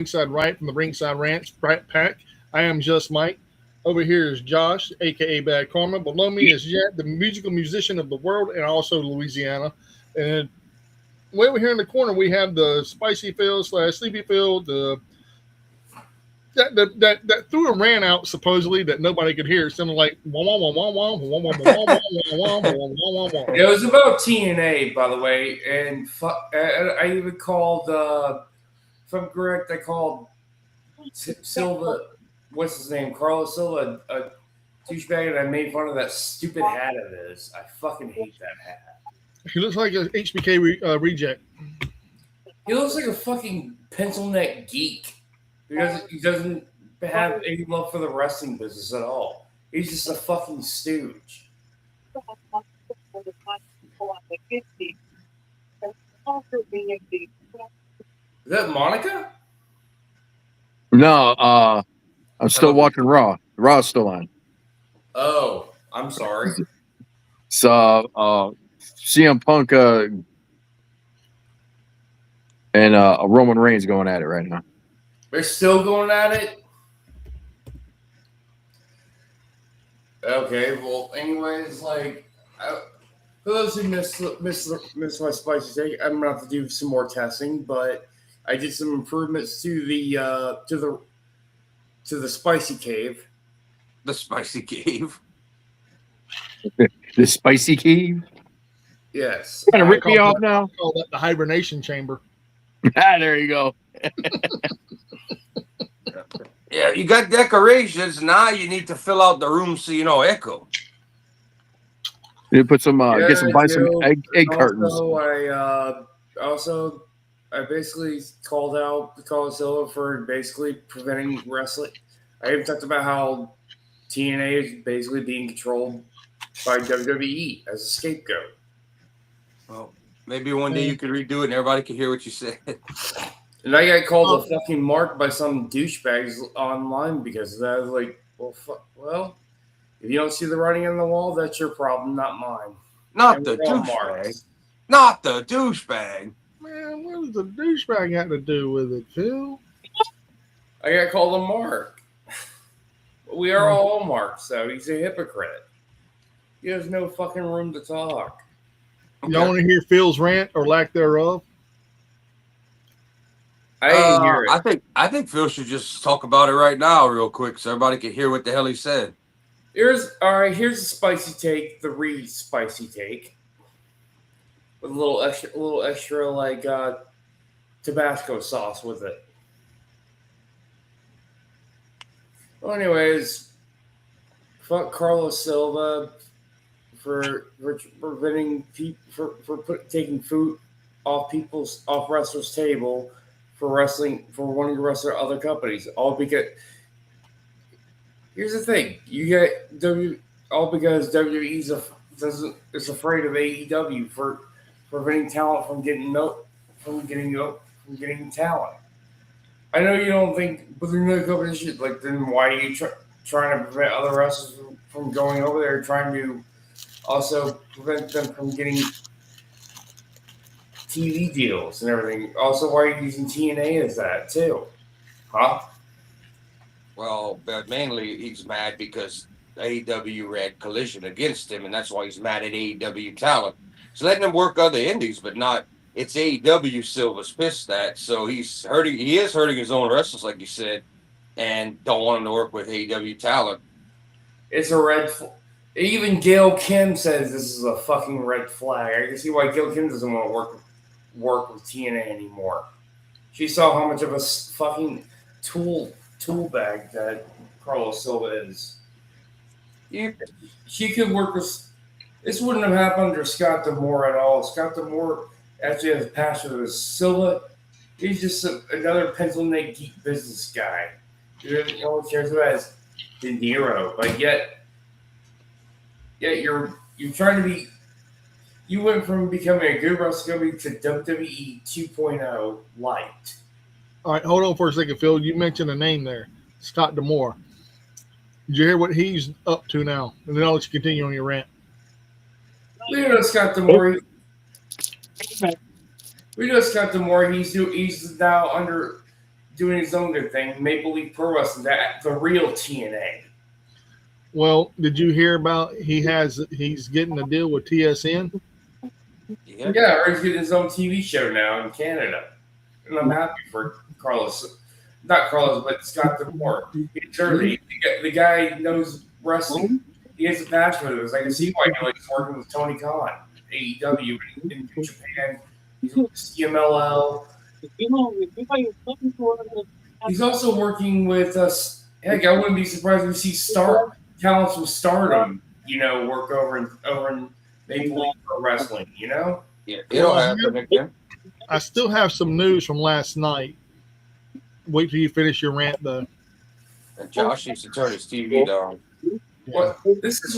Ringside Riot from the Ringside Ranch Brat Pack. I am just Mike. Over here is Josh, aka Bad Karma. Below me is Jet, the musical musician of the world and also Louisiana. And way over here in the corner, we have the Spicy Phil slash Sleepy Phil, the that threw a rant out supposedly that nobody could hear. It sounded like wah wah wah wah wah wah wah wah wah wah wah wah wah. It was about TNA, by the way, and I even called. If I'm correct, I called Silva. What's his name? Carlos Silva, a douchebag, and I made fun of that stupid hat of his. I fucking hate that hat. He looks like an HBK reject. He looks like a fucking pencil neck geek. He doesn't have any love for the wrestling business at all. He's just a fucking stooge. Is that Monica? No, I'm still watching Raw. Raw's still on. Oh, I'm sorry. So CM Punk and Roman Reigns going at it right now. They're still going at it? Okay, well, anyways, like, for those who missed my spicy take, I'm gonna have to do some more testing, but I did some improvements to the spicy cave. The spicy cave. The spicy cave. Yes. You're gonna rip me off now? I call that the hibernation chamber. There you go. Yeah, you got decorations. Now you need to fill out the room so you know echo. You put some buy some egg cartons. I basically called out the Silva for basically preventing wrestling. I even talked about how TNA is basically being controlled by WWE as a scapegoat. Well, maybe one day you could redo it and everybody could hear what you said. And I got called a fucking mark by some douchebags online because of that. I was like, well, if you don't see the writing on the wall, that's your problem, not mine. Not the douchebag. Not the douchebag. Man, what does the douchebag got to do with it, Phil? I got called a mark. We are all marks, so he's a hypocrite. He has no fucking room to talk. Okay. Y'all want to hear Phil's rant or lack thereof? I think Phil should just talk about it right now, real quick, so everybody can hear what the hell he said. Here's a spicy take, the spicy take, with a little extra like Tabasco sauce with it. Well, anyways, fuck Carlos Silva for preventing people for taking food off wrestlers' table. For wanting to wrestle other companies, all because here's the thing: you get all because WWE is afraid of AEW for preventing talent from getting talent. I know you don't think, but they're no competition. Like, then why are you trying to prevent other wrestlers from going over there? Trying to also prevent them from getting TV deals and everything. Also, why are you using TNA as that too? Huh? Well, but mainly he's mad because AEW ran Collision against him, and that's why he's mad at AEW talent. He's letting him work other indies, but not. It's AEW Silva's pissed at, so he is hurting his own wrestlers, like you said, and don't want him to work with AEW talent. It's a red flag. Even Gail Kim says this is a fucking red flag. I can see why Gail Kim doesn't want to work with TNA anymore. She saw how much of a fucking tool bag that Carlos Silva is. She could work with. This wouldn't have happened under Scott D'Amore at all. Scott D'Amore actually has a passion with Silva. He's just another pencil neck geek business guy. All he cares about is De Niro, but yet you're trying to be. You went from becoming a good wrestler to WWE 2.0 light. All right, hold on for a second, Phil. You mentioned a name there, Scott D'Amore. Did you hear what he's up to now? And then I'll let you continue on your rant. We know Scott D'Amore. We know Scott D'Amore. He's now under doing his own good thing. Maple Leaf Pro Wrestling, the real TNA. Well, did you hear about he's getting a deal with TSN? Yeah, I heard he's getting his own TV show now in Canada, and I'm happy for Carlos. Not Carlos, but Scott D'Amore. He's Jersey. The guy knows wrestling. He has a passion for this. I can see why he likes working with Tony Khan, AEW in Japan. He's with CMLL. He's also working with us. Heck, I wouldn't be surprised if we see talents from Stardom, work over in Maple Leaf Pro Wrestling. Yeah, it'll happen again. I still have some news from last night. Wait till you finish your rant, though. And Josh needs to turn his TV down. Well, this is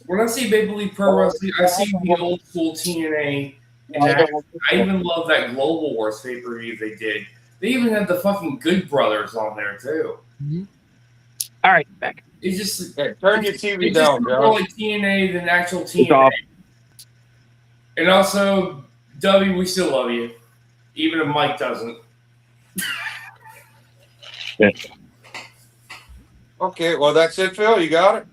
when I see Maple Leaf Pro Wrestling, I see the old school TNA. And I even love that Global Wars pay-per-view they did. They even had the fucking Good Brothers on there too. Mm-hmm. All right, back. It's just turn your TV down, Josh. More like TNA than actual TNA. And also, W, we still love you, even if Mike doesn't. Yeah. Okay, well that's it, Phil. You got it.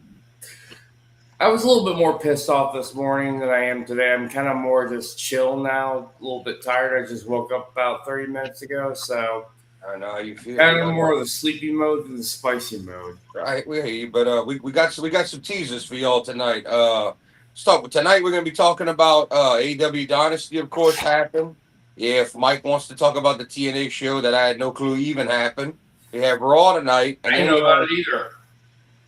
I was a little bit more pissed off this morning than I am today. I'm kind of more just chill now, a little bit tired. I just woke up about 30 minutes ago, so I know how you feel. Kind of more of the sleepy mode than the spicy mode. Right, we hear you, but we got some teasers for y'all tonight. Start with tonight. We're gonna be talking about AEW Dynasty, of course, happened. If Mike wants to talk about the TNA show that I had no clue even happened, we have Raw tonight. I didn't know about it either.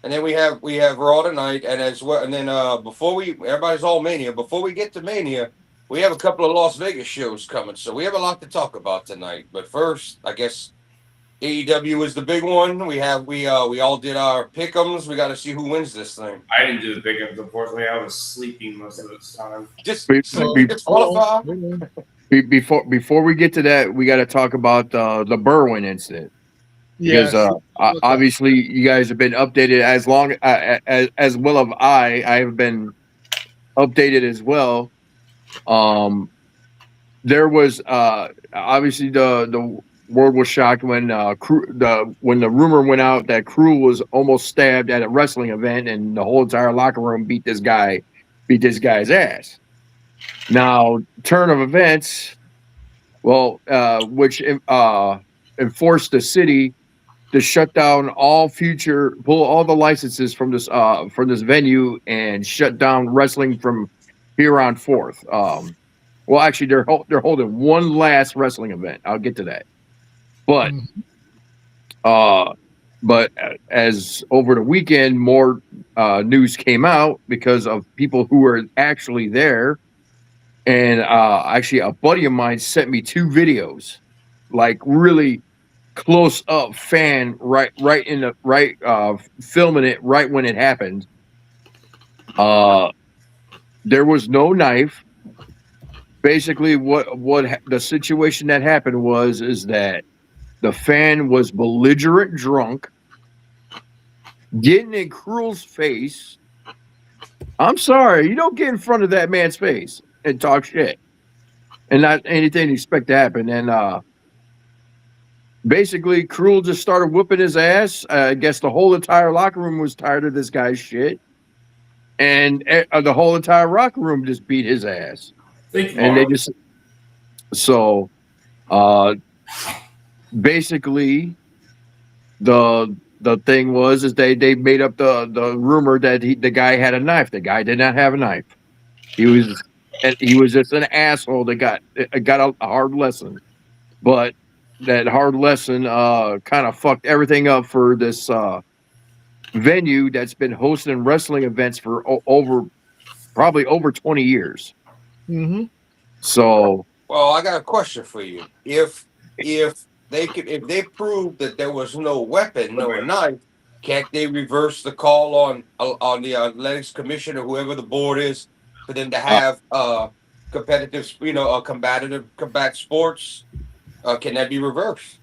And then we have Raw tonight, and as well, and then everybody's all Mania. Before we get to Mania, we have a couple of Las Vegas shows coming, so we have a lot to talk about tonight. But first, I guess AEW is the big one. We all did our pick'ems. We got to see who wins this thing. I didn't do the pick'ems, unfortunately. I was sleeping most of the time. Just disqualify. Before we get to that, we got to talk about the Berwyn incident. Because obviously you guys have been updated as well as I have been updated as well. There was obviously the world was shocked when when the rumor went out that Cruel was almost stabbed at a wrestling event and the whole entire locker room beat this guy's ass. Now, turn of events, which enforced the city to shut down pull all the licenses from this venue and shut down wrestling from here on forth. Actually, they're holding one last wrestling event. I'll get to that, but as over the weekend, more news came out because of people who were actually there, and actually, a buddy of mine sent me 2 videos, like really close up fan filming it right when it happened. There was no knife. Basically, what the situation that happened is that the fan was belligerent drunk, getting in Cruel's face. I'm sorry, you don't get in front of that man's face and talk shit, and not anything to expect to happen. And basically, Cruel just started whooping his ass. I guess the whole entire locker room was tired of this guy's shit, and the whole entire locker room just beat his ass. And they just basically the thing was they made up the rumor that the guy had a knife. The guy did not have a knife. He was just an asshole that got a hard lesson, but that hard lesson kind of fucked everything up for this venue that's been hosting wrestling events for probably over 20 years. Mm-hmm. So, well, I got a question for you. If they prove that there was no weapon, no knife, can't they reverse the call on the athletics commission or whoever the board is for them to have competitive, combat sports? Can that be reversed?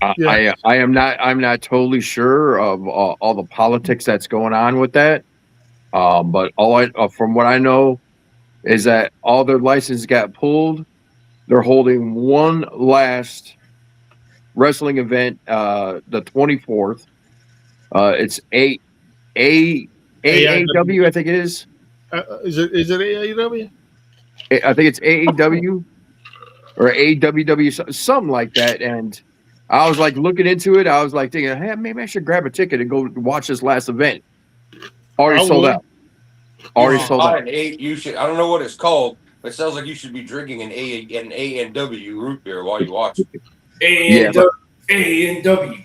I'm not totally sure of all the politics that's going on with that. But from what I know is that all their licenses got pulled. They're holding one last wrestling event, the 24th. It's AAW, I think it is. Is it AEW? I think it's AAW or AWW, something like that. And I was like looking into it. I was like thinking, hey, maybe I should grab a ticket and go watch this last event. Already sold out. Already sold out. You should. I don't know what it's called, but it sounds like you should be drinking an A&W root beer while you watch it. A&W.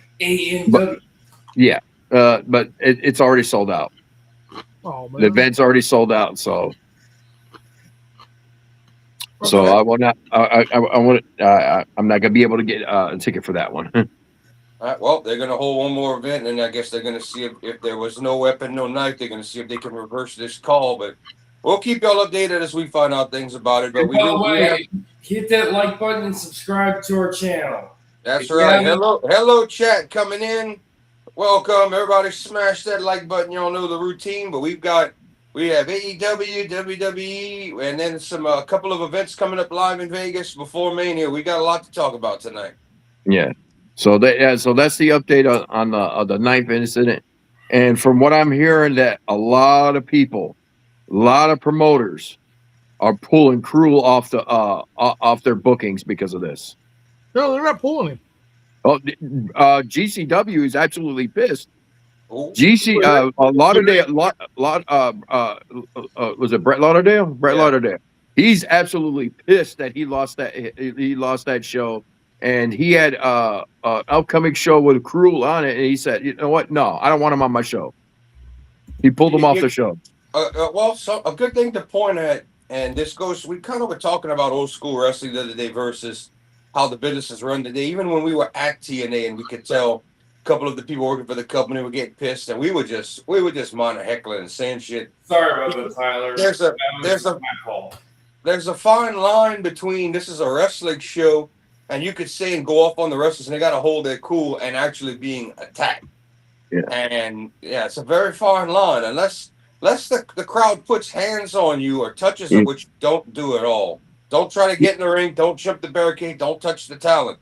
Yeah, but it's already sold out. Oh man, The event's already sold out. So I will not. I want. I'm not gonna be able to get a ticket for that one. All right, well, they're going to hold one more event, and I guess they're going to see if there was no weapon, no knife. They're going to see if they can reverse this call. But we'll keep y'all updated as we find out things about it. But And by the way, hit that like button and subscribe to our channel. That's right. Hello, chat coming in. Welcome, everybody. Smash that like button. Y'all know the routine. But we have AEW, WWE, and then a couple of events coming up live in Vegas before Mania. We got a lot to talk about tonight. Yeah. So that's the update on the 9th incident, and from what I'm hearing, that a lot of people, a lot of promoters, are pulling Cruel off their bookings because of this. No, they're not pulling him. Oh, GCW is absolutely pissed. Ooh. Lauderdale, was it Brett Lauderdale? Lauderdale. He's absolutely pissed that he lost that show. And he had an upcoming show with Cruel on it, and he said, "You know what? No, I don't want him on my show." He pulled him off the show. A good thing to point at, and this goes, we kind of were talking about old school wrestling the other day versus how the business is run today. Even when we were at TNA, and we could tell a couple of the people working for the company were getting pissed, and we would just mind heckling and saying shit. Sorry about that, Tyler. There's a fine line between this is a wrestling show, and you could say and go off on the wrestlers, and they got to hold their cool, and actually being attacked. Yeah. And yeah, it's a very fine line. Unless the crowd puts hands on you or touches it, which don't do at all. Don't try to get in the ring. Don't jump the barricade. Don't touch the talent.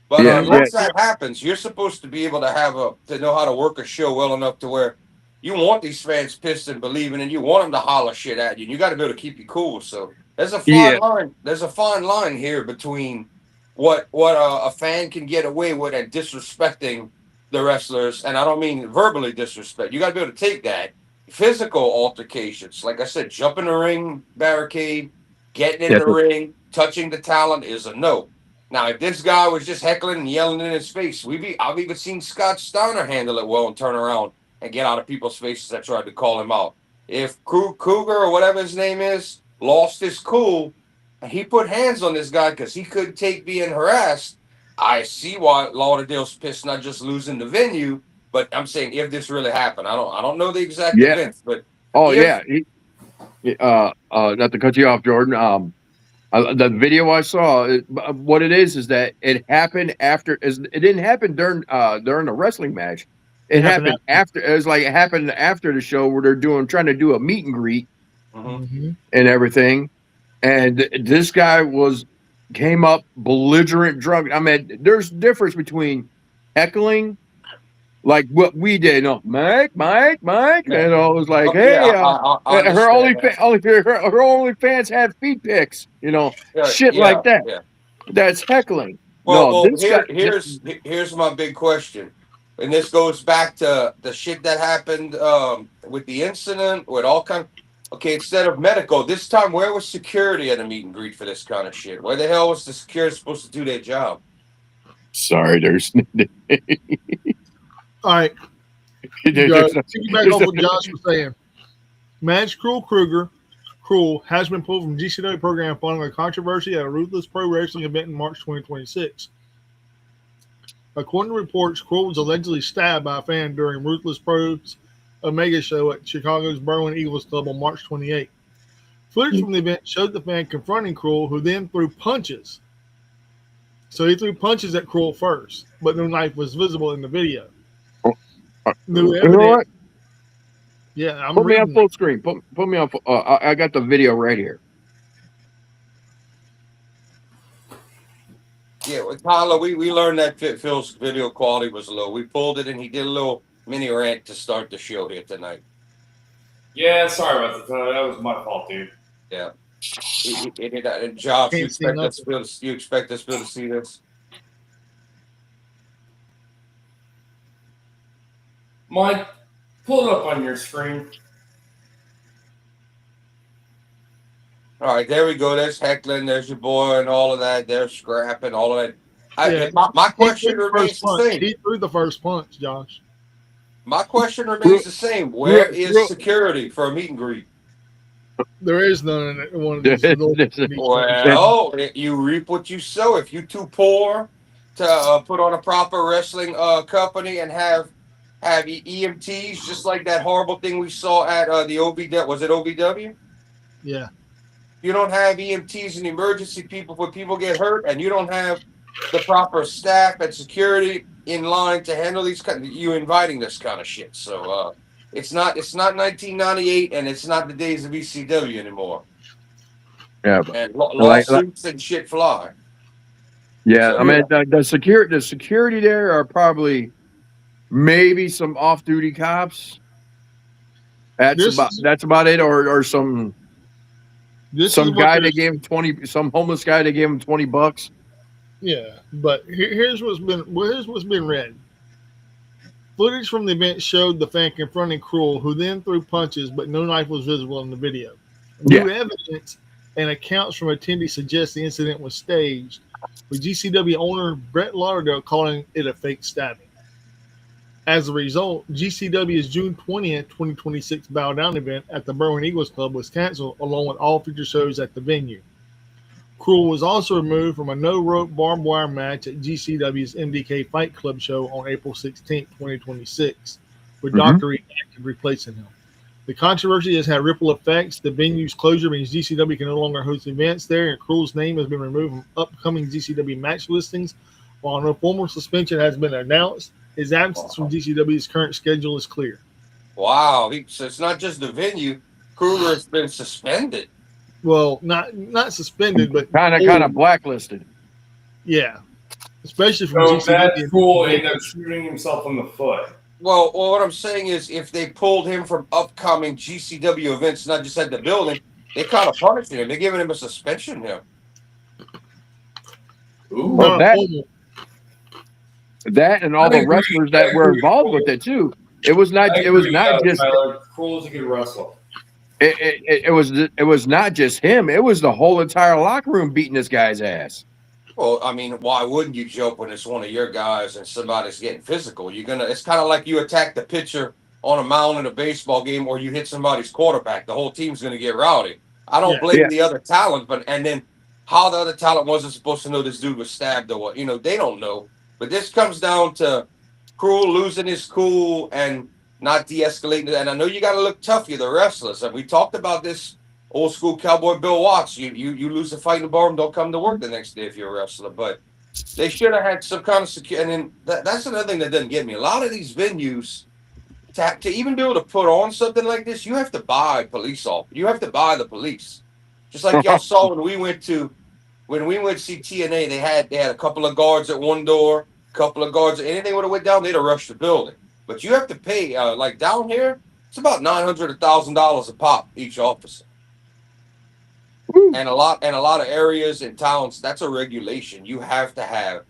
But once that happens, you're supposed to be able to know how to work a show well enough to where you want these fans pissed and believing, and you want them to holler shit at you. And you got to be able to keep you cool. So there's a fine line. There's a fine line here between what a fan can get away with and disrespecting the wrestlers, and I don't mean verbally disrespect. You got to be able to take that. Physical altercations, like I said, jump in the ring barricade, getting in the ring, touching the talent is a no. Now, if this guy was just heckling and yelling in his face, I've even seen Scott Steiner handle it well and turn around and get out of people's faces that tried to call him out. If Cougar or whatever his name is lost his cool, and he put hands on this guy because he couldn't take being harassed, I see why Lauderdale's pissed, not just losing the venue, but I'm saying if this really happened. I don't know the exact events, but not to cut you off, Jordan. The video I saw, what it is that it happened after. It didn't happen during the wrestling match. It happened after. It was like it happened after the show where they're trying to do a meet and greet and everything. And this guy came up belligerent drunk. I mean, there's difference between heckling, like what we did. Mike, and I was like, hey, her only fans had feet pics, shit like that. Yeah. That's heckling. Here's my big question, and this goes back to the shit that happened with the incident with all kind. Okay, instead of medical, this time where was security at a meet and greet for this kind of shit? Where the hell was the security supposed to do their job? Sorry, there's. All right. Piggyback off what Josh was saying. Match Cruel has been pulled from GCW program following a controversy at a Ruthless Pro Wrestling event in March 2026. According to reports, Cruel was allegedly stabbed by a fan during Ruthless Pro's Omega show at Chicago's Berwyn Eagles Club on March 28. Footage from the event showed the fan confronting Cruel, who then threw punches. So he threw punches at Cruel first, but no knife was visible in the video. No evidence. You know what? Yeah, put me on full screen. Put me on. I got the video right here. Yeah, with Tyler, we learned that Phil's video quality was low. We pulled it, and he did a little mini rant to start the show here tonight. Yeah, sorry about that. That was my fault, dude. Yeah. Josh, Can't see nothing. you expect us to be able to see this? Mike, pull it up on your screen. All right, there we go. There's heckling. There's your boy and all of that. There's scrapping, all of that. Yeah. My He question threw the remains first the punch. same. He threw the first punch, Josh. My question remains the same. Where is security for a meet and greet? There is none in one of these. Well, you reap what you sow. If you too poor to put on a proper wrestling company and have EMTs, just like that horrible thing we saw at the OVW. Was it OVW? Yeah. You don't have EMTs and emergency people when people get hurt, and you don't have the proper staff and security in line to handle these. You inviting this kind of shit. So it's not 1998, and it's not the days of ECW anymore. Yeah, and lawsuits and shit fly. Yeah, So, I mean the security there are probably maybe some off-duty cops. That's about it, or some guy that gave him 20, some homeless guy that gave him $20. Yeah, but here's what's been read. Footage from the event showed the fan confronting Cruel, who then threw punches, but no knife was visible in the video. New evidence and accounts from attendees suggest the incident was staged, with GCW owner Brett Lauderdale calling it a fake stabbing. As a result, GCW's June 20th, 2026 Bow Down event at the Berwyn Eagles Club was canceled, along with all future shows at the venue. Cruel was also removed from a no-rope barbed wire match at GCW's MDK Fight Club show on April 16, 2026, with Dr. Reed replacing him. The controversy has had ripple effects. The venue's closure means GCW can no longer host events there, and Cruel's name has been removed from upcoming GCW match listings. While no formal suspension has been announced, his absence from GCW's current schedule is clear. Wow. So it's not just the venue. Kruger has been suspended. Well, not suspended, but kind of blacklisted. Yeah, especially from GCW. That fool ended up shooting himself in the foot. Well, what I'm saying is, if they pulled him from upcoming GCW events, not just at the building, they kind of punished him. They're giving him a suspension here. Ooh. Well, that and all the wrestlers that were involved with it too. It was not just Cruel's a good wrestler. It was not just him. It was the whole entire locker room beating this guy's ass. Well, I mean, why wouldn't you joke when it's one of your guys and somebody's getting physical? It's kind of like you attack the pitcher on a mound in a baseball game, or you hit somebody's quarterback. The whole team's going to get rowdy. I don't blame the other talent, and then how the other talent wasn't supposed to know this dude was stabbed or what? They don't know. But this comes down to Cruel losing his cool and not de-escalating. And I know you got to look tough. You're the wrestlers. And we talked about this old school cowboy Bill Watts. You lose a fight in the bar and don't come to work the next day if you're a wrestler. But they should have had some kind of security. And then that's another thing that doesn't get me. A lot of these venues, to even be able to put on something like this, you have to buy police off. You have to buy the police. Just like y'all saw when we went to see TNA, they had a couple of guards at one door, a couple of guards. Anything would have went down, they'd have rushed the building. But you have to pay, like down here, it's about $900, $1,000 a pop each officer. And a lot of areas and towns, that's a regulation. You have to have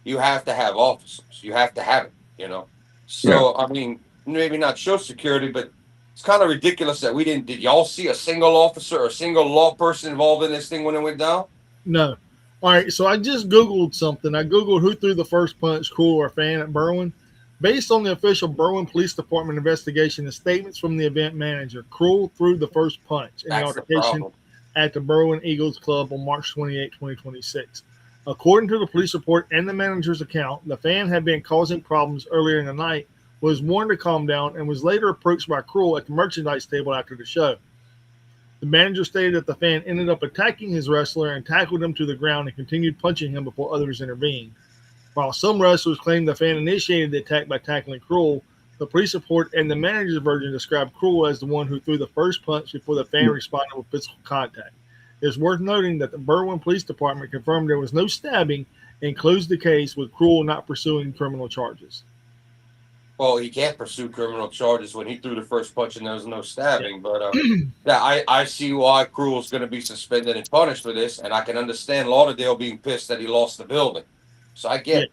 officers. You have to have it. So I mean, maybe not show security, but it's kind of ridiculous that we didn't. Did y'all see a single officer or a single law person involved in this thing when it went down? No. All right, so I just Googled something. I Googled who threw the first punch, Cruel or fan at Berwyn. Based on the official Berwyn Police Department investigation and statements from the event manager, Cruel threw the first punch in the altercation at the Berwyn Eagles Club on March 28, 2026. According to the police report and the manager's account, the fan had been causing problems earlier in the night, was warned to calm down, and was later approached by Cruel at the merchandise table after the show. The manager stated that the fan ended up attacking his wrestler and tackled him to the ground and continued punching him before others intervened. While some wrestlers claimed the fan initiated the attack by tackling Cruel, the police report and the manager's version described Cruel as the one who threw the first punch before the fan responded with physical contact. It's worth noting that the Berwyn Police Department confirmed there was no stabbing and closed the case with Cruel not pursuing criminal charges. Well, he can't pursue criminal charges when he threw the first punch and there was no stabbing. But yeah, I see why Cruel's going to be suspended and punished for this, and I can understand Lauderdale being pissed that he lost the building. So I get it.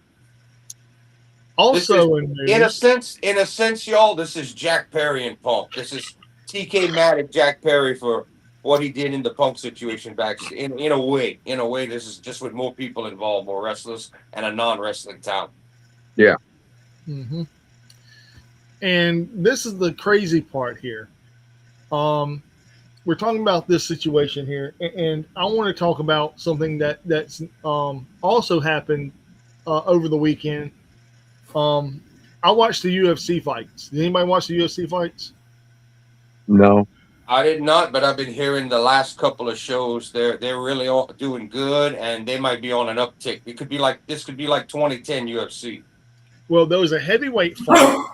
Also, in a sense, y'all, this is Jack Perry and Punk. This is TK mad at Jack Perry for what he did in the Punk situation back. In a way, this is just with more people involved, more wrestlers, and a non-wrestling town. Yeah. Mm-hmm. And this is the crazy part here. We're talking about this situation here, and I want to talk about something that's also happened over the weekend. I watched the UFC fights. Did anybody watch the UFC fights? No. I did not, but I've been hearing the last couple of shows. They're really all doing good, and they might be on an uptick. This could be like 2010 UFC. Well, there was a heavyweight fight.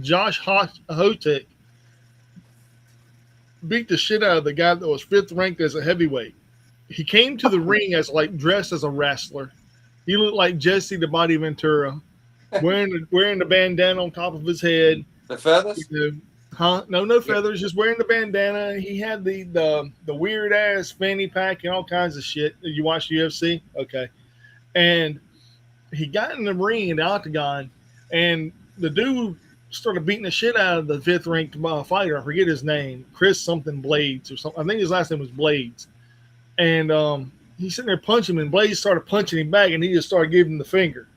Josh Hotek beat the shit out of the guy that was 5th ranked as a heavyweight. He came to the ring as dressed as a wrestler. He looked like Jesse the Body Ventura, wearing the bandana on top of his head. The feathers? No feathers. Just wearing the bandana. He had the weird ass fanny pack and all kinds of shit. You watch UFC? Okay. And he got in the ring in the octagon, and the dude started beating the shit out of the 5th ranked fighter. I forget his name, Chris something Blades or something. I think his last name was Blades. And he's sitting there punching him, and Blades started punching him back, and he just started giving him the finger.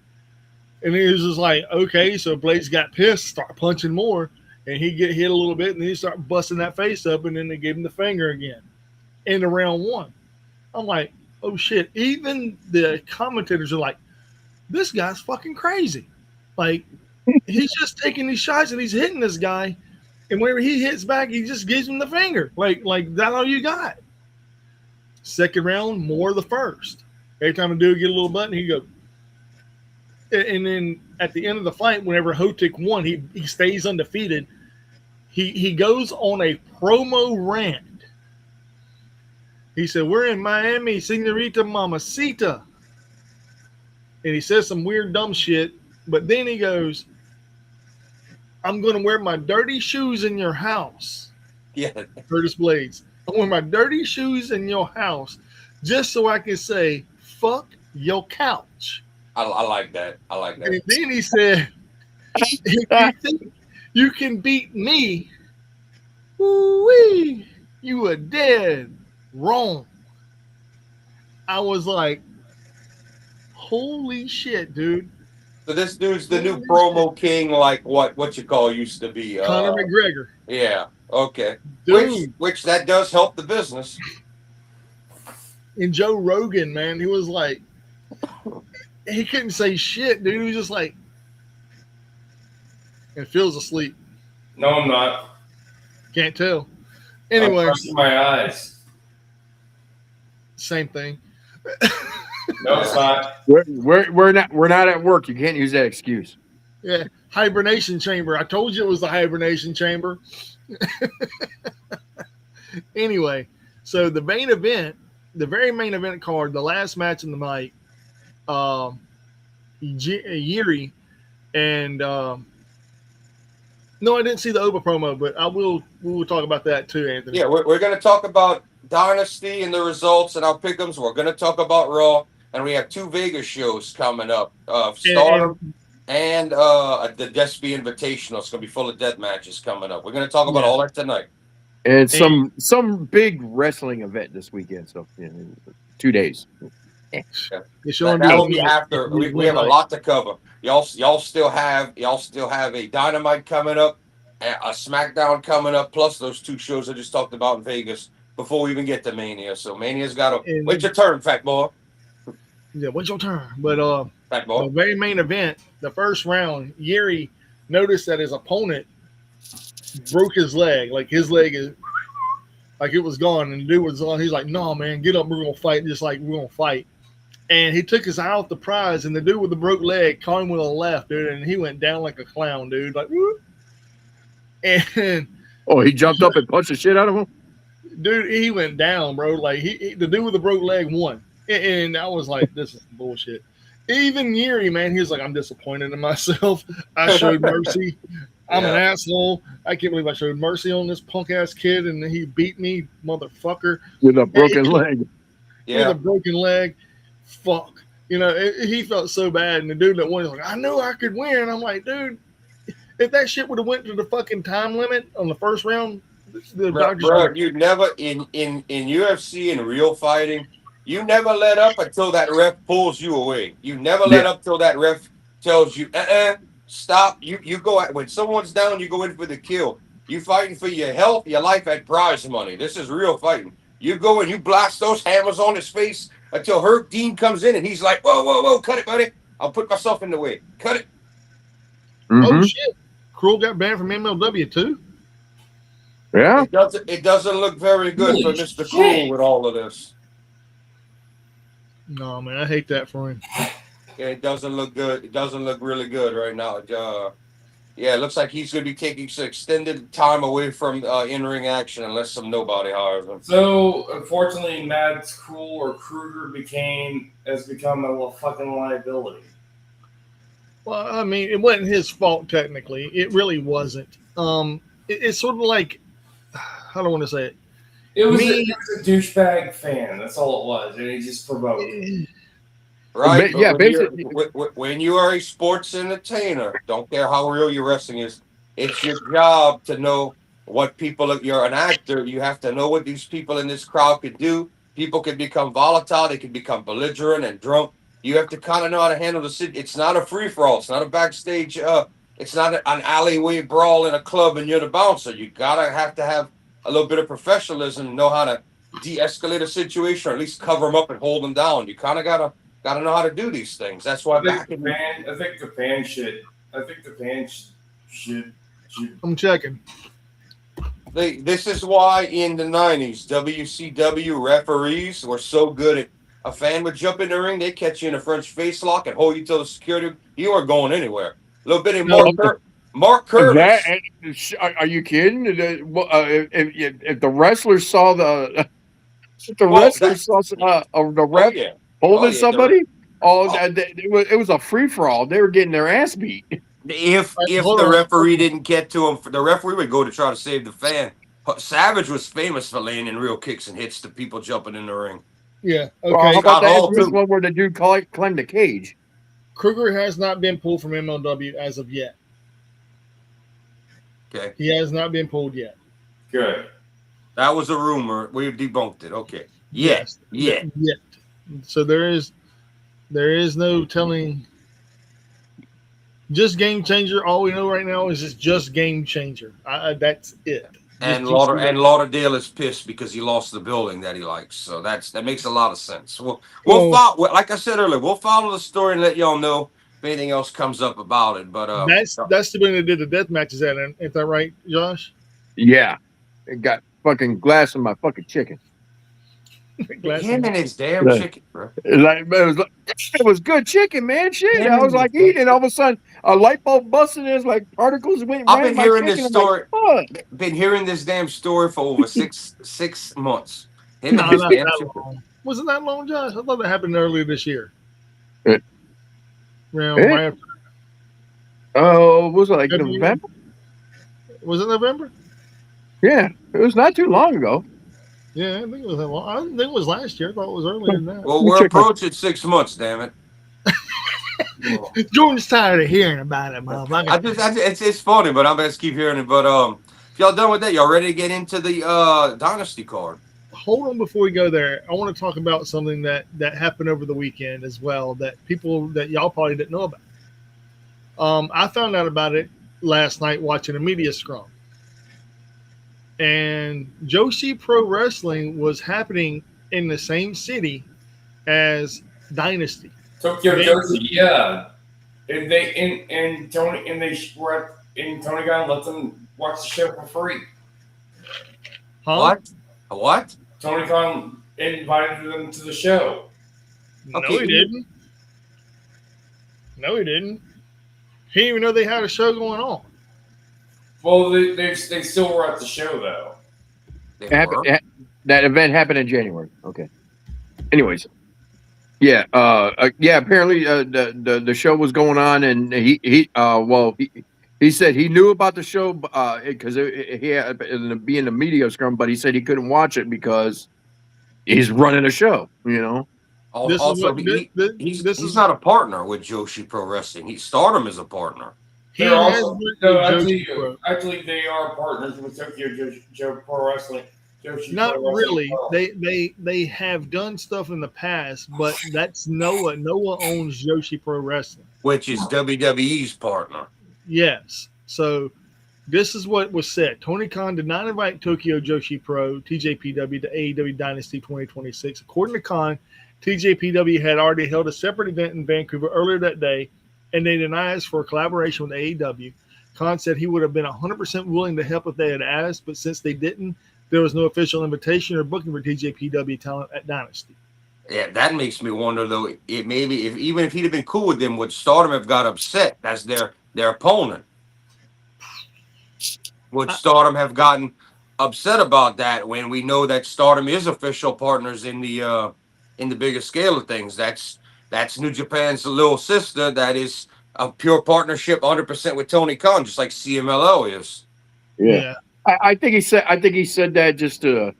And he was just like, okay, so Blades got pissed, started punching more, and he get hit a little bit, and then he started busting that face up, and then they gave him the finger again. Into round 1. I'm like, oh shit. Even the commentators are like, this guy's fucking crazy. Like, he's just taking these shots and he's hitting this guy, and whenever he hits back, he just gives him the finger. Like that's all you got. Second round, more the first. Every time a dude get a little button, he go. And then at the end of the fight, whenever Hotek won, he stays undefeated. He goes on a promo rant. He said, "We're in Miami, Senorita Mamacita," and he says some weird dumb shit. But then he goes, "I'm going to wear my dirty shoes in your house." Yeah. Curtis Blades. "I'm wearing my dirty shoes in your house just so I can say, fuck your couch." I like that. I like that. And then he said, "If you think you can beat me, woo-wee, you are dead wrong." I was like, holy shit, dude. So this dude's the new promo king, like what you call used to be. Conor McGregor. Yeah. Okay. Dude. Which that does help the business. And Joe Rogan, man, he was like, he couldn't say shit, dude. He was just like, and Phil's asleep. No, I'm not. Can't tell. Anyway, I'm closing my eyes. Same thing. No, it's not. We're not at work. You can't use that excuse. Yeah, hibernation chamber. I told you it was the hibernation chamber. Anyway, so the main event, the very main event card, the last match of the night, Yuri and no, I didn't see the Oba promo, but we will talk about that too, Anthony. Yeah, we're going to talk about Dynasty and the results and our pick'ems. We're going to talk about Raw, and we have 2 Vegas shows coming up. Stardom and the Despy Invitational. It's going to be full of death matches coming up. We're going to talk about all that tonight. And some big wrestling event this weekend. So 2 days. Yeah. That'll be after. We have a lot to cover. Y'all still have a Dynamite coming up, a SmackDown coming up, plus those 2 shows I just talked about in Vegas before we even get to Mania. So Mania's got to wait your turn, fat boy. Yeah, what's your turn? But fat boy. The very main event, the first round, Yuri noticed that his opponent broke his leg. Like his leg is like it was gone, and the dude was on. He's like, "No, man, get up. We're gonna fight. Just like we're gonna fight." And he took his eye off the prize, and the dude with the broke leg caught him with a left, dude, and he went down like a clown, dude. Like, whoop. And he jumped up and punched the shit out of him. Dude, he went down, bro. Like the dude with the broke leg won. And I was like, this is bullshit. Even Yuri, man, he was like, I'm disappointed in myself. I showed mercy. I'm an asshole. I can't believe I showed mercy on this punk ass kid and he beat me, motherfucker. With a broken leg. With a broken leg. Fuck. You know, he felt so bad. And the dude that won, was like, I knew I could win. I'm like, dude, if that shit would have went to the fucking time limit on the first round, the bro, you never in UFC and real fighting, you never let up until that ref pulls you away. You never let up till that ref tells you, stop. You go at, when someone's down, you go in for the kill. You fighting for your health, your life at prize money. This is real fighting. You go and you blast those hammers on his face until Herc Dean comes in and he's like, whoa, cut it, buddy. I'll put myself in the way. Cut it. Oh shit. Cruel got banned from MLW too. Yeah. It doesn't look very good for Mr. Cruel with all of this. No, man, I hate that for him. Yeah, it doesn't look good. It doesn't look really good right now. Yeah, it looks like he's going to be taking some extended time away from in-ring action unless some nobody hires him. So, unfortunately, Mads Cruel or Kruger has become a fucking liability. Well, I mean, it wasn't his fault technically. It really wasn't. It's sort of like, how do I want to say it? It was a douchebag fan. That's all it was, and he just provoked. Right? Yeah, basically. When you are a sports entertainer, don't care how real your wrestling is, it's your job to know what people. You're an actor. You have to know what these people in this crowd could do. People can become volatile. They can become belligerent and drunk. You have to kind of know how to handle the city. It's not a free for all. It's not a backstage. It's not an alleyway brawl in a club, and you're the bouncer. You have to have a little bit of professionalism, know how to de-escalate a situation, or at least cover them up and hold them down. You kind of gotta know how to do these things. That's why I think the fan should. I'm checking. This is why in the 90s, WCW referees were so good at. A fan would jump in the ring, they catch you in a French face lock and hold you till the security. You weren't going anywhere. A little bit of Mark Curtis. Are you kidding? If the wrestlers saw the ref holding somebody, it was a free for all. They were getting their ass beat. If the referee didn't get to him, the referee would go to try to save the fan. Savage was famous for laying in real kicks and hits to people jumping in the ring. Yeah. Okay. Well, how about that one where the dude climbed the cage? Kruger has not been pulled from MLW as of yet. Okay. He has not been pulled yet. Good. That was a rumor. We debunked it. Okay. Yes. Yeah. So there is no telling. Just Game Changer. All we know right now is it's just Game Changer. That's it. And Lauderdale is pissed because he lost the building that he likes. So that makes a lot of sense. We'll follow, like I said earlier, we'll follow the story and let y'all know if anything else comes up about it. But that's the one that did the death matches at, ain't that right, Josh? Yeah. It got fucking glass in my fucking chicken. Him and his damn chicken, bro. It was good chicken, man. Shit. I was like eating, and all of a sudden a light bulb busted. There's like particles went. I've been hearing this story. Been hearing this damn story for over 6 months. Wasn't that long, Josh? I thought that happened earlier this year. Was it like November? Was it November? Yeah, it was not too long ago. Yeah, I think it was that long. I didn't think it was last year. I thought it was earlier than that. Well, we're approaching 6 months, damn it. Jordan's tired of hearing about it, motherfucker. It's funny, but I'm gonna keep hearing it. But if y'all done with that, y'all ready to get into the Dynasty card? Hold on before we go there. I want to talk about something that happened over the weekend as well that y'all probably didn't know about. I found out about it last night watching a media scrum. And Joshi Pro Wrestling was happening in the same city as Dynasty. Tokyo Joshi, yeah. And Tony Khan let them watch the show for free. Huh? What? Tony Khan invited them to the show. No, he didn't. He didn't even know they had a show going on. Well, they still were at the show, though. That event happened in January. Okay. Anyways. Yeah, apparently, the show was going on, and he said he knew about the show because he had to be in the media scrum, but he said he couldn't watch it because he's running a show. This is Also, what this he's is. not a partner with Joshi Pro Wrestling. He Stardom is a partner. He They're has also worked no, with actually, Joshi Pro. actually they are partners with Tokyo Joe Pro Wrestling. Joshi Not Pro Wrestling really. Pro. They have done stuff in the past, but that's Noah. Noah owns Joshi Pro Wrestling, Which is WWE's partner. Yes. So this is what was said. Tony Khan did not invite Tokyo Joshi Pro (TJPW) to AEW Dynasty 2026. According to Khan, TJPW had already held a separate event in Vancouver earlier that day, and they denied us for a collaboration with AEW. Khan said he would have been 100% willing to help if they had asked, but since they didn't, there was no official invitation or booking for TJPW talent at Dynasty. Yeah, that makes me wonder though. It maybe even if he'd have been cool with them, would Stardom have got upset as their opponent? Would Stardom have gotten upset about that when we know that Stardom is official partners in the bigger scale of things? That's New Japan's little sister. That is a pure partnership, 100% with Tony Khan, just like CMLL is. Yeah. I think he said that just to.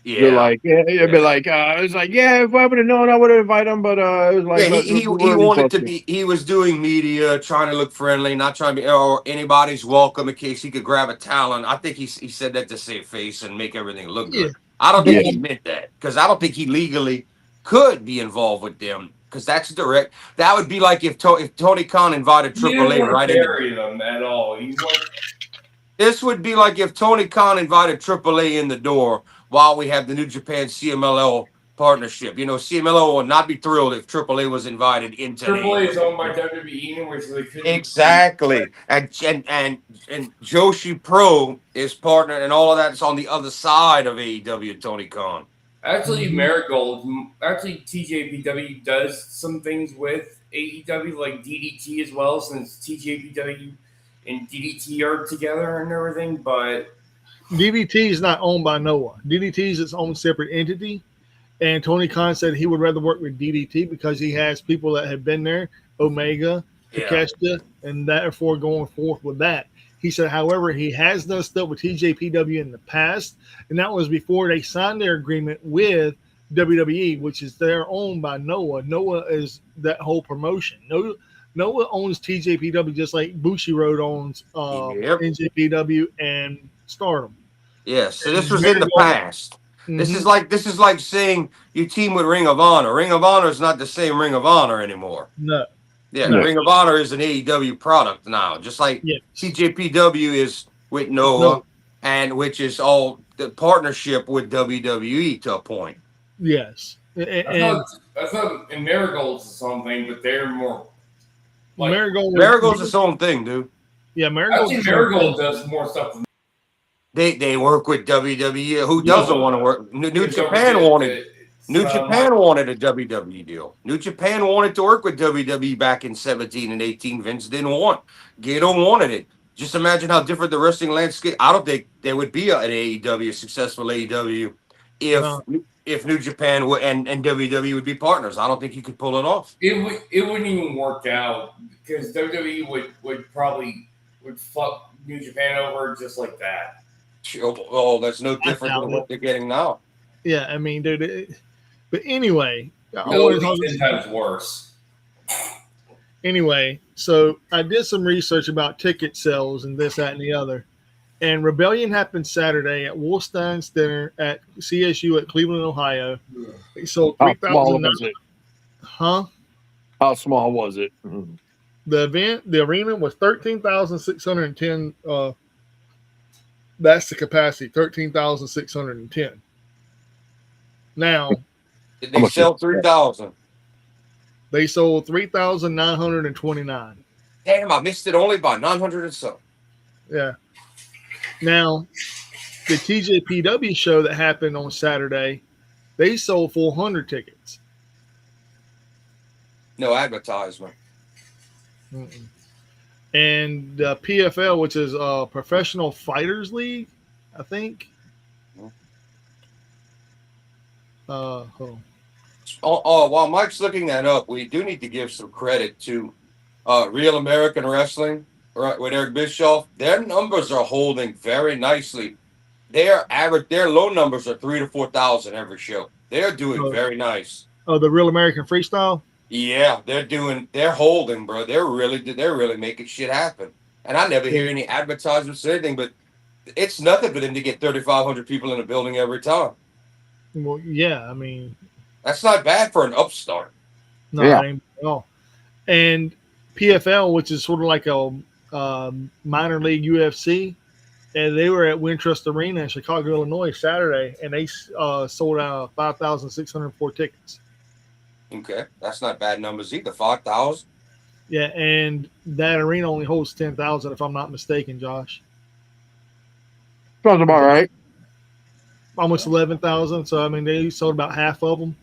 Yeah, They're like, it'd be like, it's like, yeah, if I would have known, I would have invited him, but it was like, yeah. He wanted to be. He was doing media, trying to look friendly, not trying to be. Or anybody's welcome in case he could grab a talent. I think he said that to save face and make everything look good. Yeah. I don't think he meant that because I don't think he legally could be involved with them because that's direct. That would be like if Tony Khan invited He didn't AAA want right to in. bury them at all. This would be like if Tony Khan invited AAA in the door while we have the New Japan CMLL partnership. CMLL would not be thrilled if AAA was invited into AAA is owned by WWE, which they couldn't. Exactly, and Joshi Pro is partner, and all of that is on the other side of AEW. Tony Khan. Actually, TJPW does some things with AEW, like DDT as well, since TJPW and DDT are together and everything. But DDT is not owned by Noah. DDT is its own separate entity. And Tony Khan said he would rather work with DDT because he has people that have been there, Omega, Takeshita, and therefore going forth with that. He said, however, he has done stuff with TJPW in the past, and that was before they signed their agreement with WWE, which is they're owned by Noah. Noah is that whole promotion. Noah owns TJPW just like Bushiroad owns NJPW and Stardom. Yes, so this was in the past. Mm-hmm. This is like saying you team with Ring of Honor. Ring of Honor is not the same Ring of Honor anymore. No. Yeah, no. Ring of Honor is an AEW product now, just like TJPW is with Noah, and which is all the partnership with WWE to a point. Yes. I thought Marigold's the same thing, but they're more like Marigold's its own thing, dude. Yeah, Marigold does more stuff than they work with WWE. Who doesn't want to work? New Japan wanted a WWE deal. New Japan wanted to work with WWE back in 17 and 18. Vince didn't want. Gato wanted it. Just imagine how different the wrestling landscape. I don't think there would be an AEW, a successful AEW, if New Japan and WWE would be partners. I don't think you could pull it off. It wouldn't even work out because WWE would probably fuck New Japan over just like that. Oh, that's no different than what they're getting now. Yeah, I mean, dude. But anyway, it's 10 times worse. Anyway, so I did some research about ticket sales and this, that, and the other. And Rebellion happened Saturday at Wolfstein Center at CSU at Cleveland, Ohio. They sold 3,000. Huh? How small was it? The arena was 13,610. That's the capacity, 13,610. Now, did they sell 3,000? They sold 3,929. Damn, I missed it only by 900 and something. Yeah. Now, the TJPW show that happened on Saturday, they sold 400 tickets. No advertisement. Mm-mm. And the PFL, which is Professional Fighters League, I think. Hold on. while Mike's looking that up, we do need to give some credit to Real American Wrestling, right, with Eric Bischoff. Their numbers are holding very nicely. Their low numbers are 3 to 4,000 every show. They're doing very nice. Oh, the Real American Freestyle. Yeah, they're holding, bro. They're really making shit happen. And I never hear any advertisements or anything, but it's nothing for them to get 3,500 people in the building every time. Well, yeah, I mean, that's not bad for an upstart. No, it ain't at all. And PFL, which is sort of like a minor league UFC, and they were at Wintrust Arena in Chicago, Illinois, Saturday, and they sold out 5,604 tickets. Okay, that's not bad numbers either. 5,000. Yeah, and that arena only holds 10,000, if I'm not mistaken, Josh. Sounds about right. Almost 11,000. So I mean, they sold about half of them.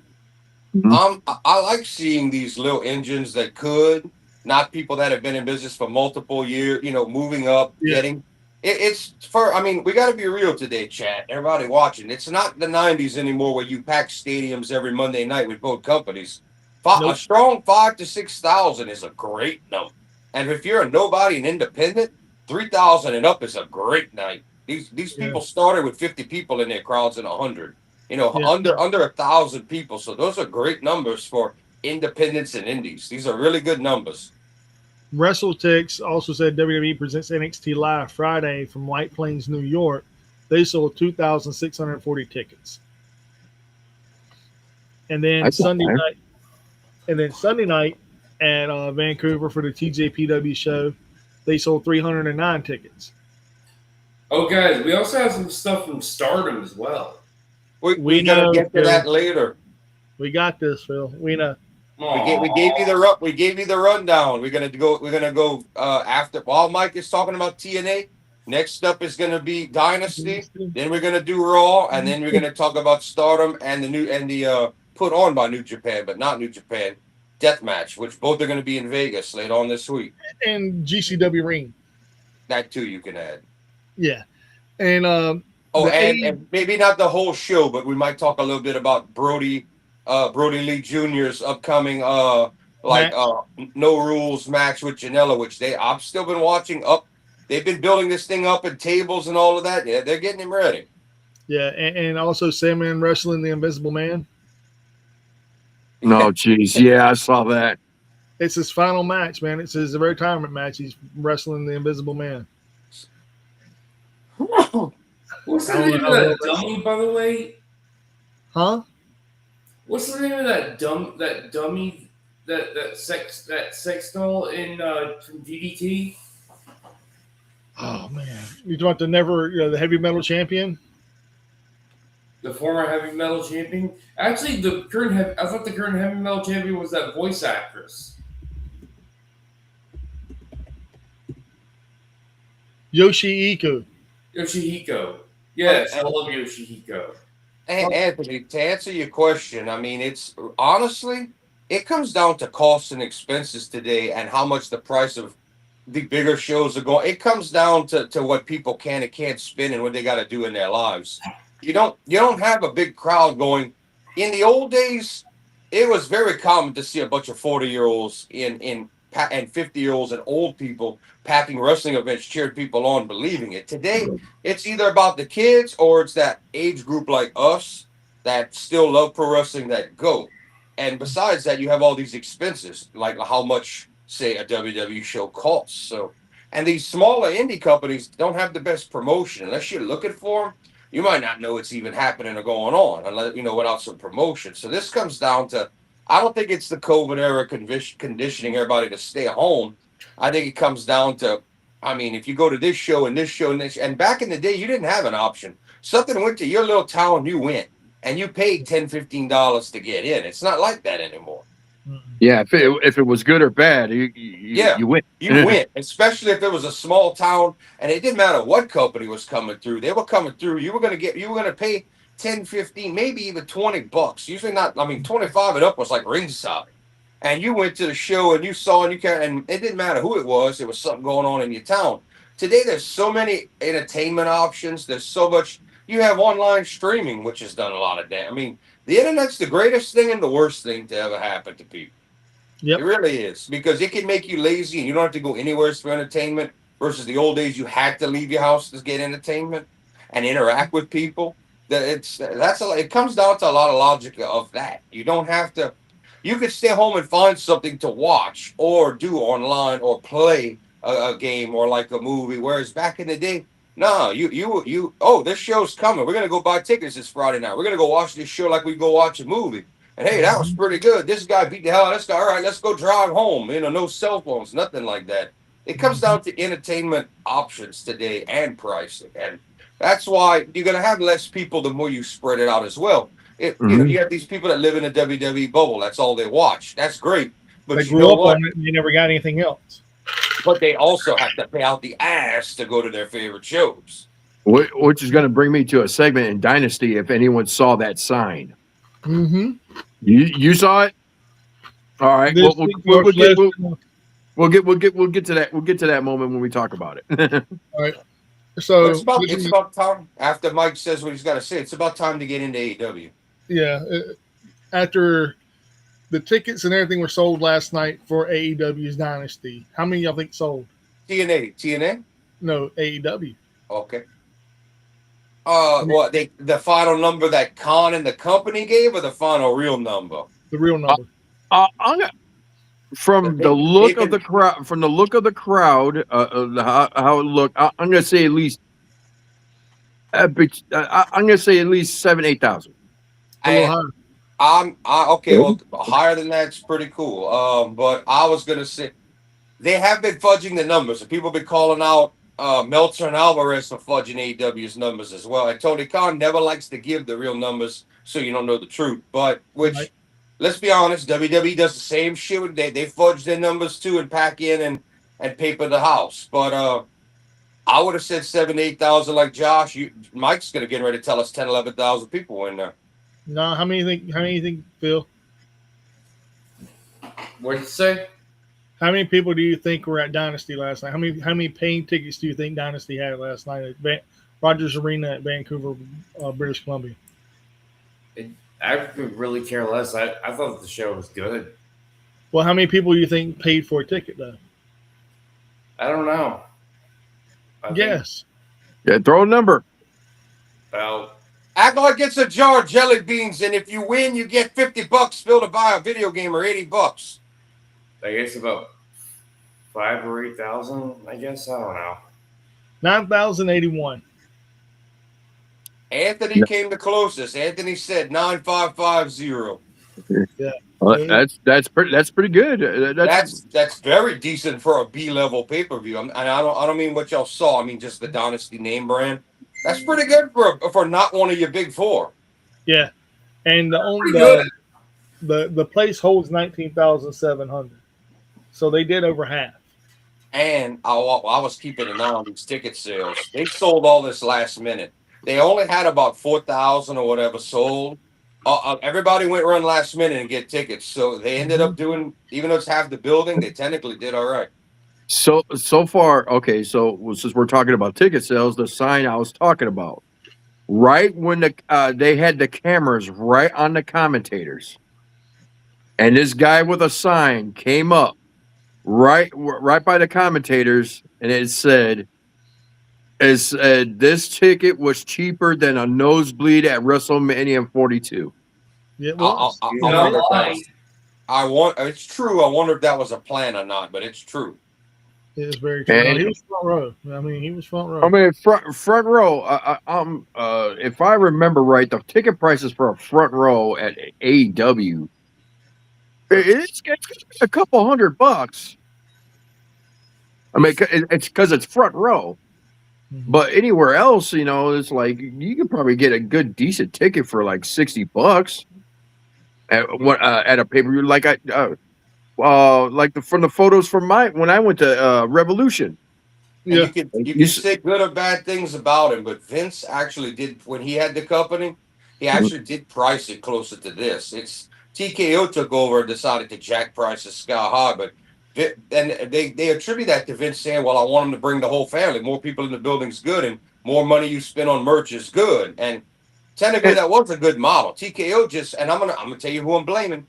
I like seeing these little engines that could, not people that have been in business for multiple years, moving up, getting. It's for. I mean, we got to be real today, chat. Everybody watching, it's not the '90s anymore where you pack stadiums every Monday night with both companies. A strong 5,000 to 6,000 is a great number, and if you're a nobody and independent, 3,000 and up is a great night. These people started with 50 people in their crowds and 100. Under 1,000 people. So those are great numbers for independents and indies. These are really good numbers. WrestleTix also said WWE presents NXT Live Friday from White Plains, New York. They sold 2,640 tickets. And then Sunday night at Vancouver for the TJPW show, they sold 309 tickets. Oh, guys, we also have some stuff from Stardom as well. We gotta get to that later. We got this, Phil. We know. We gave you the rundown. We're gonna go after while Mike is talking about TNA. Next up is gonna be Dynasty. Then we're gonna do Raw, and then we're gonna talk about Stardom and the put on by New Japan, but not New Japan, Deathmatch, which both are gonna be in Vegas later on this week. And GCW Ring. That too you can add. Yeah, and and maybe not the whole show, but we might talk a little bit about Brody Lee Jr.'s upcoming No Rules match with Janela, which I've still been watching up. They've been building this thing up in tables and all of that. Yeah, they're getting him ready. Yeah, and also Sandman wrestling the Invisible Man. No, geez, yeah, I saw that. It's his final match, man. It's his retirement match. He's wrestling the Invisible Man. What's the name of that dummy, by the way? Huh? What's the name of that dummy, that sex doll in from DDT? Oh man, you want the heavy metal champion? The former heavy metal champion. Actually, I thought the current heavy metal champion was that voice actress. Yoshihiko. Yes, I love Yoshihiko. And Anthony, to answer your question, I mean, it comes down to costs and expenses today and how much the price of the bigger shows are going. It comes down to what people can and can't spend and what they got to do in their lives. You don't have a big crowd going. In the old days, it was very common to see a bunch of 40-year-olds and 50-year-olds and old people packing wrestling events, cheering people on, believing it. Today, it's either about the kids or it's that age group like us that still love pro wrestling that go. And besides that, you have all these expenses, like how much, say, a WWE show costs. So, and these smaller indie companies don't have the best promotion. Unless you're looking for them, you might not know it's even happening or going on, unless, without some promotion. So this comes down to, I don't think it's the COVID era conditioning everybody to stay home. I think it comes down to, I mean, if you go to this show and this show and this, and back in the day, you didn't have an option. Something went to your little town, you went, and you paid $10, $15 to get in. It's not like that anymore. Yeah, if it was good or bad, you win. You win, especially if it was a small town, and it didn't matter what company was coming through. They were coming through. You were going to pay 10, 15, maybe even $20. Usually not. I mean, 25 and up was like Ringside. And you went to the show and you saw and it didn't matter who it was. There was something going on in your town. Today, there's so many entertainment options. There's so much. You have online streaming, which has done a lot of that. I mean, The internet's the greatest thing and the worst thing to ever happen to people. Yep. It really is, because it can make you lazy and you don't have to go anywhere for entertainment. Versus the old days, you had to leave your house to get entertainment and interact with people. It comes down to a lot of logic of that. You don't have to. You could stay home and find something to watch or do online or play a game or like a movie. Whereas back in the day, no, you. Oh, this show's coming. We're gonna go buy tickets this Friday night. We're gonna go watch this show like we go watch a movie. And hey, that was pretty good. This guy beat the hell out of this guy. All right, let's go drive home. No cell phones, nothing like that. It comes down to entertainment options today and pricing. And that's why you're going to have less people the more you spread it out as well. You have these people that live in a WWE bubble. That's all they watch. That's great. But They you grew know up what? on it and they never got anything else. But they also have to pay out the ass to go to their favorite shows. Which is going to bring me to a segment in Dynasty. If anyone saw that sign, you saw it. All right, we'll get to that. We'll get to that moment when we talk about it. All right. So it's about time. After Mike says what he's got to say, it's about time to get into AEW. Yeah. After the tickets and everything were sold last night for AEW's Dynasty, how many y'all think sold? TNA? No, AEW. Okay. The final number that Khan and the company gave, or the final real number? The real number. From the look of the crowd, how it looked, I'm going to say at least. I'm going to say at least 7,000-8,000. A little higher. Okay. Well, higher than that's pretty cool. But I was going to say they have been fudging the numbers, and people have been calling out Meltzer and Alvarez for fudging AEW's numbers as well. And Tony Khan never likes to give the real numbers, so you don't know the truth. But right. Let's be honest, WWE does the same shit. They fudge their numbers too and pack in and paper the house. But I would have said 7,000-8,000 like Josh. Mike's gonna get ready to tell us 10,000-11,000 people in there. No, how many you think, Phil? What'd you say? How many people do you think were at Dynasty last night? How many paying tickets do you think Dynasty had last night at Rogers Arena at Vancouver, British Columbia? I could really care less. I thought the show was good. Well, how many people do you think paid for a ticket, though? I don't know. Yes. Yeah, throw a number. About. Act like it's a jar of jelly beans, and if you win, you get $50 still to buy a video game, or $80. I guess about 5,000 or 8,000. I guess, I don't know. 9,081. Anthony came the closest. Anthony said 9,550. Yeah, that's pretty good. That's very decent for a B-level pay-per-view. And I don't mean what y'all saw. I mean just the Dynasty name brand. That's pretty good for not one of your big four. Yeah, and the place holds 19,700, so they did over half. And I was keeping an eye on these ticket sales. They sold all this last minute. They only had about 4,000 or whatever sold. Everybody went run last minute and get tickets. So they ended up doing, even though it's half the building, they technically did all right. So far, okay. So since we're talking about ticket sales, the sign I was talking about, right when they had the cameras right on the commentators, and this guy with a sign came up right by the commentators, and it said, this ticket was cheaper than a nosebleed at WrestleMania 42. Yeah, it's true. I wonder if that was a plan or not, but it's true. It is very true. He was front row. He was front row. I mean, front row. If I remember right, the ticket prices for a front row at AEW, it's a couple $100. I mean, it's because it's front row. But anywhere else, it's like you could probably get a good, decent ticket for like $60 at a pay-per-view. Like from the photos from when I went to Revolution. Yeah, you can say good or bad things about him, but Vince actually did, when he had the company, he actually did price it closer to this. It's TKO took over and decided to jack prices sky high, but. And they attribute that to Vince saying, well, I want him to bring the whole family. More people in the building's good, and more money you spend on merch is good. And technically that was a good model. TKO just, and I'm gonna tell you who I'm blaming.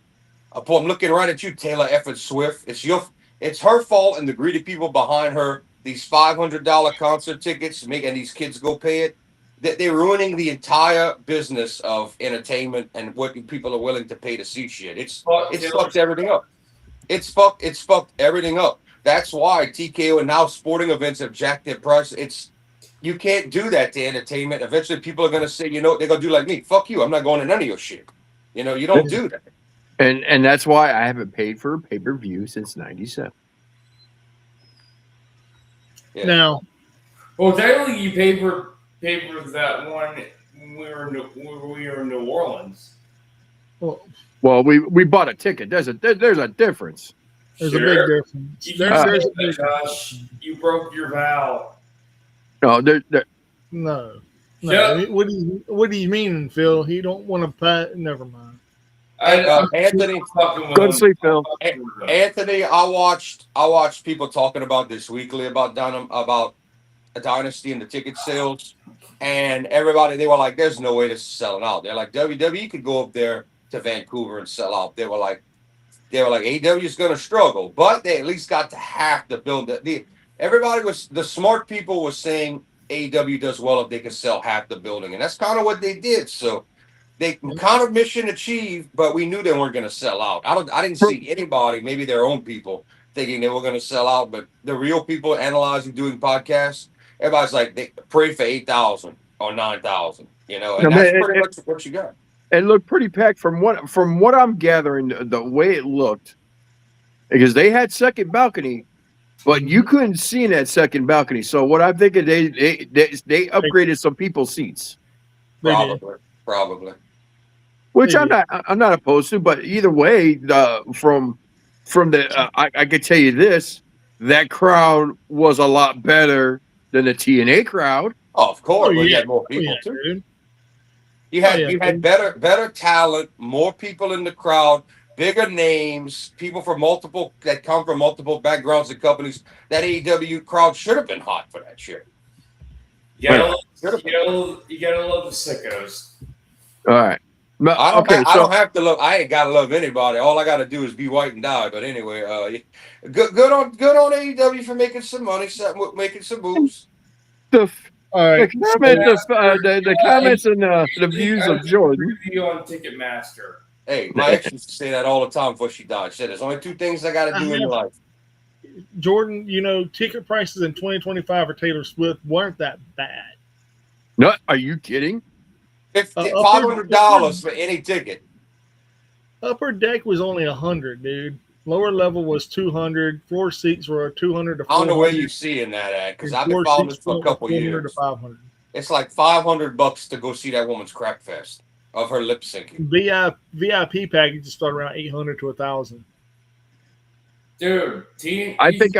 I'm looking right at you, Taylor Efford Swift. It's her fault and the greedy people behind her. These $500 concert tickets, making these kids go pay it. They're ruining the entire business of entertainment and what people are willing to pay to see shit. It's fucked everything up. It's fucked everything up. That's why TKO and now sporting events have jacked their price. You can't do that to entertainment. Eventually, people are gonna say, they're gonna do like me. Fuck you. I'm not going to none of your shit. You don't do that. And that's why I haven't paid for a pay-per-view since '97. Yeah. Now, Well, technically, you paid for that one when we were in New Orleans. Well, we bought a ticket. There's a difference. there's a big difference. You, There's a big Josh, you broke your vow. No, no. Yep. What do you mean, Phil? He don't want to pat. Never mind. Anthony, go to sleep, Phil. Anthony, I watched people talking about this weekly about a dynasty and the ticket sales, and everybody they were like, "There's no way this is selling out." They're like, WWE could go up there to Vancouver and sell out. They were like, AEW is going to struggle, but they at least got to half the build. The smart people were saying AEW does well if they can sell half the building, and that's kind of what they did. So they kind of mission achieved, but we knew they weren't going to sell out. I didn't see anybody, maybe their own people, thinking they were going to sell out, but the real people analyzing, doing podcasts, everybody's like, they pray for 8,000 or 9,000, and that's pretty much what you got. It looked pretty packed from what I'm gathering, the way it looked, because they had second balcony, but you couldn't see in that second balcony. So what I'm thinking, they upgraded some people's seats. Probably. Which I'm not opposed to, but either way, from the I could tell you this, that crowd was a lot better than the TNA crowd. Oh, of course, Oh, you yeah. had more people Yeah, too. dude. You had better talent, more people in the crowd, bigger names, people that come from multiple backgrounds and companies. That AEW crowd should have been hot for that shit. You gotta love the sickos. All right. I don't have to love. I ain't gotta love anybody. All I gotta do is be white and die. But anyway, good on AEW for making some money, making some moves. All right. The comments and the views of Jordan. Review on Ticketmaster. Hey, my ex used to say that all the time before she died. She said, "There's only two things I gotta do in life." Jordan, ticket prices in 2025 for Taylor Swift weren't that bad. No, are you kidding? $500 for any ticket. Upper deck was only 100, dude. Lower level was 200. Floor seats were 200 to 400. I don't know where you're seeing that at because I've been following this for a couple years. To 500. It's like $500 to go see that woman's crap fest of her lip syncing. VIP packages start around 800 to 1,000. Dude, I think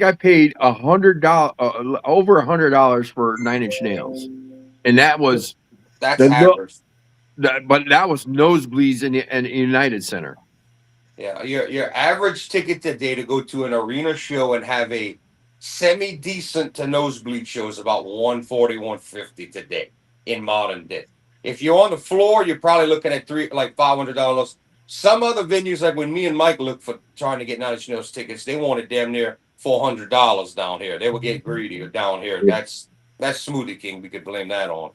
I paid $100 over $100 for 9 Inch Nails, and that's average. But that was nosebleeds in United Center. Yeah, your average ticket today to go to an arena show and have a semi-decent to nosebleed show is about $140, $150 today in modern day. If you're on the floor, you're probably looking at $500. Some other venues, like when me and Mike looked for trying to get 9 Inch Nails tickets, they wanted damn near $400 down here. They would get greedy down here. That's Smoothie King. We could blame that on.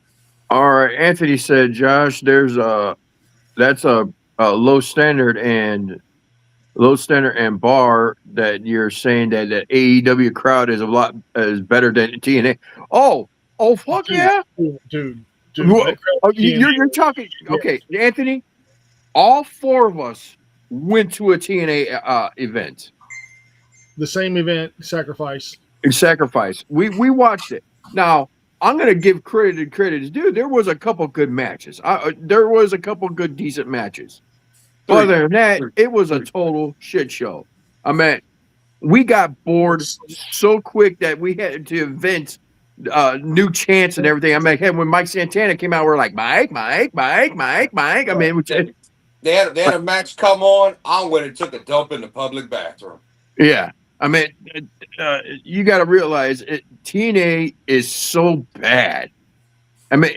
All right, Anthony said, Josh, that's a low standard and bar that you're saying that the AEW crowd is better than TNA. Oh, fuck dude, yeah, dude. You're talking okay, Anthony. All four of us went to a TNA event. The same event, Sacrifice. We watched it. Now, I'm going to give credit is due. There was a couple good matches. There was a couple good, decent matches. Other than that, it was a total shit show. I mean, we got bored so quick that we had to invent new chants and everything. I mean, when Mike Santana came out, we were like, Mike. I mean, they had a match come on. I went and took a dump in the public bathroom. Yeah. I mean, you got to realize TNA is so bad. I mean,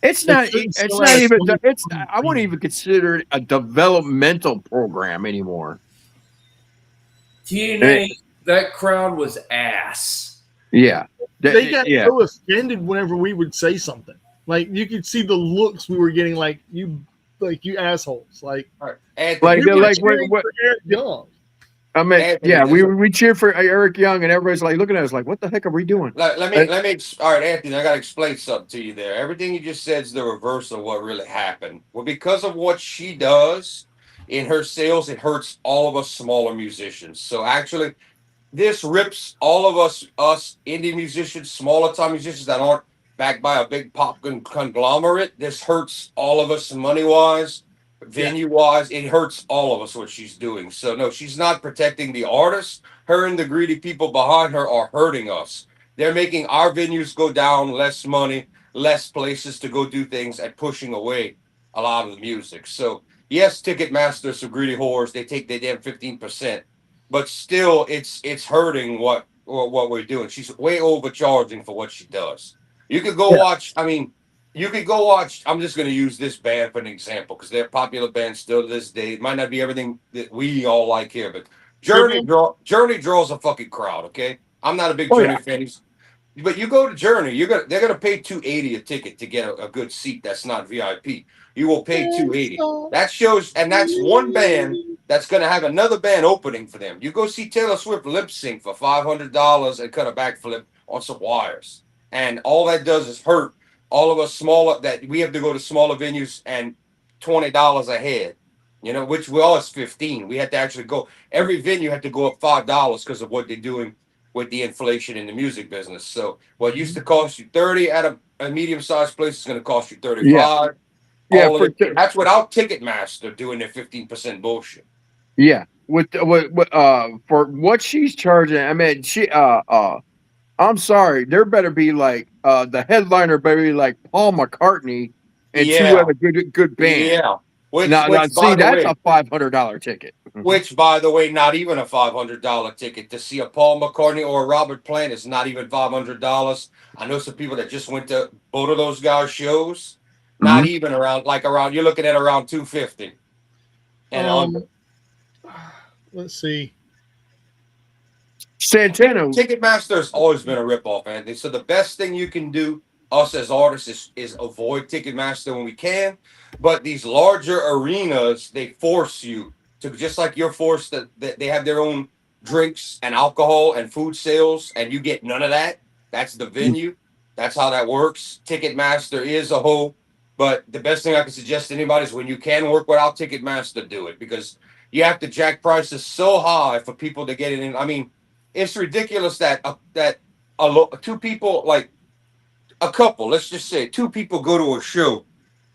It's not. It's not even. It's. I wouldn't even consider it a developmental program anymore. TNA, that crowd was ass. Yeah, They got so offended whenever we would say something. Like you could see the looks we were getting. Like you assholes. Like what Eric Young. I mean, Anthony, we cheered for Eric Young, and everybody's like looking at us like, "What the heck are we doing?" Let me. All right, Anthony, I got to explain something to you there. Everything you just said is the reverse of what really happened. Well, because of what she does in her sales, it hurts all of us smaller musicians. So actually, this rips all of us indie musicians, smaller time musicians that aren't backed by a big pop conglomerate. This hurts all of us money wise. Venue wise, it hurts all of us what she's doing. So no, she's not protecting the artist. Her and the greedy people behind her are hurting us. They're making our venues go down, less money, less places to go do things, and pushing away a lot of the music. So yes, Ticketmaster, some greedy whores, they take their damn 15%, but still, it's hurting what we're doing. She's way overcharging for what she does. You could go watch. I mean. You could go watch. I'm just going to use this band for an example because they're a popular band still to this day. It might not be everything that we all like here, but Journey draws a fucking crowd. Okay, I'm not a big Journey fan, but you go to Journey, they're gonna pay $280 a ticket to get a good seat. That's not VIP. You will pay $280. That shows, and that's one band that's gonna have another band opening for them. You go see Taylor Swift lip sync for $500 and cut a backflip on some wires, and all that does is hurt all of us smaller that we have to go to smaller venues and $20 a head, which was 15. We had to actually go. Every venue had to go up $5 because of what they're doing with the inflation in the music business. So what used to cost you 30 at a medium-sized place is going to cost you 35. That's without Ticketmaster doing their 15% bullshit. Yeah, for what she's charging, I mean, I'm sorry, there better be like the headliner better be like Paul McCartney and two other good bands. Yeah. That's a $500 ticket. Which, by the way, not even a $500 ticket to see a Paul McCartney or a Robert Plant is not even $500. I know some people that just went to both of those guys' shows. Not even around you're looking at around $250. And let's see. Santana. Ticketmaster has always been a ripoff, Anthony. So the best thing you can do, us as artists, is avoid Ticketmaster when we can. But these larger arenas, they force you to, just like you're forced that they have their own drinks and alcohol and food sales, and you get none of that. That's the venue. That's how that works. Ticketmaster is a hoe. But the best thing I can suggest to anybody is when you can work without Ticketmaster, do it, because you have to jack prices so high for people to get it in. I mean, it's ridiculous that two people, like a couple, let's just say two people go to a show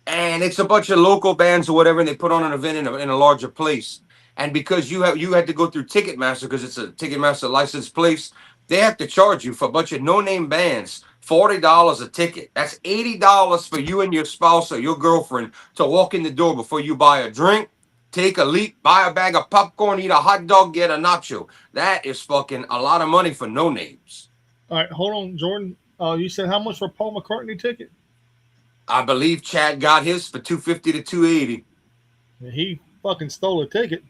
and it's a bunch of local bands or whatever, and they put on an event in a larger place. And because you had to go through Ticketmaster because it's a Ticketmaster licensed place, they have to charge you for a bunch of no-name bands $40 a ticket. That's $80 for you and your spouse or your girlfriend to walk in the door before you buy a drink, take a leak, buy a bag of popcorn, eat a hot dog, get a nacho. That is fucking a lot of money for no names. All right, hold on, Jordan. You said how much for a Paul McCartney ticket? I believe Chad got his for $250 to $280. He fucking stole a ticket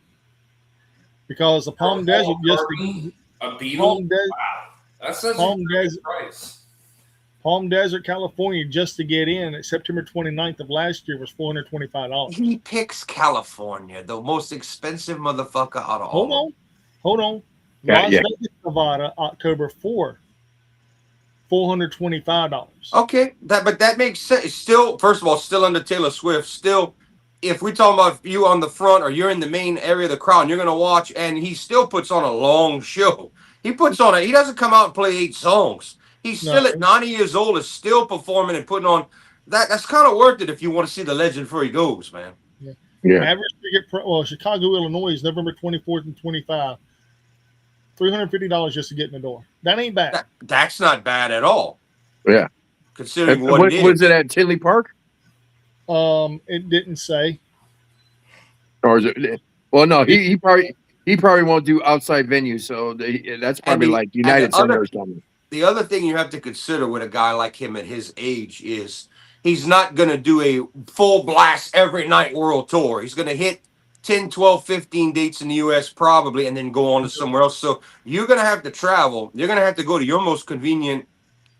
because the Palm Desert a Beetle. Wow, that's such a price. Palm Desert, California, just to get in at September 29th of last year was $425. He picks California, the most expensive motherfucker out of all. Hold on. Las Vegas, Nevada, October 4th, $425. Okay, but that makes sense. Still, first of all, still under Taylor Swift. Still, if we talk about you on the front or you're in the main area of the crowd, and you're gonna watch, and he still puts on a long show. He doesn't come out and play 8 songs. He's still at 90 years old, is still performing and putting on. That's kind of worth it if you want to see the legend before he goes, man. Yeah. Average ticket, Chicago, Illinois is November 24th and 25. $350 just to get in the door. That ain't bad. That's not bad at all. Yeah. Considering what it is. Was it at Tinley Park? It didn't say. Or is it? Well, no, he probably won't do outside venues, so that's probably like United Center or something. the other thing you have to consider with a guy like him at his age is he's not going to do a full blast every night world tour. He's going to hit 10, 12, 15 dates in the US probably and then go on to somewhere else. So you're going to have to travel. You're going to have to go to your most convenient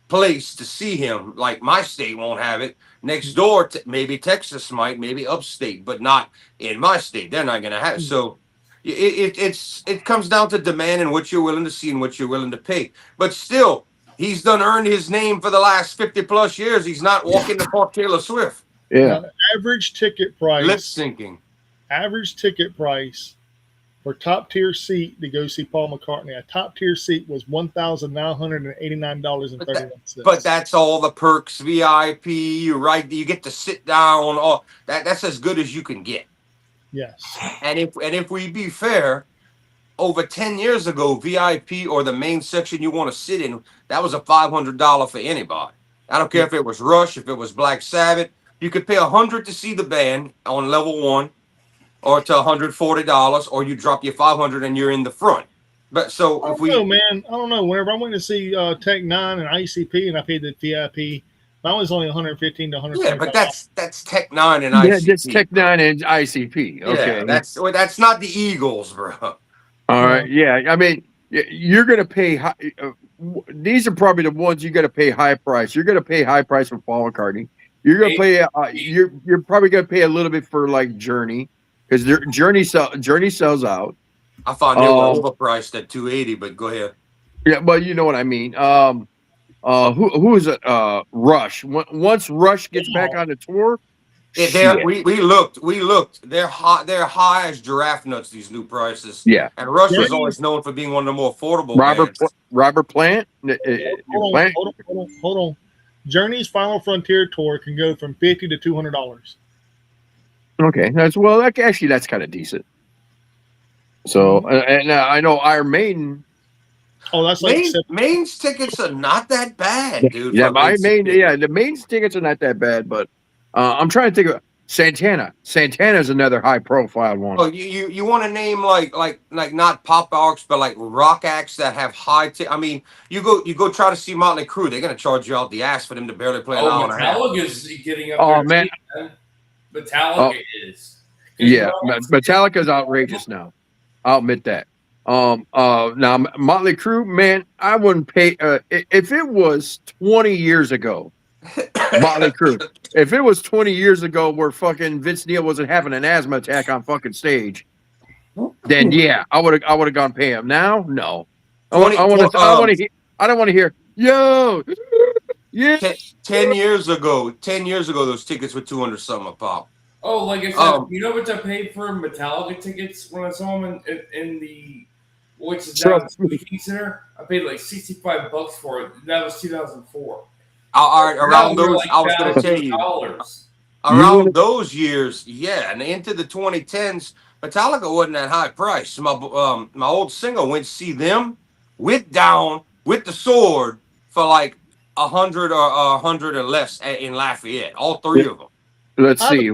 place to see him. Like my state won't have it. Next door, maybe Texas might, maybe upstate, but not in my state. They're not going to have it. So it comes down to demand and what you're willing to see and what you're willing to pay. But still, he's done earned his name for the last 50 plus years. He's not walking the park Taylor Swift. Yeah. Average ticket price. Lip syncing. Average ticket price for top tier seat to go see Paul McCartney. A top tier seat was $1,989.31. But that's all the perks, VIP. You get to sit down. All that's as good as you can get. Yes. And if we be fair, over 10 years ago, VIP or the main section you want to sit in, that was a $500 for anybody. I don't care if it was Rush, if it was Black Sabbath. You could pay $100 to see the band on level 1, or to $140, or you drop your $500 and you're in the front. But so I don't know. Whenever I went to see Tech Nine and ICP, and I paid the VIP, mine was only $115 to $120. Yeah, but that's Tech Nine and Yeah, ICP. that's Tech Nine and ICP. Okay, Yeah, that's not the Eagles, bro. All right. Yeah, I mean, you're going to pay. These are probably the ones you got to pay high price. You're going to pay high price for Paul McCartney. You're going to pay. You're probably going to pay a little bit for like Journey, because Journey sells out. I found they were overpriced at $280, but go ahead. Yeah, but you know what I mean. Who is it? Rush. Once Rush gets back on the tour, we looked. They're high as giraffe nuts. These new prices. Yeah. And Rush was always known for being one of the more affordable. Robert Plant. Hold on. Journey's Final Frontier tour can go from $50 to $200. Okay, that's kind of decent. So, and I know Iron Maiden. Oh, that's like Maine's tickets are not that bad, dude. Yeah, the Maine's tickets are not that bad, but I'm trying to think of Santana. Santana's another high-profile one. Oh, you want to name like not pop acts, but like rock acts that have high. I mean, you go try to see Motley Crue. They're gonna charge you out the ass for them to barely play an hour and a half. Metallica's getting up. Oh man, Metallica is. Yeah, Metallica's outrageous now. I'll admit that. Now Motley Crue, man, I wouldn't pay if it was 20 years ago. Motley Crue. If it was 20 years ago where fucking Vince Neil wasn't having an asthma attack on fucking stage, then yeah, I would have gone pay him. Now, no. I don't want to hear, yo, yeah. 10 years ago, those tickets were $200 something a pop. Oh, like I said, you know what I paid for Metallica tickets when I saw them in the, which is now the Speaking Center? I paid like $65 for it. That was 2004. Around those, like I was going to tell you. Around those years, yeah, and into the 2010s, Metallica wasn't that high price. My old singer went to see them with the sword for like 100 or 100 or less in Lafayette. All three of them. Let's see.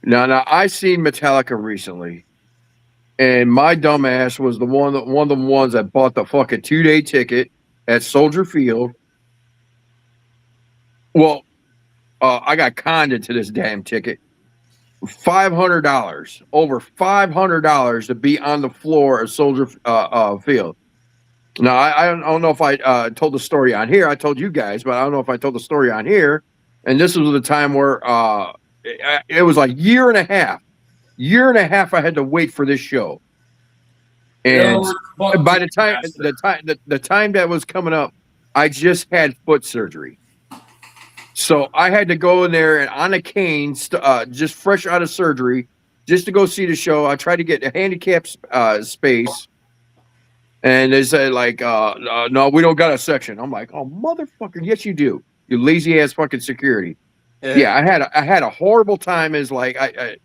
Now I seen Metallica recently, and my dumbass was one of the ones that bought the fucking 2-day ticket at Soldier Field. Well, I got conned into this damn ticket. $500, over $500 to be on the floor of Soldier Field. Now I don't know if I told the story on here. I told you guys, but I don't know if I told the story on here. And this was the time where it was like year and a half I had to wait for this show. And by the time that was coming up, I just had foot surgery. So I had to go in there and on a cane, just fresh out of surgery, just to go see the show. I tried to get a handicapped space. And they said, like, no, we don't got a section. I'm like, oh, motherfucker, yes, you do. You lazy ass fucking security. Yeah, I had a horrible time. Is like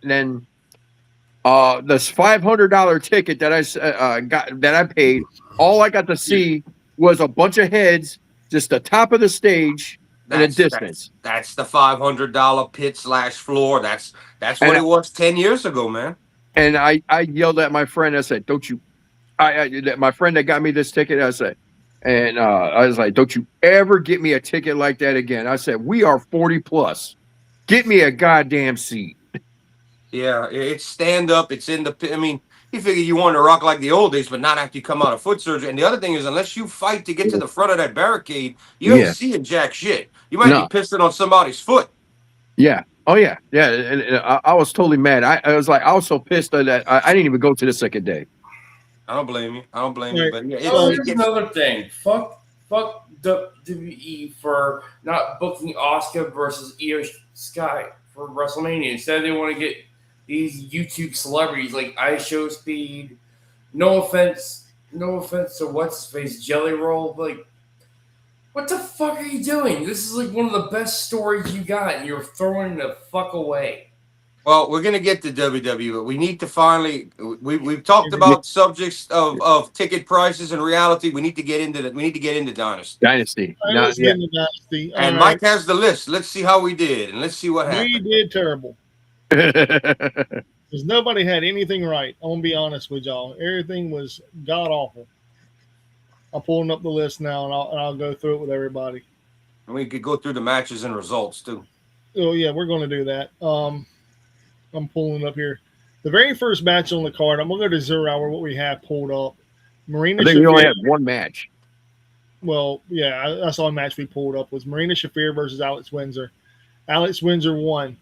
then this $500 ticket that I paid. All I got to see was a bunch of heads, just the top of the stage in a distance. That's the $500 pit / floor. That's what it was 10 years ago, man. And I yelled at my friend. I said, "Don't you?" My friend that got me this ticket. I said, And I was like, don't you ever get me a ticket like that again. I said, we are 40 plus. Get me a goddamn seat. Yeah, it's stand up. It's in the. I mean, you figure you want to rock like the old days, but not after you come out of foot surgery. And the other thing is, unless you fight to get to the front of that barricade, you ain't Yeah. seeing jack shit. You might No. be pissing on somebody's foot. Yeah. Oh, yeah. Yeah. And I was totally mad. I was like, I was so pissed that I didn't even go to the second day. I don't blame you. I don't blame you. Right. But yeah, Here's another thing. Fuck WWE for not booking Oscar versus Io Sky for WrestleMania. Instead, they want to get these YouTube celebrities like Ice Show Speed. No offense to what's his face Jelly Roll. Like, what the fuck are you doing? This is like one of the best stories you got, and you're throwing the fuck away. Well, we're gonna get to WWE, but we need to finally. We've talked about subjects of ticket prices and reality. We need to get into that. We need to get into Dynasty. Dynasty. All right, let's get into Dynasty. And All Mike right. has the list. Let's see how we did, and let's see what We happened. did terrible. Because nobody had anything right. I'm going to be honest with y'all. Everything was god awful. I'm pulling up the list now, and I'll go through it with everybody. And we could go through the matches and results too. Oh, yeah, we're going to do that. I'm pulling up here. The very first match on the card, I'm going to go to 0 hour, what we have pulled up. Marina I think we Shafir. only had one match. Well, yeah, that's all match we pulled up was Marina Shafir versus Alex Windsor. Alex Windsor won.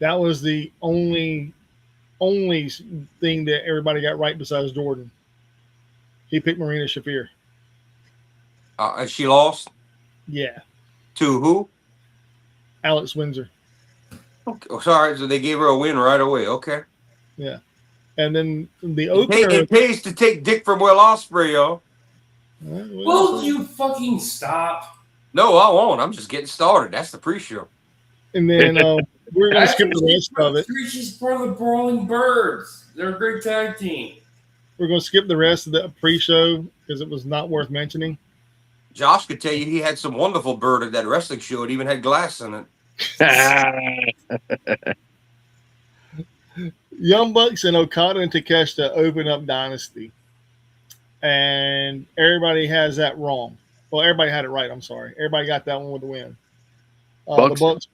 That was the only thing that everybody got right besides Jordan. He picked Marina Shafir. And she lost Yeah, to who? Alex Windsor. Okay. Oh, sorry, so they gave her a win right away. Okay. Yeah, and then the It opener. pays to take dick from Will Ospreay, yo. Will you fucking stop? No, I won't. I'm just getting started. That's the pre-show. And then we're going to skip the rest of it. She's part of the Brawling Birds. They're a great tag team. We're going to skip the rest of the pre-show because it was not worth mentioning. Josh could tell you he had some wonderful bird at that wrestling show. It even had glass in it. Young Bucks and Okada and Takeshita open up Dynasty. And everybody has that wrong. Well, everybody had it right. I'm sorry. Everybody got that one with the win. The Bucks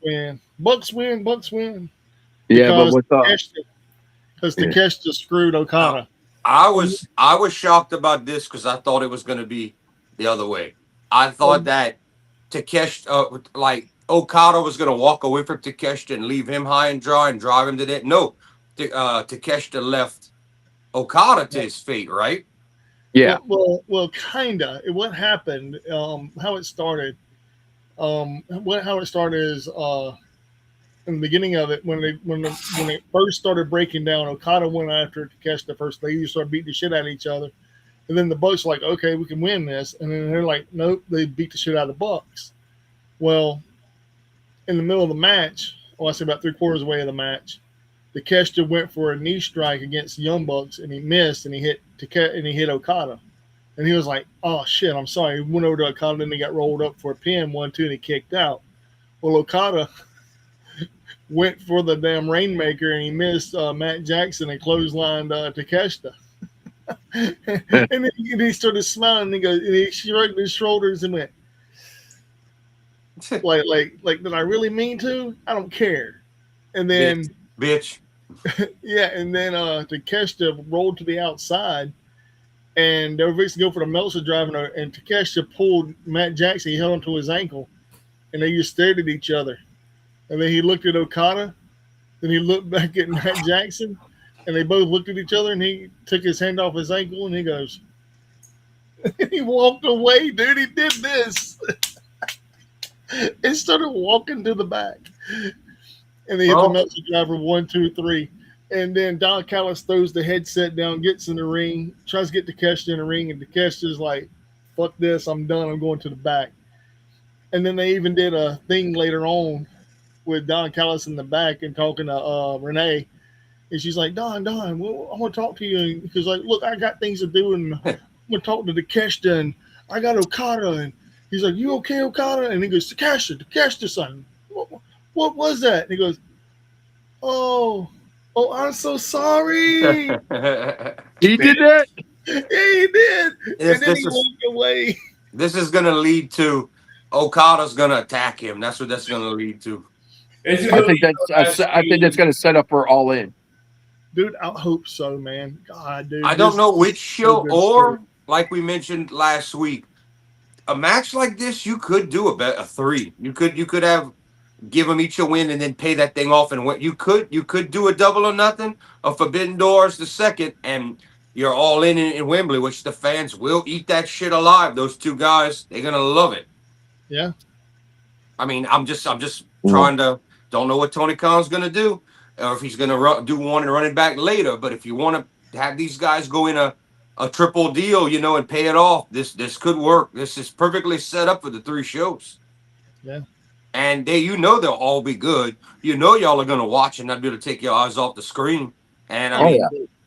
win. Bucks win. Yeah, but what's up? Because Takeshita screwed Okada. I was shocked about this because I thought it was going to be the other way. I thought that Takeshita, like Okada, was going to walk away from Takeshita and leave him high and dry and drive him to that. No, Takeshita left Okada to his fate, right? Yeah. Well, kinda. What happened? How it started. How it started is in the beginning of it when it first started breaking down. Okada went after Takeshita first. They just started beating the shit out of each other, and then the Bucks were like, okay, we can win this, and then they're like, nope, they beat the shit out of the Bucks. Well, in the middle of the match, I say about 3/4 away of the match, Takeshita went for a knee strike against Young Bucks, and he missed, and he hit Okada. And he was like, oh, shit, I'm sorry. He went over to Okada, and he got rolled up for a pin, 1-2, and he kicked out. Well, Okada went for the damn Rainmaker, and he missed Matt Jackson and clotheslined Takeshita. And then he started smiling, and he shrugged his shoulders and went, like, did I really mean to? I don't care. And then... Bitch. Yeah, and then Takeshita rolled to the outside, and they were fixing to go for the Meltzer drive, and Takeshita pulled Matt Jackson. He held onto his ankle, and they just stared at each other. And then he looked at Okada, then he looked back at Matt Jackson, and they both looked at each other, and he took his hand off his ankle, and he goes, he walked away, dude. He did this. And started walking to the back. And they hit the Meltzer driver 1, 2, 3. And then Don Callis throws the headset down, gets in the ring, tries to get Takeshita in the ring, and Takeshita's like, fuck this, I'm done, I'm going to the back. And then they even did a thing later on with Don Callis in the back and talking to Renee. And she's like, Don, well, I want to talk to you. And he's like, look, I got things to do, and I'm going to talk to Takeshita, and I got Okada. And he's like, you okay, Okada? And he goes, Takeshita, son. What was that? And he goes, oh, I'm so sorry. He did that? Yeah, he did. And then he walked away. This is going to lead to Okada's going to attack him. That's what that's going to lead to. I think that's going to set up for All In. Dude, I hope so, man. God, dude. I don't know which so show, good or shit. like we mentioned last week, a match like this, you could do a 3. You could have give them each a win and then pay that thing off and win. You could do a double or nothing, a Forbidden Doors the second, and you're all in Wembley, which the fans will eat that shit alive. Those two guys, they're gonna love it. Yeah. I mean, I'm just trying to don't know what Tony Khan's gonna do, or if he's gonna do one and run it back later. But if you want to have these guys go in a triple deal, and pay it off, this could work. This is perfectly set up for the 3 shows. Yeah. And they'll all be good. Y'all are gonna watch and not be able to take your eyes off the screen. And I mean,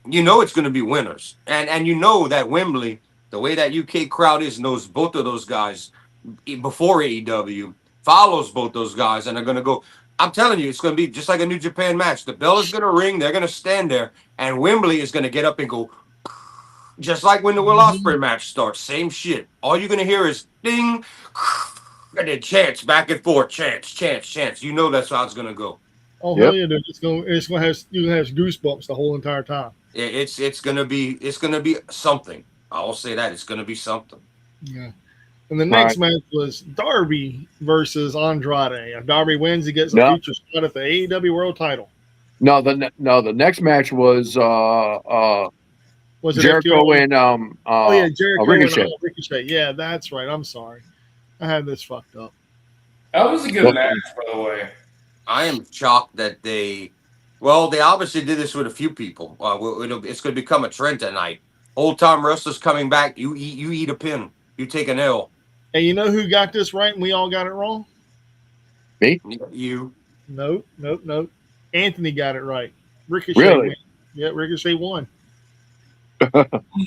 it's gonna be winners. And that Wembley, the way that UK crowd knows both of those guys before AEW, follows both those guys, and they're gonna go. I'm telling you, it's gonna be just like a New Japan match. The bell is gonna ring. They're gonna stand there, and Wembley is gonna get up and go. Just like when the Will Ospreay match starts, same shit. All you're gonna hear is ding, and then chants back and forth, chants. That's how it's gonna go. Oh hell yeah, dude! It's gonna have goosebumps the whole entire time. It's gonna be something. I'll say that it's gonna be something. Yeah. And the next match was Darby versus Andrade. If Darby wins, he gets a future spot at the AEW World Title. No, the next match was it Jericho and Jericho Ricochet. And Ricochet. Yeah, that's right. I'm sorry, I had this fucked up. That was a good match, by the way. I am shocked that they obviously did this with a few people. It's going to become a trend tonight. Old time wrestlers coming back. You eat a pin. You take an L. And you know who got this right and we all got it wrong? Me? You. Nope. Anthony got it right. Ricochet really? won. Yeah, Ricochet won.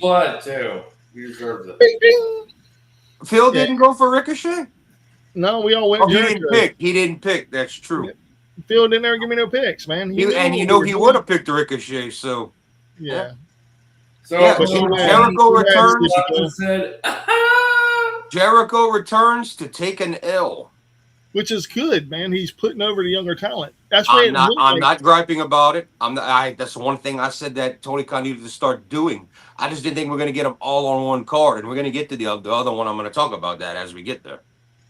Blood too. He deserves it. Phil didn't go for Ricochet? No, we all went. He didn't pick. That's true. Yeah. Phil didn't ever give me no picks, man. He would have picked Ricochet. So yeah. So Jericho returns. Jericho returns to take an L, which is good, man. He's putting over the younger talent. That's I'm not griping about it. That's the one thing I said that Tony Khan needed to start doing. I just didn't think we're going to get them all on one card, and we're going to get to the other one. I'm going to talk about that as we get there.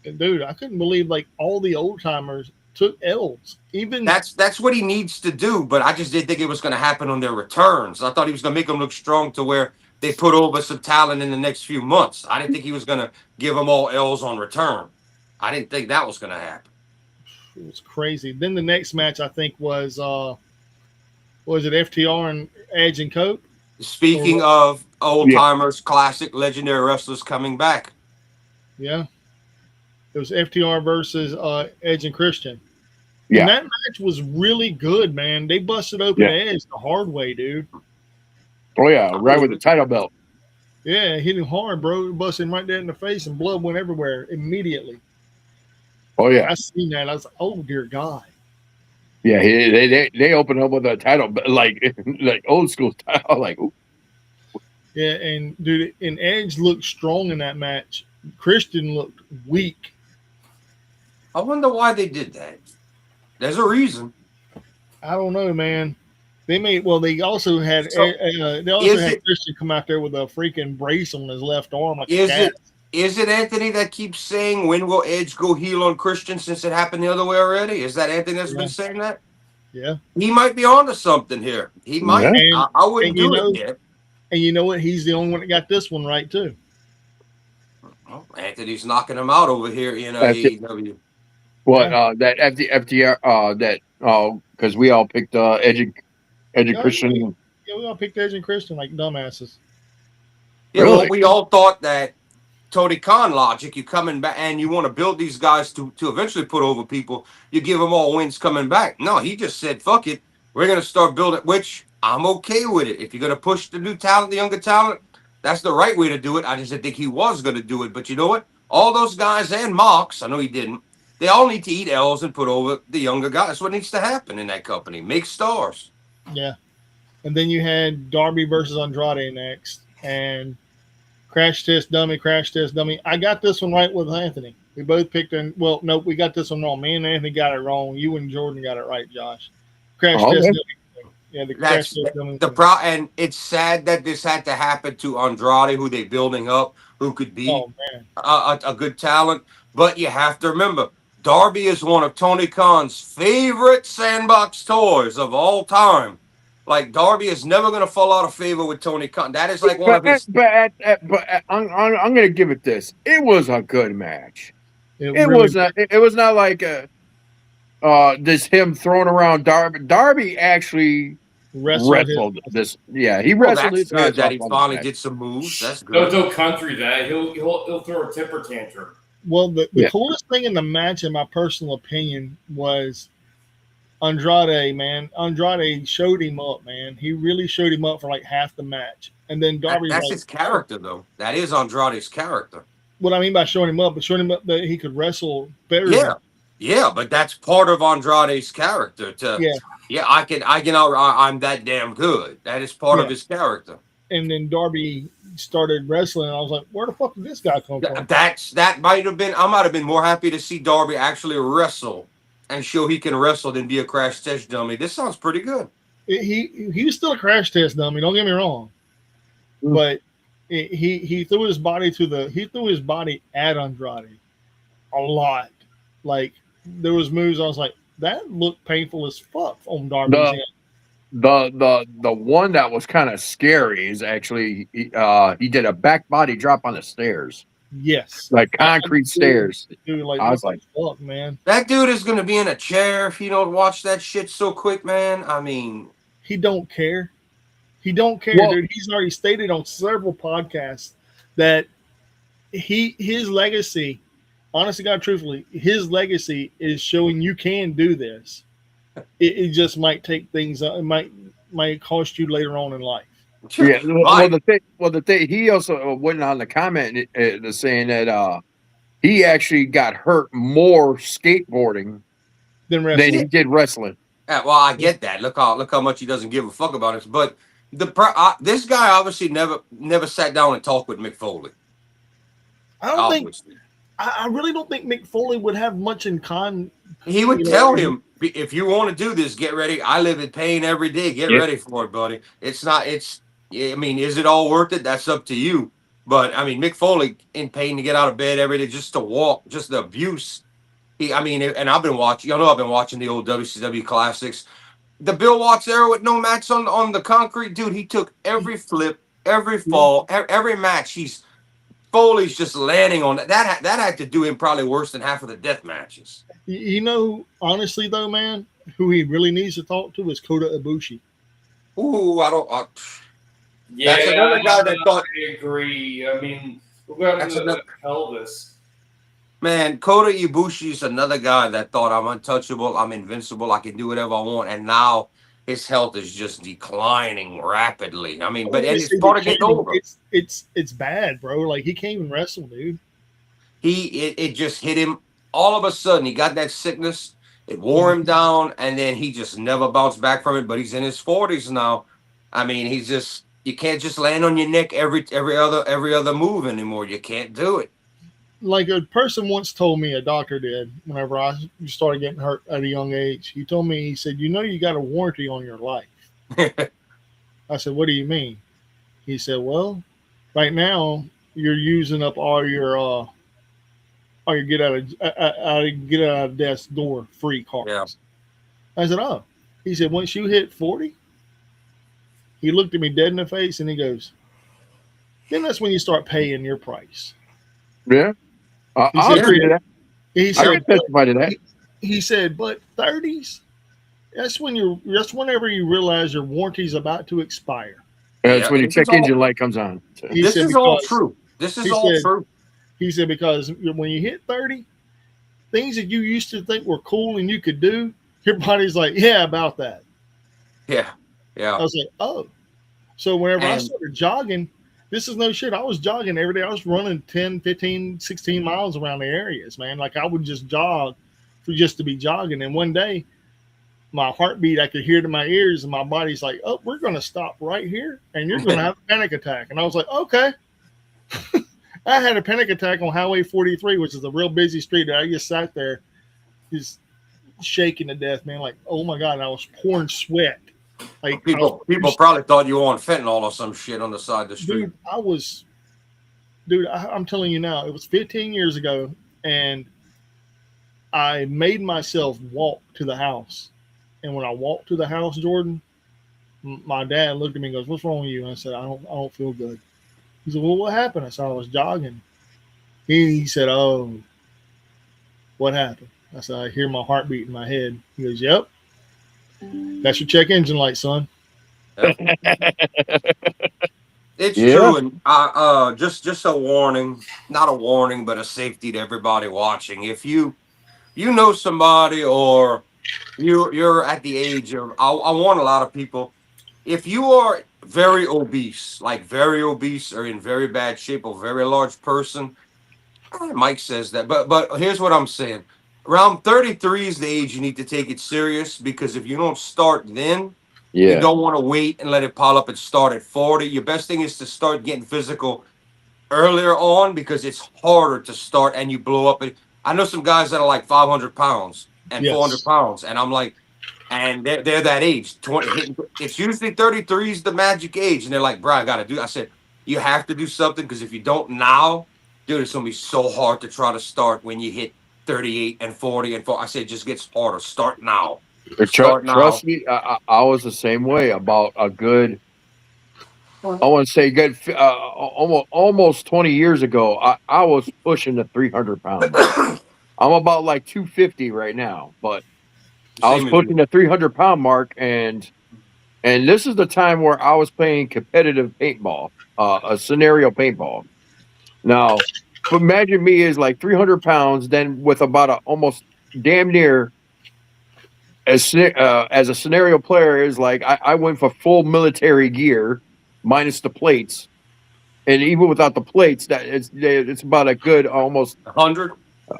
And dude, I couldn't believe all the old timers took L's. Even that's what he needs to do, but I just didn't think it was going to happen on their returns. I thought he was going to make them look strong to where they put over some talent in the next few months. I didn't think he was going to give them all L's on return. I didn't think that was going to happen. It was crazy. Then the next match I think was it FTR and Edge and Cope? Speaking of old timers, classic legendary wrestlers coming back. Yeah. It was FTR versus Edge and Christian. Yeah. And that match was really good, man. They busted open Edge the hard way, dude. Oh, yeah. Right with the title belt. Yeah, hit him hard, bro. Busted him right there in the face, and blood went everywhere immediately. Oh, yeah. I seen that. I was like, oh, dear God. Yeah, they opened up with a title, like old school style. Like, ooh. Yeah, and, dude, and Edge looked strong in that match. Christian looked weak. I wonder why they did that. There's a reason. I don't know, man. They also had Christian come out there with a freaking brace on his left arm. Like is it Anthony that keeps saying when will Edge go heel on Christian since it happened the other way already? Is that Anthony that's been saying that? Yeah. He might be onto something here. He might. Yeah. I wouldn't do it yet. And you know what? He's the only one that got this one right too. Well, Anthony's knocking him out over here in AEW. What that FTR because we all picked Edge and Christian. Yeah, we all picked Edge and Christian like dumbasses. Yeah, really? Well, we all thought that Tony Khan logic. You coming back and you want to build these guys to eventually put over people. You give them all wins coming back. No, he just said, "Fuck it, we're gonna start building." Which I'm okay with it. If you're gonna push the new talent, the younger talent, that's the right way to do it. I just didn't think he was gonna do it. But you know what? All those guys and Mox, I know he didn't. They all need to eat L's and put over the younger guys. That's what needs to happen in that company. Make stars. Yeah. And then you had Darby versus Andrade next. And Crash test dummy, crash test dummy. I got this one right with Anthony. We both picked in. Well, nope, we got this one wrong. Me and Anthony got it wrong. You and Jordan got it right, Josh. Crash Oh, test okay. dummy. Yeah, the crash That's test dummy. and it's sad that this had to happen to Andrade, who they building up, who could be Oh man, a good talent. But you have to remember, Darby is one of Tony Khan's favorite sandbox toys of all time. Like Darby is never going to fall out of favor with Tony Khan. That is like one of his. I'm going to give it this. It was a good match. it It really was not. It was not like this him throwing around Darby. Darby actually wrestled this. Yeah, he Well, wrestled that's his good ass that off he on finally this match. did some moves. That's Don't good. country that. He'll throw a temper tantrum. Well, the Yeah. coolest thing in the match, in my personal opinion, was Andrade. Man, Andrade showed him up. Man, he really showed him up for like half the match, and then Darby's That's like, his character, though. That is Andrade's character. what I mean by showing him up, but showing him up that he could wrestle better. Yeah, yeah, but that's part of Andrade's character. Yeah. I'm that damn good. That is part of Yeah. his character. And then Darby started wrestling, and I was like, where the fuck did this guy come from? That might have been. I might have been more happy to see Darby actually wrestle and show he can wrestle than be a crash test dummy. This sounds pretty good. He was still a crash test dummy. Don't get me wrong, but he threw his body at Andrade a lot. Like there was moves I was like, that looked painful as fuck on Darby's end. The one that was kind of scary is actually he did a back body drop on the stairs, Yes, like concrete stairs. dude, like, I was what the fuck, man. That dude is gonna be in a chair if he don't watch that shit so quick, man. I mean, He don't care. He don't care, Well- dude. He's already stated on several podcasts that his legacy, honestly, God, truthfully, his legacy is showing you can do this. It just might take things. It might cost you later on in life. Yeah. Right. The thing. He also went on the comment saying that he actually got hurt more skateboarding Then than wrestling. he did wrestling. yeah, well, I get that. Look how much he doesn't give a fuck about it. But this guy obviously never sat down and talked with Mick Foley. I don't think. Obviously. I really don't think Mick Foley would have much in common. He would You know, tell him, if you want to do this, get ready. I live in pain every day. Get Yeah. ready for it, buddy. I mean, is it all worth it? That's up to you. But I mean, Mick Foley in pain to get out of bed every day, just to walk, just the abuse. And I've been watching, I've been watching the old WCW classics. The Bill Watts era with no match on the concrete, dude, he took every flip, every fall, every match. Foley's just landing on that. That had to do him probably worse than half of the death matches. You know, honestly though, man, who he really needs to talk to is Kota Ibushi. Ooh, Yeah, That's another guy that thought- I agree. I mean, we're going That's to another- pelvis. Man, Kota Ibushi is another guy that thought I'm untouchable, I'm invincible, I can do whatever I want, and now his health is just declining rapidly. I mean, but it's part of getting older. It's bad, bro. Like he can't even wrestle, dude. It just hit him all of a sudden. He got that sickness. It wore him down, and then he just never bounced back from it. But he's in his 40s now. I mean, you can't just land on your neck every other move anymore. You can't do it. Like a person once told me, a doctor did, whenever I started getting hurt at a young age. He told me, he said, you got a warranty on your life. I said, what do you mean? He said, well, right now you're using up all your get out of death's door free cards. Yeah. I said, oh. He said, once you hit 40, he looked at me dead in the face and he goes, then that's when you start paying your price. Yeah. He I'll said- agree to that. He I said, can testify to that. he said, but 30s, that's whenever you realize your warranty's about to expire. That's Yeah, when your this check is all- engine light comes on. He This said is all because- true. This is he all said- true. He said, because when you hit 30, things that you used to think were cool and you could do, your body's like, yeah, about that. Yeah. I Yeah. was like, oh. So whenever I And- started jogging, this is no shit. I was jogging every day. I was running 10, 15, 16 miles around the areas, man. Like I would just jog just to be jogging. And one day, my heartbeat, I could hear it in my ears, and my body's like, oh, we're going to stop right here, and you're going to have a panic attack. And I was like, okay. I had a panic attack on Highway 43, which is a real busy street. I just sat there, just shaking to death, man. Like, oh my god, and I was pouring sweat. Like, People probably thought you were on fentanyl or some shit on the side of the street. I'm telling you now, it was 15 years ago, and I made myself walk to the house. And when I walked to the house, Jordan, my dad looked at me and goes, "What's wrong with you?" And I said, I don't feel good." He said, "Well, what happened?" I said, "I was jogging." He said, "Oh, what happened?" I said, "I hear my heartbeat in my head." He goes, "Yep, that's your check engine light, son." It's true, and just a warning, not a warning, but a safety to everybody watching. If you know somebody, or you're at the age of, I warn a lot of people, if you are very obese, like very obese, or in very bad shape, or very large person, Mike says that, but here's what I'm saying: around 33 is the age you need to take it serious, because if you don't start then, you don't want to wait and let it pile up and start at 40. Your best thing is to start getting physical earlier on, because it's harder to start and you blow up. I know some guys that are like 500 pounds and 400 pounds, and I'm like, and they're that age, 20. It's usually 33 is the magic age, and they're like, "Bro, I got to do." I said, "You have to do something, because if you don't now, dude, it's gonna be so hard to try to start when you hit 38 and 40 and 40." I said, "It just gets harder. Start now." Trust me, I was the same way. About a good, I want to say good, almost 20 years ago. I was pushing the 300 pound mark. I'm about like 250 right now, but I was pushing the 300 pound mark, and this is the time where I was playing competitive paintball, a scenario paintball. Now, imagine me as like 300 pounds, then with about almost damn near as a scenario player is like I went for full military gear minus the plates, and even without the plates, that it's about a good almost 100,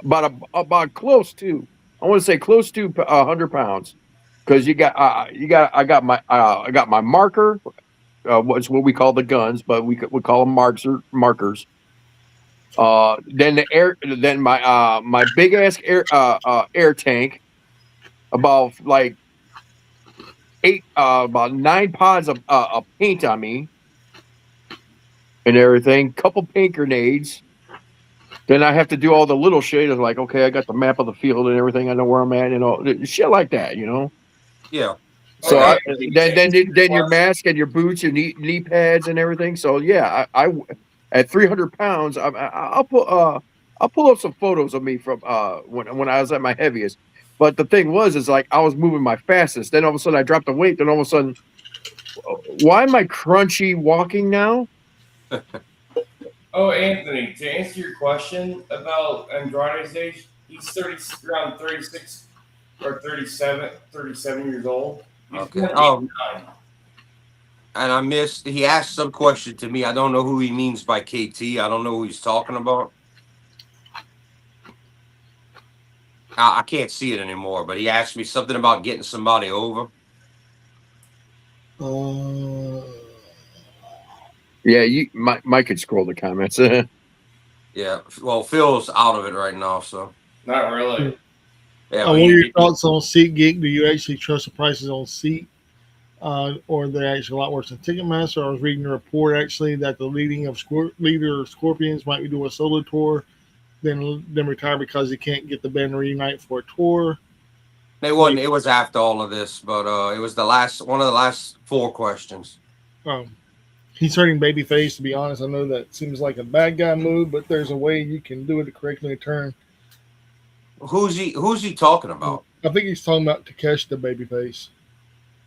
about close to, I want to say close to 100 pounds, because I got my marker, what's what we call the guns, but we call them markers. Then my big ass air tank, about like about 9 pods of paint on me and everything. Couple paint grenades. Then I have to do all the little shit. Of like, okay, I got the map of the field and everything. I know where I'm at, shit like that, Yeah. So then your mask and your boots, your knee pads and everything. So yeah, I at 300 pounds, I'll pull up some photos of me from when I was at my heaviest. But the thing is like I was moving my fastest. Then all of a sudden I dropped the weight. Then all of a sudden, why am I crunchy walking now? Oh, Anthony, to answer your question about Andrade's age, he's around 36 or 37 years old. He's okay. And he asked some question to me. I don't know who he means by KT. I don't know who he's talking about. I can't see it anymore, but he asked me something about getting somebody over. Yeah, Mike could scroll the comments. Yeah, well, Phil's out of it right now, so. Not really. Yeah, what are your thoughts on SeatGeek? Do you actually trust the prices on Seat? Or they're actually a lot worse than Ticketmaster? I was reading a report actually that the leader of Scorpions might be doing a solo tour, then retire because he can't get the band to reunite for a tour. It wasn't. It was after all of this, but it was one of the last 4 questions. He's turning babyface. To be honest, I know that seems like a bad guy move, but there's a way you can do it to correctly turn. Who's he talking about? I think he's talking about Takeshi, the babyface.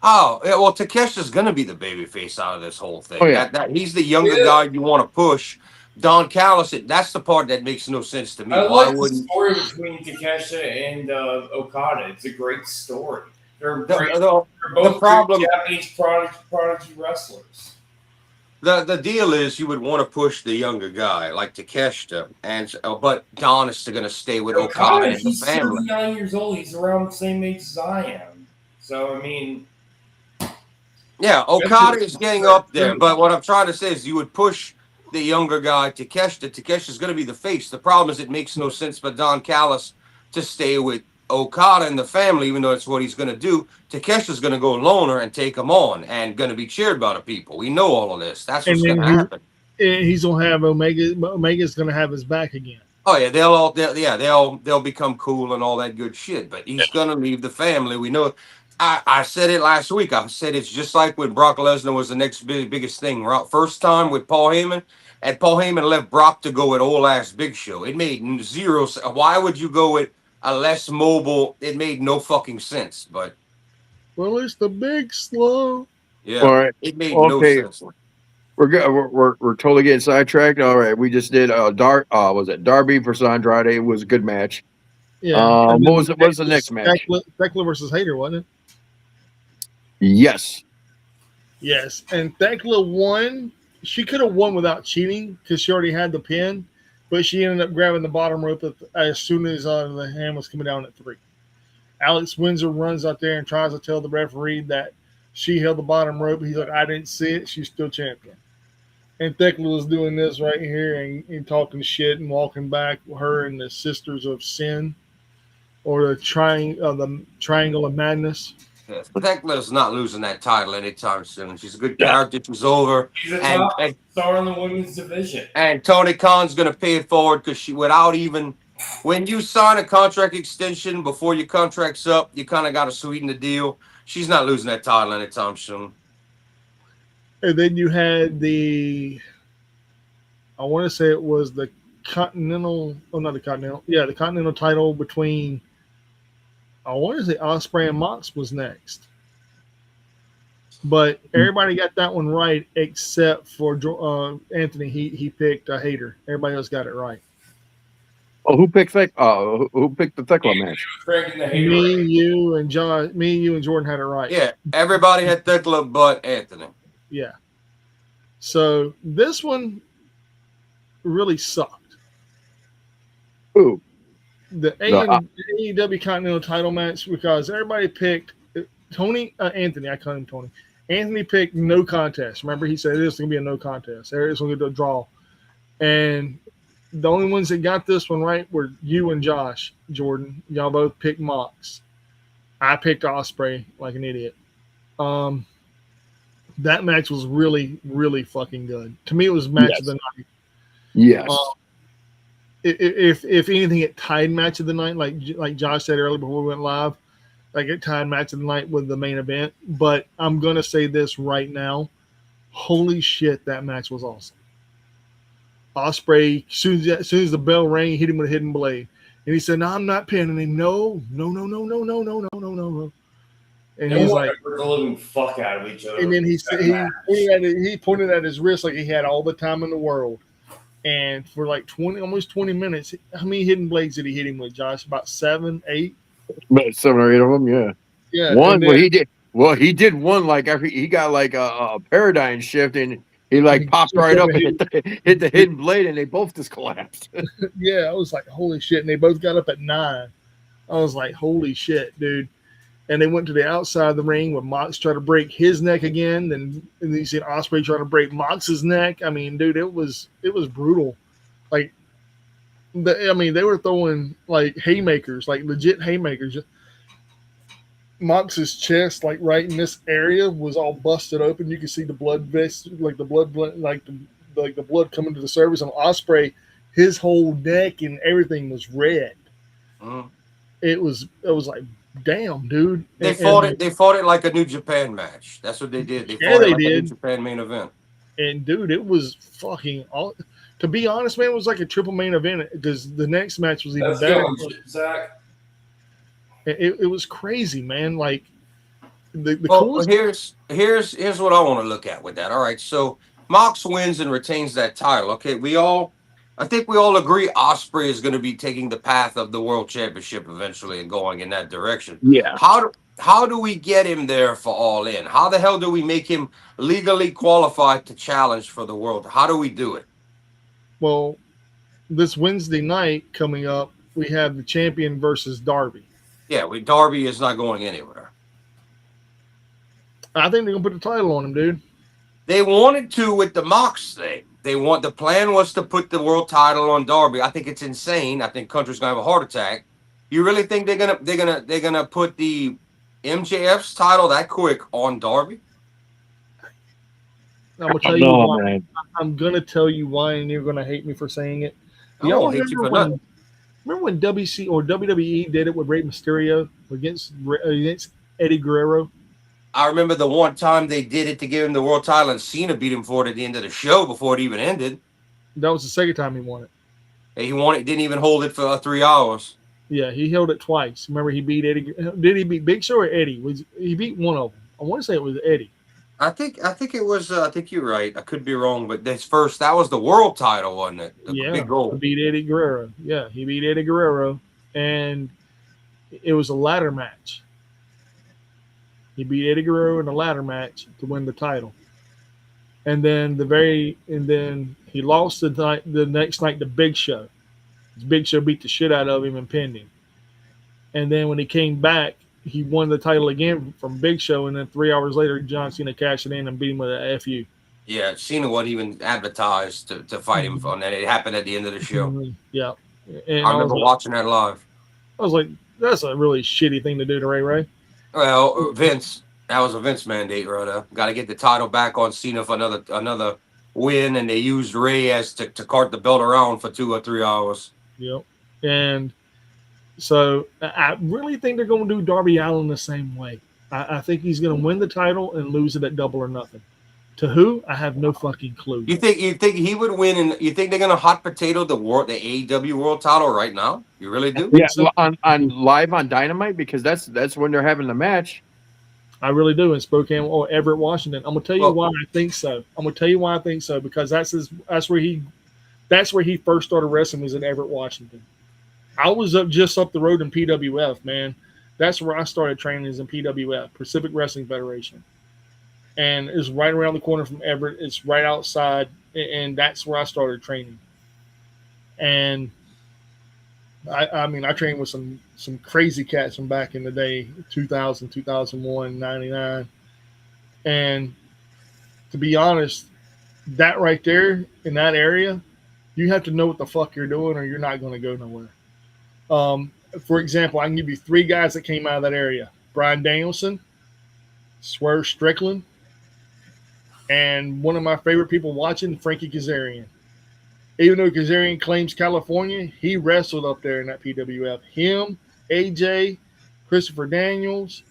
Oh, yeah, well, Takesha's going to be the babyface out of this whole thing. Oh, yeah. He's the younger guy you want to push. Don Callis, that's the part that makes no sense to me. I like the story between Takesha and Okada. It's a great story. They're both Japanese prodigy wrestlers. The deal is you would want to push the younger guy like Takeshita, but Don is going to stay with Okada and the family. He's 39 years old. He's around the same age as I am. So, I mean... Yeah, Okada is getting up there, but what I'm trying to say is you would push the younger guy, Takeshita. Takeshita's going to be the face. The problem is it makes no sense for Don Callis to stay with Okada and the family, even though it's what he's going to do. Takesha's going to go loner and take him on and going to be cheered by the people. We know all of this. That's what's going to happen. He's going to have Omega. Omega's going to have his back again. Oh yeah, they'll become cool and all that good shit. But he's going to leave the family. We know. I said it last week. I said it's just like when Brock Lesnar was the next biggest thing. First time with Paul Heyman, and Paul Heyman left Brock to go with old ass Big Show. It made zero sense. Why would you go with a less mobile? It made no fucking sense. But well, it's the Big Slow. Yeah, all right. It made no sense. We're good. We're totally getting sidetracked. All right, we just did was it Darby versus Andrade? It was a good match. Yeah. What's the next match? Thekla versus Hayter, wasn't it? Yes. Yes, and Thekla won. She could have won without cheating because she already had the pin, but she ended up grabbing the bottom rope as soon as the hand was coming down at 3. Alex Windsor runs out there and tries to tell the referee that she held the bottom rope. He's like, I didn't see it. She's still champion. And Thekla was doing this right here and talking shit and walking back with her and the Sisters of Sin, or the Triangle of Madness. Yes, Thekla's not losing that title anytime soon. She's a good character. She's over. She's a top star in the women's division. And Tony Khan's going to pay it forward because when you sign a contract extension before your contract's up, you kind of got to sweeten the deal. She's not losing that title anytime soon. And then you had I want to say it was the Continental, the Continental title between, I want to say Ospreay and Mox was next. But everybody got that one right except for Anthony. He picked a Hater. Everybody else got it right. Oh, who picked the Thekla match? Me, you, and Jordan had it right. Yeah, everybody had Thekla but Anthony. Yeah. So this one really sucked. Ooh. The AEW Continental title match, because everybody picked Anthony. I call him Tony. Anthony picked no contest. Remember, he said this is going to be a no contest. It's going to be a draw. And the only ones that got this one right were you and Josh Jordan. Y'all both picked Mox. I picked Ospreay like an idiot. That match was really, really fucking good. To me, it was match of the night. Yes. If anything, it tied match of the night, like Josh said earlier before we went live. Like it tied match of the night with the main event. But I'm gonna say this right now: holy shit, that match was awesome. Ospreay, as soon as the bell rang, he hit him with a hidden blade, and he said, "No, I'm not pinning him. No." And he's like, "We're the living fuck out of each other." And then he pointed at his wrist like he had all the time in the world. And for like almost 20 minutes, how many hidden blades did he hit him with, Josh? About 7, 8? About 7 or 8 of them, yeah. Yeah. One, he did one like after he got like a paradigm shift, and he like popped right up and hit the hidden blade, and they both just collapsed. Yeah, I was like, holy shit. And they both got up at 9. I was like, holy shit, dude. And they went to the outside of the ring where Mox tried to break his neck again. And you see Ospreay trying to break Mox's neck. I mean, dude, it was brutal. Like, they were throwing like haymakers, like legit haymakers. Mox's chest, like right in this area, was all busted open. You could see the blood vest, like the blood coming to the surface. On Ospreay, his whole neck and everything was red. It was like, damn, dude. They fought it like a New Japan match. That's what they did. They fought it like a New Japan main event. And dude, it was fucking all. To be honest, man, it was like a triple main event because the next match was even better. Zach. It was crazy, man. Like here's what I want to look at with that. All right, so Mox wins and retains that title. Okay, I think we all agree Ospreay is going to be taking the path of the World Championship eventually and going in that direction. Yeah. How do we get him there for All In? How the hell do we make him legally qualified to challenge for the world? How do we do it? Well, this Wednesday night coming up, we have the champion versus Darby. Yeah, Darby is not going anywhere. I think they're going to put the title on him, dude. They wanted to with the Mox thing. The plan was to put the world title on Darby. I think it's insane. I think Country's gonna have a heart attack. You really think they're gonna put the MJF's title that quick on Darby? I'm gonna tell you No, why. man. I'm gonna tell you why, and you're gonna hate me for saying it. Do I y'all won't hate you for nothing. remember when WC or WWE did it with Rey Mysterio against Eddie Guerrero? I remember the one time they did it to give him the world title, and Cena beat him for it at the end of the show before it even ended. That was the second time he won it. And he won it, didn't even hold it for 3 hours. Yeah, he held it twice. Remember, he beat Eddie. Did he beat Big Show or Eddie? He beat one of them? I want to say it was Eddie. I think it was. I think you're right. I could be wrong, but that was the world title, wasn't it? The big goal. He beat Eddie Guerrero. Yeah, he beat Eddie Guerrero, and it was a ladder match. He beat Eddie Guerrero in a ladder match to win the title, and then he lost the next night to Big Show. Big Show beat the shit out of him and pinned him, and then when he came back, he won the title again from Big Show, and then 3 hours later, John Cena cashed it in and beat him with an FU. Yeah, Cena wasn't even advertised to fight him on that. It happened at the end of the show. Yeah, and I remember watching that live. I was like, that's a really shitty thing to do to Ray. Well, Vince, that was a Vince mandate, right there. Got to get the title back on Cena for another win, and they used Ray to cart the belt around for 2 or 3 hours. Yep, and so I really think they're going to do Darby Allin the same way. I think he's going to win the title and lose it at Double or Nothing. To who? I have no fucking clue. You think he would win? And you think they're going to hot potato the AEW world title right now? You really do? Yeah, on live on Dynamite, because that's when they're having the match. I really do in Spokane or Everett, Washington. I'm gonna tell you why I think so. Because that's where he first started wrestling, was in Everett, Washington. I was just up the road in PWF, man. That's where I started training, is in PWF, Pacific Wrestling Federation. And it's right around the corner from Everett. It's right outside, and that's where I started training. And I mean, I trained with some crazy cats from back in the day, 2000, 2001, 99. And to be honest, that right there in that area, you have to know what the fuck you're doing, or you're not going to go nowhere. For example, I can give you 3 guys that came out of that area: Brian Danielson, Swerve Strickland, and one of my favorite people watching, Frankie Kazarian. Even though Kazarian claims California, he wrestled up there in that PWF. Him, AJ, Christopher Daniels,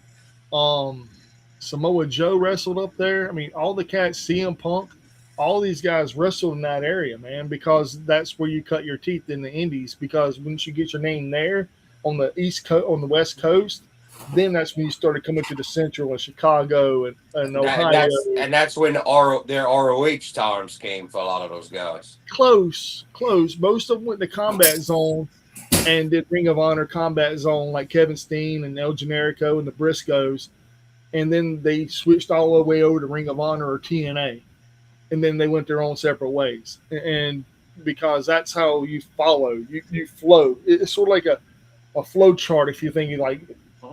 Samoa Joe wrestled up there. I mean, all the cats, CM Punk, all these guys wrestled in that area, man, because that's where you cut your teeth in the indies. Because once you get your name there on the East Coast, on the West Coast, then that's when you started coming to the Central and Chicago and Ohio. That's when their ROH times came for a lot of those guys. Close. Most of them went to Combat Zone and did Ring of Honor Combat Zone, like Kevin Steen and El Generico and the Briscoes. And then they switched all the way over to Ring of Honor or TNA. And then they went their own separate ways. And because that's how you follow, you flow. It's sort of like a flow chart, if you're thinking like.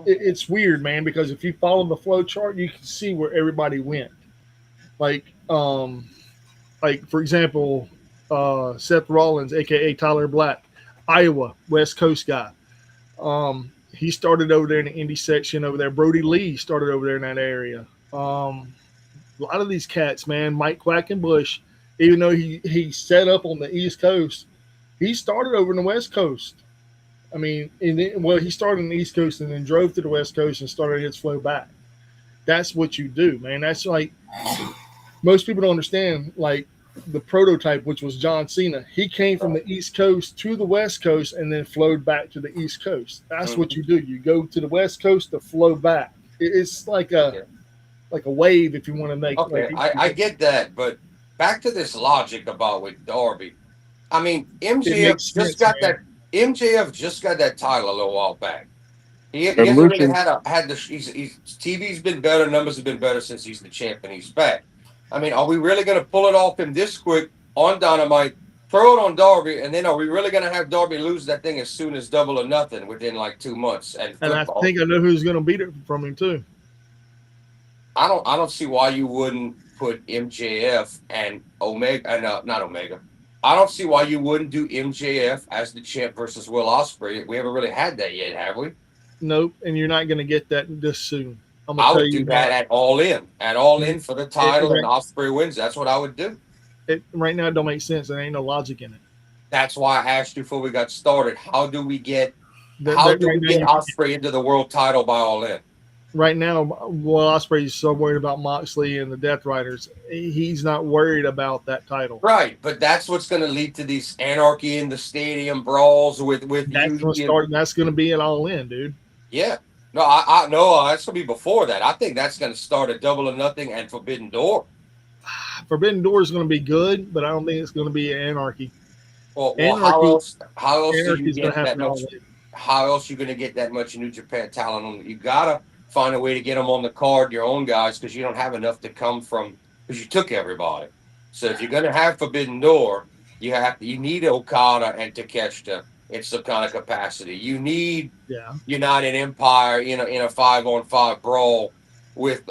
It's weird, man, because if you follow the flow chart, you can see where everybody went. Like for example, Seth Rollins, aka Tyler Black, Iowa, West Coast guy. He started over there in the indie section over there. Brody Lee started over there in that area. A lot of these cats, man, Mike Quackenbush, even though he set up on the East Coast, he started over in the West Coast. I mean, he started on the East Coast and then drove to the West Coast and started his flow back. That's what you do, man. That's like, most people don't understand, like, the prototype, which was John Cena. He came from the East Coast to the West Coast and then flowed back to the East Coast. That's what you do. You go to the West Coast to flow back. It's like a wave, if you want to make. Okay, I get that, but back to this logic about with Darby. I mean, MJF just got that title a little while back. He hasn't really TV's been better, numbers have been better since he's the champion. He's back. I mean, are we really going to pull it off him this quick on Dynamite, throw it on Darby, and then are we really going to have Darby lose that thing as soon as Double or Nothing within like 2 months? And I think I know who's going to beat it from him too. I don't see why you wouldn't put MJF and Omega, not Omega. I don't see why you wouldn't do MJF as the champ versus Will Ospreay. We haven't really had that yet, have we? Nope, and you're not going to get that this soon. I'm I gonna tell would do you that now. at All In for the title, and Ospreay wins. That's what I would do. Right now, it don't make sense. There ain't no logic in it. That's why I asked you before we got started. How do we get Right Ospreay into the world title by All In? Right now, Will Ospreay's so worried about Moxley and the Death Riders. He's not worried about that title. Right, but that's what's going to lead to these anarchy in the stadium brawls with that's going to start. That's going to be an All In, dude. Yeah. No, I know that's going to be before that. I think that's going to start a Double or Nothing and Forbidden Door. Forbidden Door is going to be good, but I don't think it's going to be anarchy. Well, how else do you get that much? How else are you going to get that much New Japan talent on? You gotta find a way to get them on the card, your own guys, because you don't have enough to come from, because you took everybody. So if you're going to have Forbidden Door, you need Okada and Takeshita in some kind of capacity. You need United Empire, in a 5-on-5 brawl with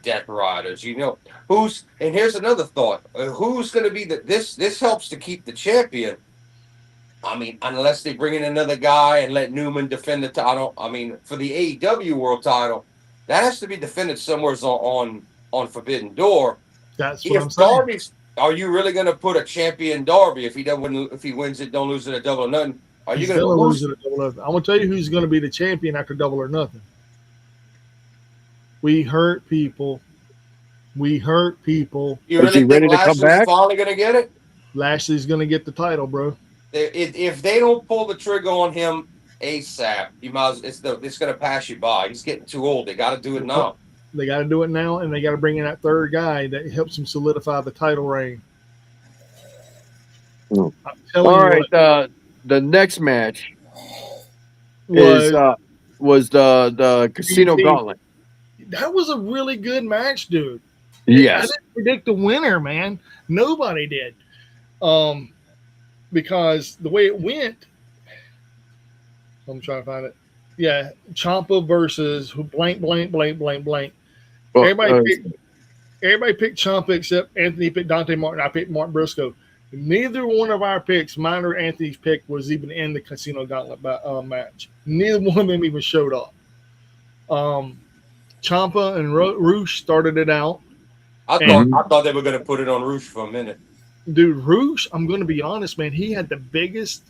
Death Riders. And here's another thought: who's going to be this helps to keep the champion. I mean, unless they bring in another guy and let Newman defend the title. I mean, for the AEW World Title, that has to be defended somewhere on Forbidden Door. That's what I'm saying. Are you really going to put a champion Darby if he wins it, don't lose it at Double or Nothing? Are you going to lose it at Double or Nothing? I'm going to tell you who's going to be the champion after Double or Nothing. We hurt people. You really think ready to come back? Finally going to get it? Lashley's going to get the title, bro. If they don't pull the trigger on him ASAP, it's going to pass you by. He's getting too old. They got to do it now. They got to do it now, and they got to bring in that third guy that helps him solidify the title reign. All right, the next match was the Casino Gauntlet. That was a really good match, dude. Yes. I didn't predict the winner, man. Nobody did. Because the way it went, I'm trying to find it. Yeah, Ciampa versus blank. Everybody picked Ciampa except Anthony picked Dante Martin. I picked Mark Briscoe. Neither one of our picks, mine or Anthony's pick, was even in the Casino Gauntlet match. Neither one of them even showed up. Ciampa and Roosh started it out. I thought they were going to put it on Roosh for a minute. Dude, Roosh, I'm going to be honest, man. He had the biggest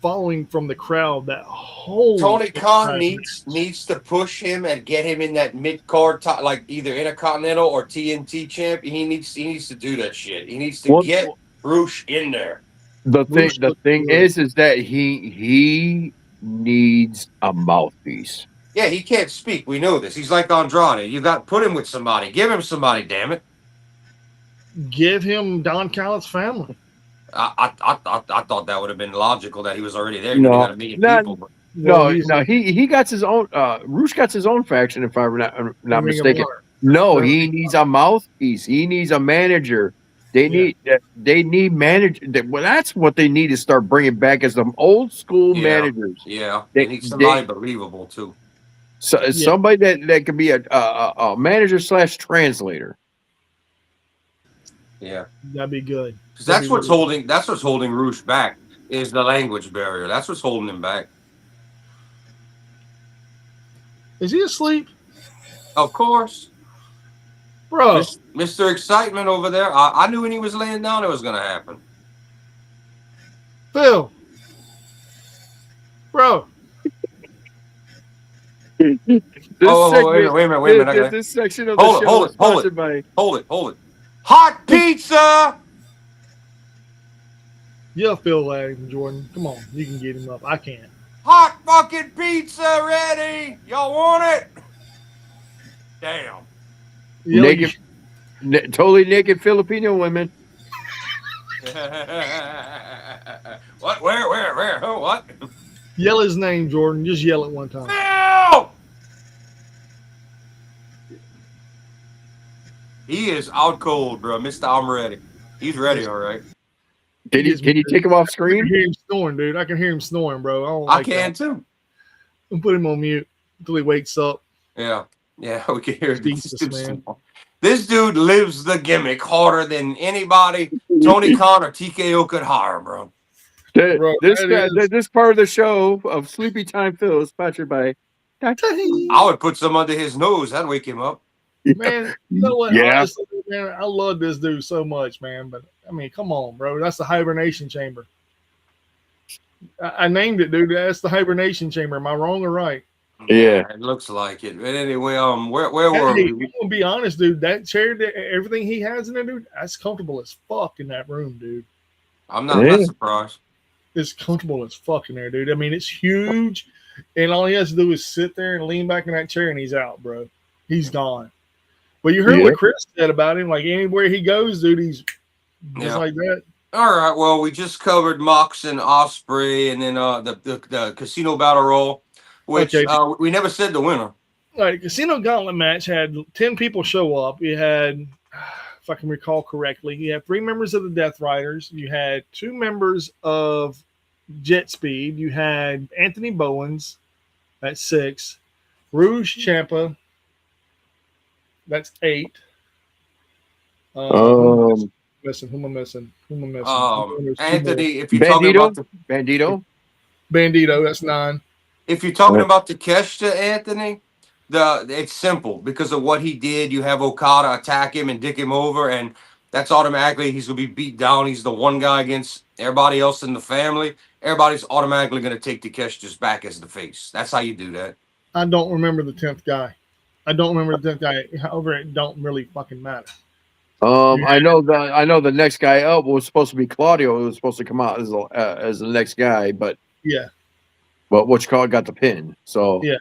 following from the crowd that whole. Tony Khan needs to push him and get him in that mid card, like either Intercontinental or TNT champ. He needs to do that shit. He needs to get Roosh in there. The thing is that he needs a mouthpiece. Yeah, he can't speak. We know this. He's like Andrade. You got put him with somebody. Give him somebody. Damn it. Give him Don Callis' family. I thought that would have been logical that he was already there. No, got a million people. He got his own. Roosh got his own faction, if I'm not mistaken. No, he needs a mouthpiece. He needs a manager. They need manager. Well, that's what they need to start bringing back as some old school managers. Yeah, they need somebody believable too. So somebody that could be a manager / translator. Yeah, that'd be good. Because that's what's holding Roosh back is the language barrier. That's what's holding him back. Is he asleep? Of course, bro. Mr. Excitement over there. I knew when he was laying down it was going to happen. Phil, bro. Wait a minute. This section of the show is sponsored by. Hold it. Hot pizza! Yeah, Phil Laddington, Jordan. Come on. You can get him up. I can't. Hot fucking pizza ready! Y'all want it? Damn. Totally naked Filipino women. What? Where? Who? What? Yell his name, Jordan. Just yell it one time. Phil! He is out cold, bro. Mr. I'm ready. He's ready, all right. Can you take him off screen? I can hear him snoring, dude. I can hear him snoring, bro. I can too. I'll put him on mute until he wakes up. Yeah, we can hear Jesus, man. This dude lives the gimmick harder than anybody Tony Khan or TKO could hire, bro. Bro, This that guy, is. this part of the show of Sleepy Time Phil is sponsored by. I would put some under his nose. That'd wake him up. Man, you know what? Yeah. Honestly, man, I love this dude so much, man. But I mean, come on, bro. That's the hibernation chamber. I named it, dude. That's the hibernation chamber. Am I wrong or right? Yeah. It looks like it. But anyway, where were Hey, we? I'm gonna be honest, dude. That chair, everything he has in there, dude, that's comfortable as fuck in that room, dude. I'm not Yeah. surprised. It's comfortable as fuck in there, dude. I mean, it's huge, and all he has to do is sit there and lean back in that chair, and he's out, bro. He's gone. But you heard Yeah. what Chris said about him. Like anywhere he goes, dude, he's just Yeah. like that. All right. Well, we just covered Mox and Osprey, and then the Casino Battle Royal, which Okay. We never said the winner. All right, Casino Gauntlet match had 10 people show up. You had, if I can recall correctly, you had 3 members of the Death Riders. You had 2 members of Jet Speed. You had Anthony Bowens, that's 6. Rouge Champa, that's 8. Who am I missing? Who am I missing? There's 2 Anthony, if you're talking about Bandito. more. Bandito, that's 9. if you're talking about Takeshita, Anthony, it's simple because of what he did. You have Okada attack him and dick him over, and that's automatically he's gonna be beat down. He's the one guy against everybody else in the family. Everybody's automatically gonna take Takeshita's back as the face. That's how you do that. I don't remember the 10th guy. However, it don't really fucking matter. I know the next guy up was supposed to be Claudio, who was supposed to come out as the next guy, but Yeah. But what you call it got the pin. So Yeah.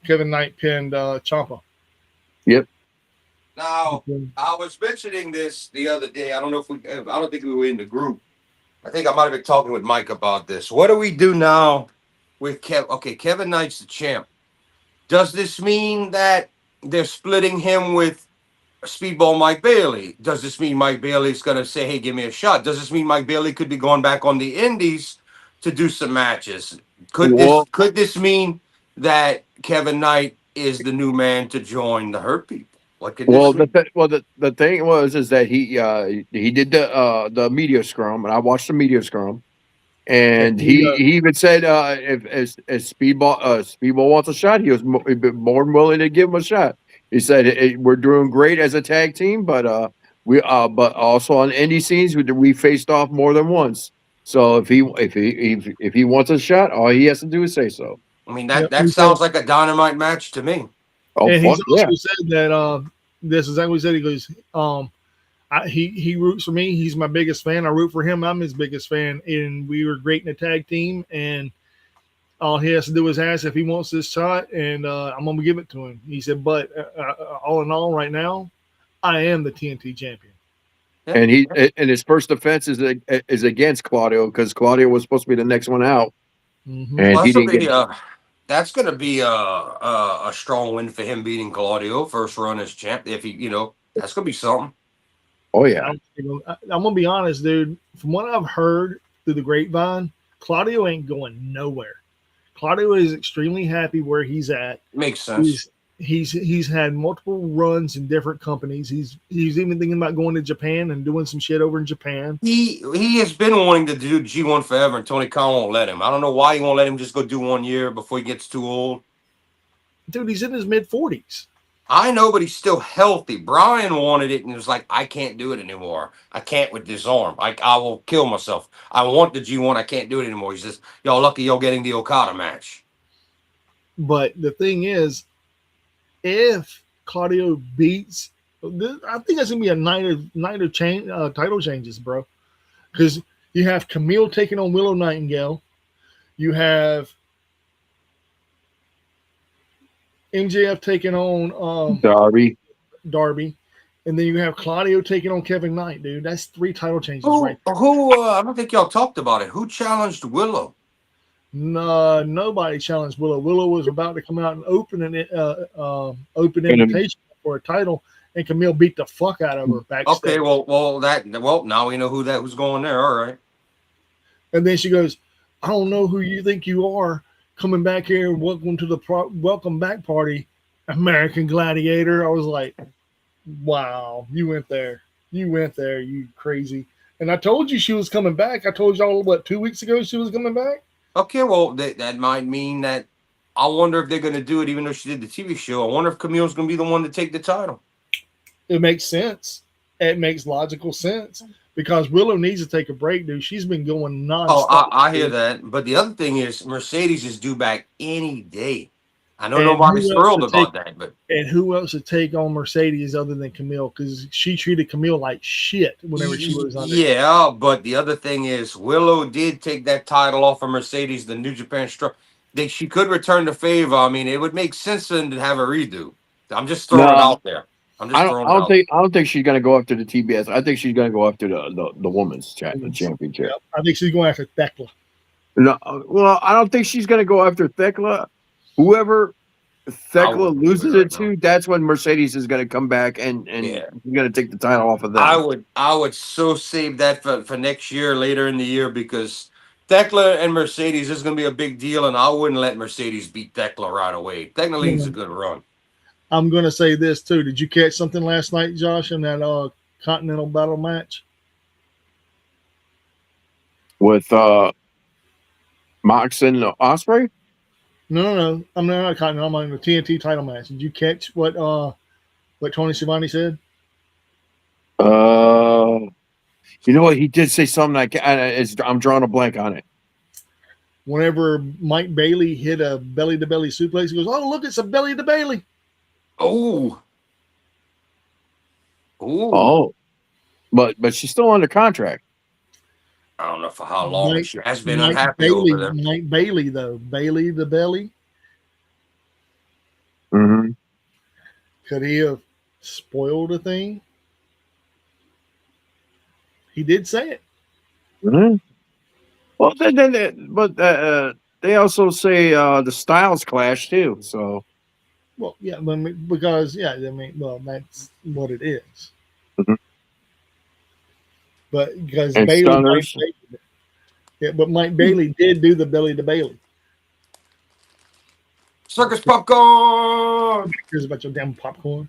Kevin Knight pinned Ciampa. Yep. Now, I was mentioning this the other day. I don't think we were in the group. I think I might have been talking with Mike about this. What do we do now with Kevin? Okay, Kevin Knight's the champ. Does this mean that they're splitting him with Speedball Mike Bailey? Does this mean Mike Bailey's going to say, hey, give me a shot? Does this mean Mike Bailey could be going back on the Indies to do some matches? Could this mean that Kevin Knight is the new man to join the Hurt People? What could this mean? The thing is that he did the media scrum, and I watched the media scrum, and he even said if Speedball wants a shot, he'd be more than willing to give him a shot. He said we're doing great as a tag team, but but also on indie scenes we faced off more than once. So if he wants a shot, all he has to do is say so. I mean that sounds like a dynamite match to me. Oh, and he's also said that this is exactly what he said. He goes, he roots for me. He's my biggest fan. I root for him. I'm his biggest fan, and we were great in a tag team. And all he has to do is ask if he wants this shot, and I'm gonna give it to him. He said, but all in all, right now, I am the TNT champion. And his first defense is against Claudio because Claudio was supposed to be the next one out, Mm-hmm. and he didn't get. That's going to be a strong win for him beating Claudio first run as champ. If he, that's going to be something. Oh yeah, I'm gonna be honest, dude. From what I've heard through the grapevine, Claudio ain't going nowhere. Claudio is extremely happy where he's at. Makes sense. He's had multiple runs in different companies. He's even thinking about going to Japan and doing some shit over in Japan. He has been wanting to do G1 forever, and Tony Khan won't let him. I don't know why he won't let him just go do 1 year before he gets too old. Dude, he's in his mid-40s. I know, but he's still healthy. Brian wanted it and was like, I can't do it anymore. I can't with this arm. I will kill myself. I want the G1. I can't do it anymore. He says, y'all lucky y'all getting the Okada match. But the thing is, if Claudio beats, I think that's gonna be a night of title changes, bro. Because you have Camille taking on Willow Nightingale, you have MJF taking on Darby, and then you have Claudio taking on Kevin Knight, dude. That's 3 title changes, right there. I don't think y'all talked about it. Who challenged Willow? No, nobody challenged Willow. Willow was about to come out and open invitation for a title, and Camille beat the fuck out of her backstage. Okay, well, now we know who's going there. All right. And then she goes, "I don't know who you think you are coming back here and welcome to the welcome back party, American Gladiator." I was like, Wow, you went there. You went there, you crazy. And I told you she was coming back. I told y'all, what, 2 weeks ago she was coming back? Okay, well, that might mean that I wonder if they're going to do it, even though she did the TV show. I wonder if Camille's going to be the one to take the title. It makes sense. It makes logical sense because Willow needs to take a break, dude. She's been going Oh, nonstop. I hear that. But the other thing is, Mercedes is due back any day. I know And nobody's who else thrilled to about that, but And who else to take on Mercedes other than Camille? Because she treated Camille like shit whenever she was under. yeah. But the other thing is, Willow did take that title off of Mercedes, the New Japan Strong. She could return the favor. I mean, it would make sense for them to have a redo. I'm just throwing it No, out there. I'm just throwing it out. I don't think she's gonna go after the TBS. I think she's gonna go after the women's championship. Yeah, I think she's going after Thekla. No, well, I don't think she's gonna go after Thekla. Whoever Thekla wouldn't do it loses right it to, that's when Mercedes is gonna come back and Yeah. she's gonna take the title off of them. I would so save that for next year, later in the year, because Thekla and Mercedes is going to be a big deal, and I wouldn't let Mercedes beat Thekla right away. Thekla needs a good run. I'm going to say this too. Did you catch something last night, Josh, in that Continental Battle match? With Mox and Osprey? No. I'm not Continental. I'm on the TNT title match. Did you catch what Tony Schiavone said? You know what? He did say something. I'm drawing a blank on it. Whenever Mike Bailey hit a belly-to-belly suplex, he goes, "Oh, look, it's a belly-to-belly." Oh. Oh. But she's still under contract. I don't know for how long she has been Mike unhappy Bailey, over there. Mike Bailey, though. Bailey the belly. Mm-hmm. Could he have spoiled a thing? He did say it. Mm-hmm. Well, they also say the styles clash too. So, Well, yeah, because that's what it is. Mhm. But because And Bailey, Stunners. but Mike Bailey did do the belly to Bailey. Circus popcorn, Here's about your damn popcorn.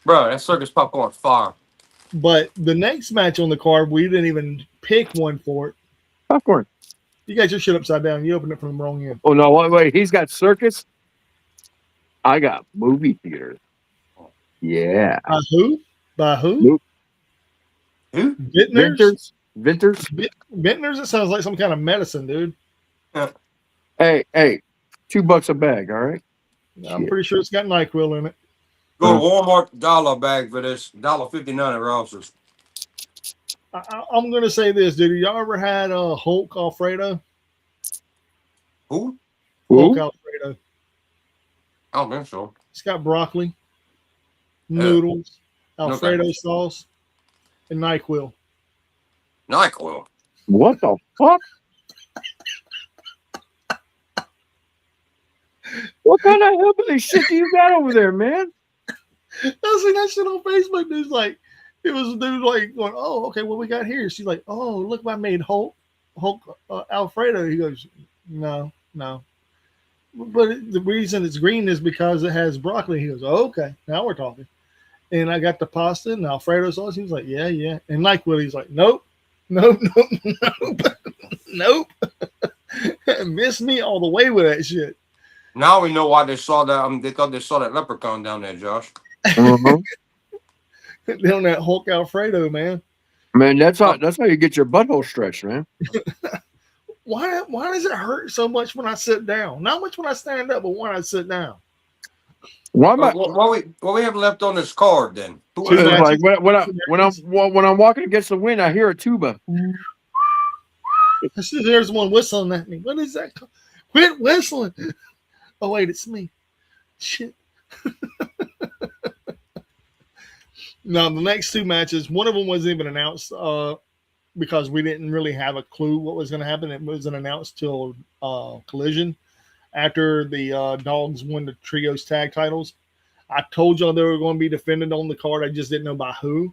bro. That circus popcorn fire. But the next match on the card, we didn't even pick one for it. Popcorn. You got your shit upside down. You opened it from the wrong end. Oh no! Wait. He's got circus. I got movie theater. Yeah. By who? Who? Vintners? Vintners. Vintners? It sounds like some kind of medicine, dude. Hey, $2 a bag. All right. I'm pretty sure it's got NyQuil in it. Go to Walmart, $1 bag for this. $1.59 at Rouse's. I'm gonna say this, dude. Y'all ever had Hulk Alfredo? Who? Hulk Alfredo. I don't think so. It's got broccoli, noodles, Alfredo Okay. sauce, and NyQuil. NyQuil. What the fuck? What kind of hillbilly shit do you got over there, man? I seen that shit on Facebook. Dude's like, it was a dude like going, "Oh, okay, what we got here?" She's like, "Oh, look, I made Hulk Alfredo." He goes, "No." But the reason it's green is because it has broccoli. He goes, "Oh, okay, now we're talking." And I got the pasta and Alfredo sauce. He was like, "Yeah." And NyQuil, he's like, "Nope. Nope. Miss me all the way with that shit." Now we know why they saw that. They thought they saw that leprechaun down there, Josh. Mm-hmm. On that Hulk Alfredo, man. Man, that's how you get your butthole stretched, man. Why does it hurt so much when I sit down? Not much when I stand up, but when I sit down. Why am I? What we have left on this card then? Like when I'm walking against the wind, I hear a tuba. There's one whistling at me. What is that? Quit whistling. Oh wait, it's me. Shit. No, the next two matches, one of them wasn't even announced because we didn't really have a clue what was going to happen. It wasn't announced till Collision after the Dogs won the Trios tag titles. I told y'all they were going to be defended on the card. I just didn't know by who.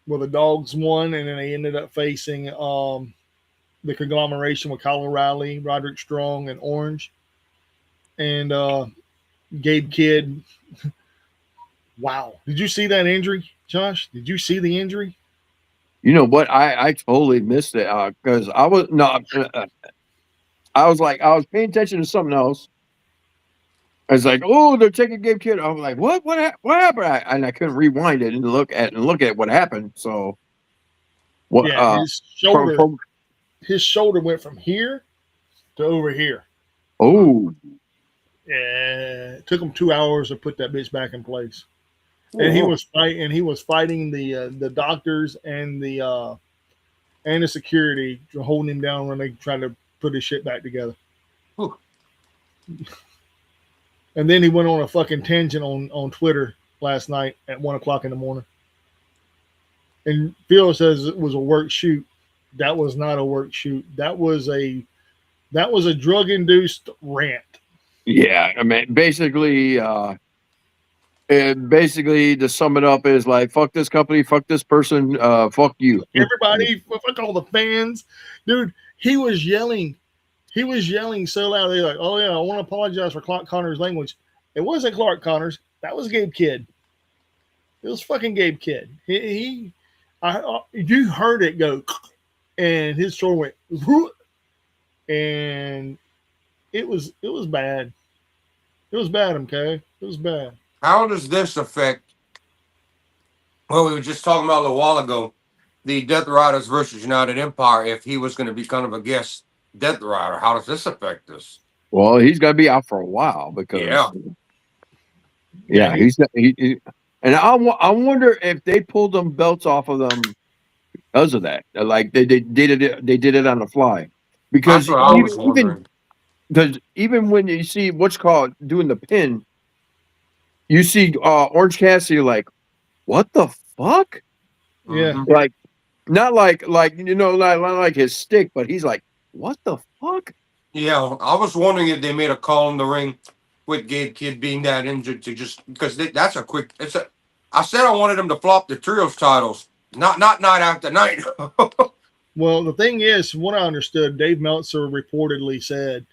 Well, the Dogs won, and then they ended up facing the conglomeration with Kyle O'Reilly, Roderick Strong, and Orange. And Gabe Kidd Wow. Did you see that injury, Josh? Did you see the injury? You know what? I totally missed it because I was no, I was like I was paying attention to something else. I was like, oh, they're taking Gabe Kidd. I was like, what? What happened? And I couldn't rewind it and look at what happened. So what? Yeah, From, from his shoulder went from here to over here. oh, Yeah, it took him 2 hours to put that bitch back in place. And he was fighting the doctors and the security holding him down when they tried to put his shit back together. Whew. And then he went on a fucking tangent on Twitter last night at 1:00 in the morning. And Phil says it was a work shoot. That was not a work shoot. That was a drug induced rant. yeah. I mean, basically, to sum it up is like, fuck this company, fuck this person, fuck you, Everybody, fuck all the fans, dude. He was yelling so loud. They're like, "Oh yeah, I want to apologize for Clark Connor's language." It wasn't Clark Connor's. That was Gabe Kidd. It was fucking Gabe Kidd. You heard it go, and his shoulder went, and it was bad. It was bad, okay? It was bad. How does this affect? Well, we were just talking about a while ago, the Death Riders versus United Empire. If he was going to be kind of a guest Death Rider, how does this affect us? Well, he's got to be out for a while because and I wonder if they pulled them belts off of them because of that. Like they did it on the fly. Because That's what I was wondering. Because even when you see what's called doing the pin, you see Orange Cassidy, like, what the fuck? Yeah. Like, not like not like his stick, but he's like, what the fuck? Yeah, I was wondering if they made a call in the ring with Gabe Kidd being that injured to just because that's a quick. I said I wanted him to flop the trios titles, not night after night. Well, the thing is, from what I understood, Dave Meltzer reportedly said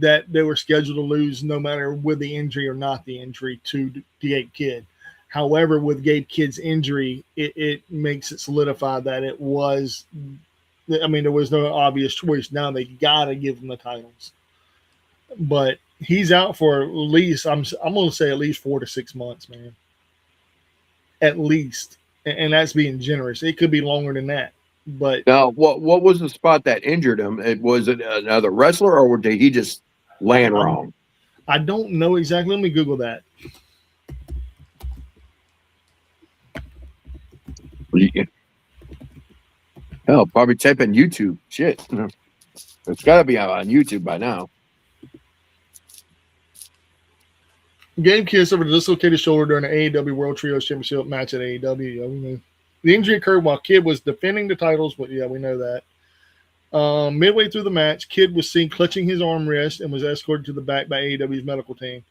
that they were scheduled to lose no matter with the injury or not the injury to Gabe Kidd. However, with Gabe Kidd's injury, it makes it solidify that it was. I mean, there was no obvious choice. Now they got to give him the titles, but he's out for at least. I'm going to say at least 4 to 6 months, man. At least, and that's being generous. It could be longer than that. But now, what was the spot that injured him? Was it another wrestler, or did he just land wrong? I don't know exactly. Let me Google that. Hell, probably type in YouTube. Shit, it's got to be on YouTube by now. Gabe Kidd suffered a dislocated shoulder during the AEW World Trios Championship match at AEW. Yeah, we know. The injury occurred while Kidd was defending the titles, but yeah, we know that. Midway through the match, Kidd was seen clutching his armrest and was escorted to the back by AEW's medical team.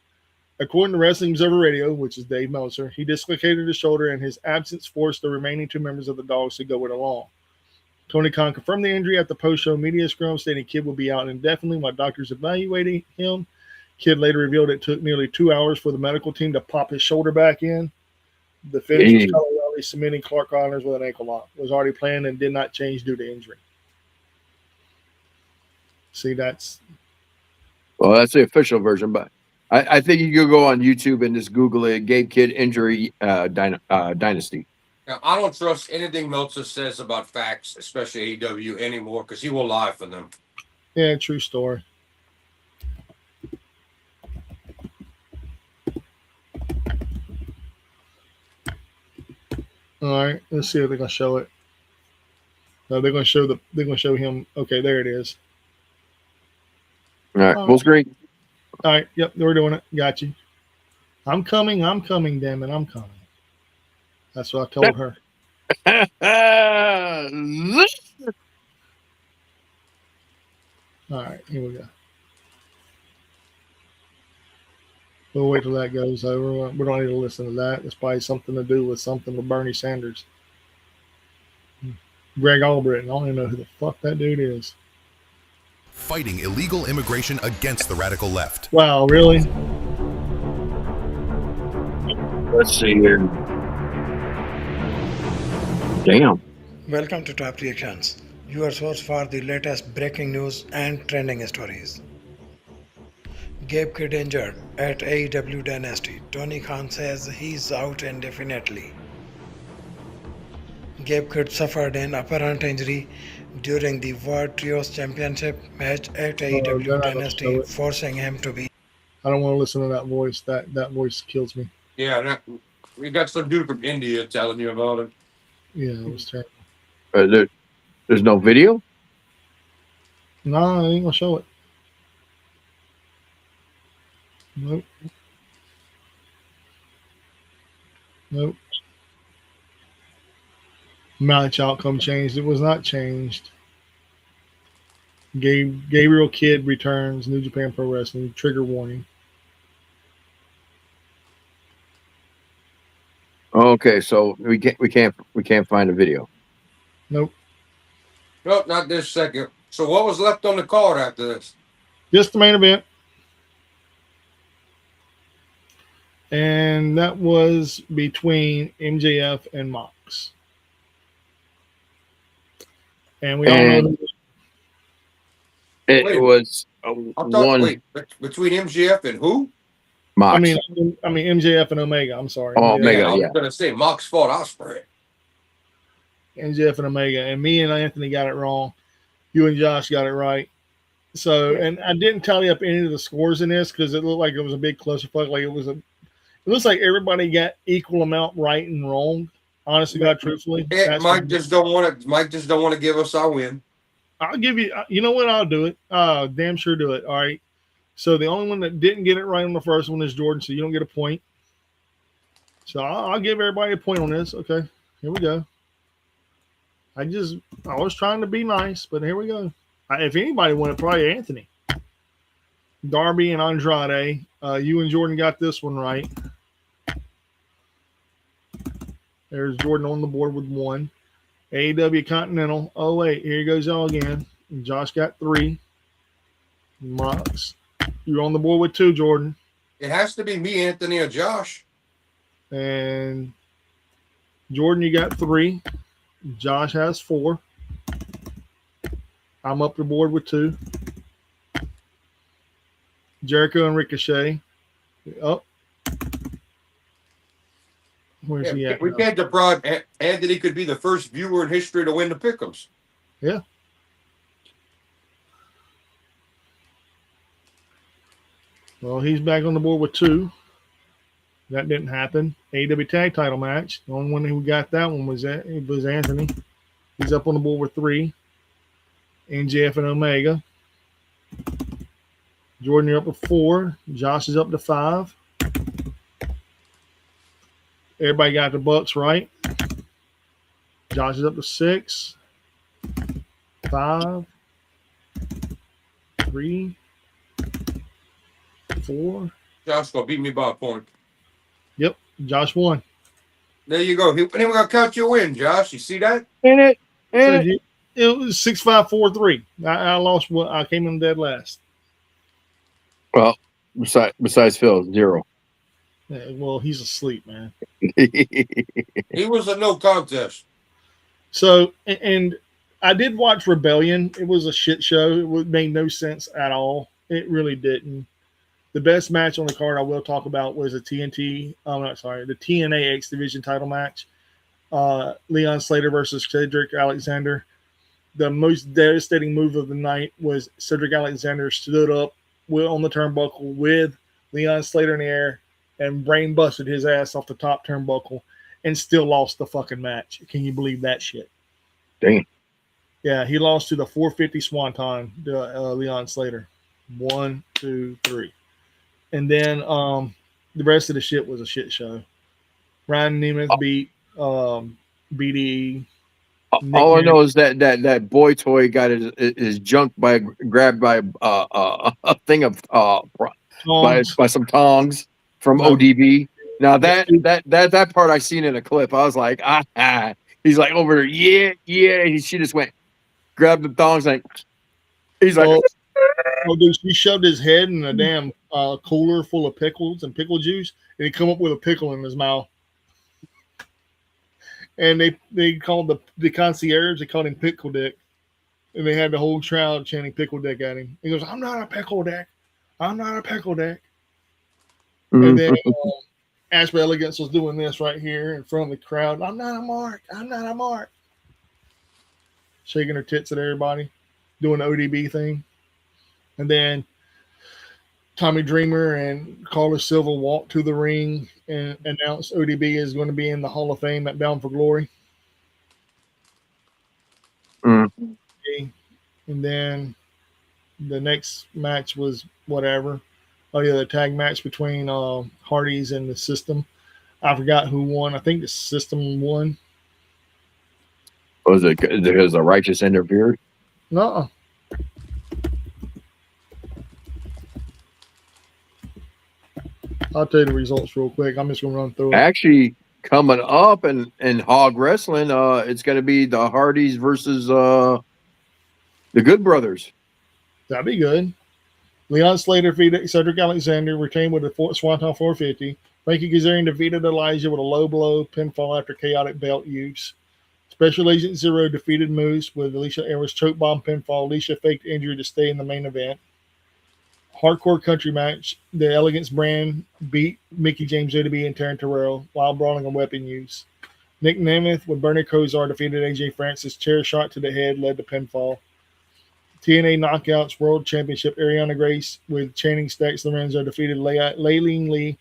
According to Wrestling Observer Radio, which is Dave Meltzer, he dislocated his shoulder and his absence forced the remaining 2 members of the Dogs to go it along. Tony Khan confirmed the injury at the post-show media scrum, stating Kidd will be out indefinitely while doctors evaluating him. Kidd later revealed it took nearly 2 hours for the medical team to pop his shoulder back in. The finish was Colorado submitting Clark Connors with an ankle lock. It was already planned and did not change due to injury. See, that's the official version, but I think you could go on YouTube and just Google it, Gabe Kidd injury dynasty. Now, I don't trust anything Meltzer says about facts, especially AEW anymore, because he will lie for them. Yeah, true story. All right, let's see if they're gonna show it. No, they're gonna show him. Okay, there it is. All right, full screen. All right, yep, we're doing it. Got you. I'm coming, damn it, I'm coming. That's what I told her. All right, here we go. We'll wait till that goes over. We don't need to listen to that. It's probably something to do with something with Bernie Sanders. Greg Albritton. I don't even know who the fuck that dude is. Fighting illegal immigration against the radical left. Wow, really? Let's see here. Damn. Welcome to Top Reactions, your source for the latest breaking news and trending stories. Gabe Kidd injured at AEW Dynasty. Tony Khan says he's out indefinitely. Gabe Kidd suffered an apparent injury during the World Trios Championship match at they're AEW not gonna show Dynasty, it. forcing him to be. I don't want to listen to that voice. That voice kills me. Yeah, we got some dude from India telling you about it. Yeah, it was terrible. There's no video? No, I ain't gonna show it. Nope. Nope. Match outcome changed. It was not changed. Gabriel Kidd returns. New Japan Pro Wrestling. Trigger warning. Okay, so we can't find a video. Nope. Nope, not this second. So what was left on the card after this? Just the main event. And that was between MJF and Mox. And we all know It Wait. was I thought, one wait, between MGF and who? Mox. I mean MJF and Omega. I'm sorry. Oh, MJF, Omega. I was yeah. gonna say Mox fought Ospreay. MJF and Omega. And me and Anthony got it wrong. You and Josh got it right. So, and I didn't tally up any of the scores in this because it looked like it was a big clusterfuck. Like it looks like everybody got equal amount right and wrong. Honestly, God, truthfully, Mike just don't want to give us our win. I'll give you. You know what? I'll do it. Damn sure do it. All right. So the only one that didn't get it right on the first one is Jordan. So you don't get a point. So I'll give everybody a point on this. Okay. Here we go. I was trying to be nice, but here we go. If anybody won it, probably Anthony, Darby, and Andrade. You and Jordan got this one right. There's Jordan on the board with 1. AEW Continental. Oh, wait. Here goes y'all again. Josh got 3. Mox. You're on the board with 2, Jordan. It has to be me, Anthony, or Josh. And Jordan, you got 3. Josh has 4. I'm up the board with 2. Jericho and Ricochet. Up. Where's he at? We can't defraud. Anthony could be the first viewer in history to win the Pick'ems. Yeah. Well, he's back on the board with 2. That didn't happen. AEW Tag Title match. The only one who got that one was Anthony. He's up on the board with 3. NJF and Omega. Jordan, you're up with 4. Josh is up to 5. Everybody got the Bucks right. Josh is up to 6. 5. 3. 4. Josh gonna beat me by a point. Yep, Josh won. There you go. Then we're gonna count your win, Josh. You see that? In So it. it was 6-5-4-3. I lost. I came in dead last. Well, besides Phil, 0. Yeah, well, he's asleep, man. He was a no contest. So, and I did watch Rebellion. It was a shit show. It made no sense at all. It really didn't. The best match on the card I will talk about was the TNA X Division title match. Leon Slater versus Cedric Alexander. The most devastating move of the night was Cedric Alexander stood up on the turnbuckle with Leon Slater in the air and brain busted his ass off the top turnbuckle and still lost the fucking match. Can you believe that shit? Dang. Yeah, he lost to the 450 Swanton, Leon Slater. 1, 2, 3. And then the rest of the shit was a shit show. Ryan Nemeth beat BDE. All I know is that boy toy got his junk grabbed by a thing of by some tongs from ODB. Now that part I seen in a clip, I was like, he's like over there, yeah. She just went, grabbed the thongs, like he's like, dude, she shoved his head in a damn a cooler full of pickles and pickle juice, and he come up with a pickle in his mouth. And they called the concierge, they called him Pickle Dick. And they had the whole crowd chanting Pickle Dick at him. He goes, I'm not a Pickle Dick. I'm not a Pickle Dick. And then Ashley Elegance was doing this right here in front of the crowd. I'm not a mark. I'm not a mark. Shaking her tits at everybody, doing the ODB thing. And then Tommy Dreamer and Carlos Silva walked to the ring and announced ODB is going to be in the Hall of Fame at Bound for Glory. And then the next match was whatever. Oh yeah, the tag match between Hardys and the System. I forgot who won. I think the System won. Was it because the Righteous interfered? No. I'll tell you the results real quick. I'm just gonna run through it. Actually, coming up in Hog Wrestling, it's going to be the Hardys versus the Good Brothers. That'd be good. Leon Slater defeated Cedric Alexander, retained with a Swanton 450. Frankie Kazarian defeated Elijah with a low blow pinfall after chaotic belt use. Special Agent Zero defeated Moose with Alicia Evers choke bomb pinfall. Alicia faked injury to stay in the main event. Hardcore country match. The Elegance brand beat Mickey James ODB and Taryn Terrell while brawling on weapon use. Nick Nemeth with Bernie Kosar defeated AJ Francis. Chair shot to the head led to pinfall. TNA Knockouts World Championship. Ariana Grace with Channing Stacks Lorenzo defeated Layleen Lee.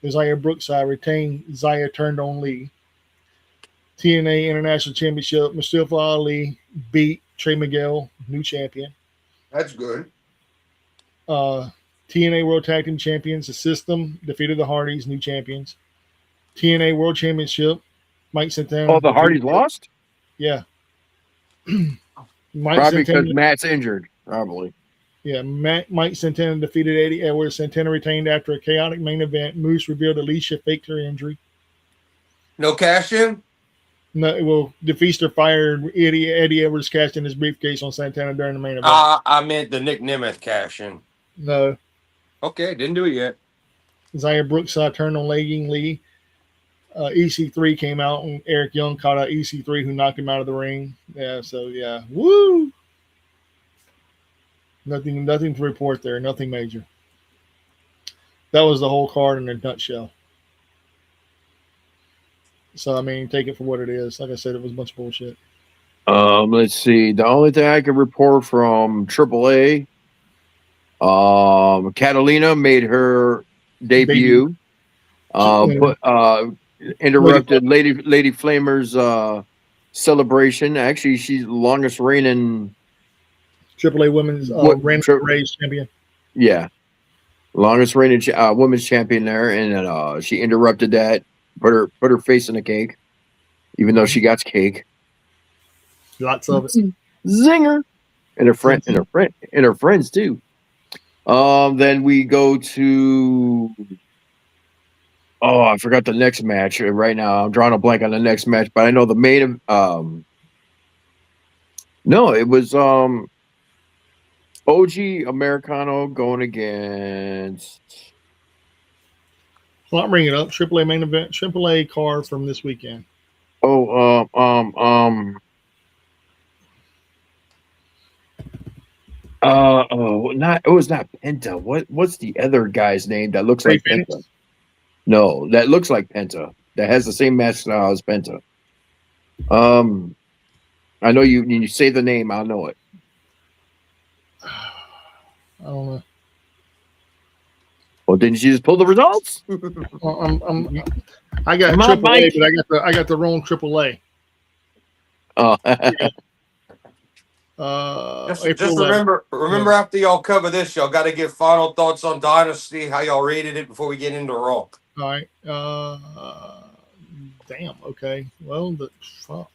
Zaya Brookside retained. Zaya turned on Lee. TNA International Championship. Mustafa Ali beat Trey Miguel, new champion. That's good. TNA World Tag Team Champions, the System defeated the Hardys, new champions. TNA World Championship, Mike Santana. Oh, the Hardys lost? Yeah. Probably because Matt's injured, probably. Yeah, Mike Santana defeated Eddie Edwards. Santana retained after a chaotic main event. Moose revealed Alicia faked her injury. No cash in? No, well, DeFeaster fired Eddie Edwards, cashed in his briefcase on Santana during the main event. I meant the Nick Nemeth cash in. No. Okay, didn't do it yet. Zaya Brookside turned on Legging Lee. EC3 came out, and Eric Young caught out EC3, who knocked him out of the ring. Yeah, so yeah, woo! Nothing to report there. Nothing major. That was the whole card in a nutshell. So I mean, take it for what it is. Like I said, it was a bunch of bullshit. Let's see. The only thing I can report from AAA, Catalina made her debut. Interrupted Lady Flamer's celebration. Actually, she's the longest reigning AAA Women's Race champion. Yeah, longest reigning women's champion there, and she interrupted that. Put her face in the cake, even though she got cake. Lots of it. Zinger, and her friends too. Then we go to. Oh, I forgot the next match right now. I'm drawing a blank on the next match, but I know the main. No, it was OG Americano going against. Well, I'll bring it up. AAA main event, AAA card from this weekend. It was not Penta. What's the other guy's name that looks like Penta? No, that looks like Penta. That has the same match style as Penta. I know you say the name, I'll know it. I don't know. Well, didn't you just pull the results? Well, I got AAA, but I got the wrong AAA. Oh. Just remember after y'all cover this, y'all got to give final thoughts on Dynasty, how y'all rated it before we get into Raw. All right. Damn. Okay. Well, the fuck.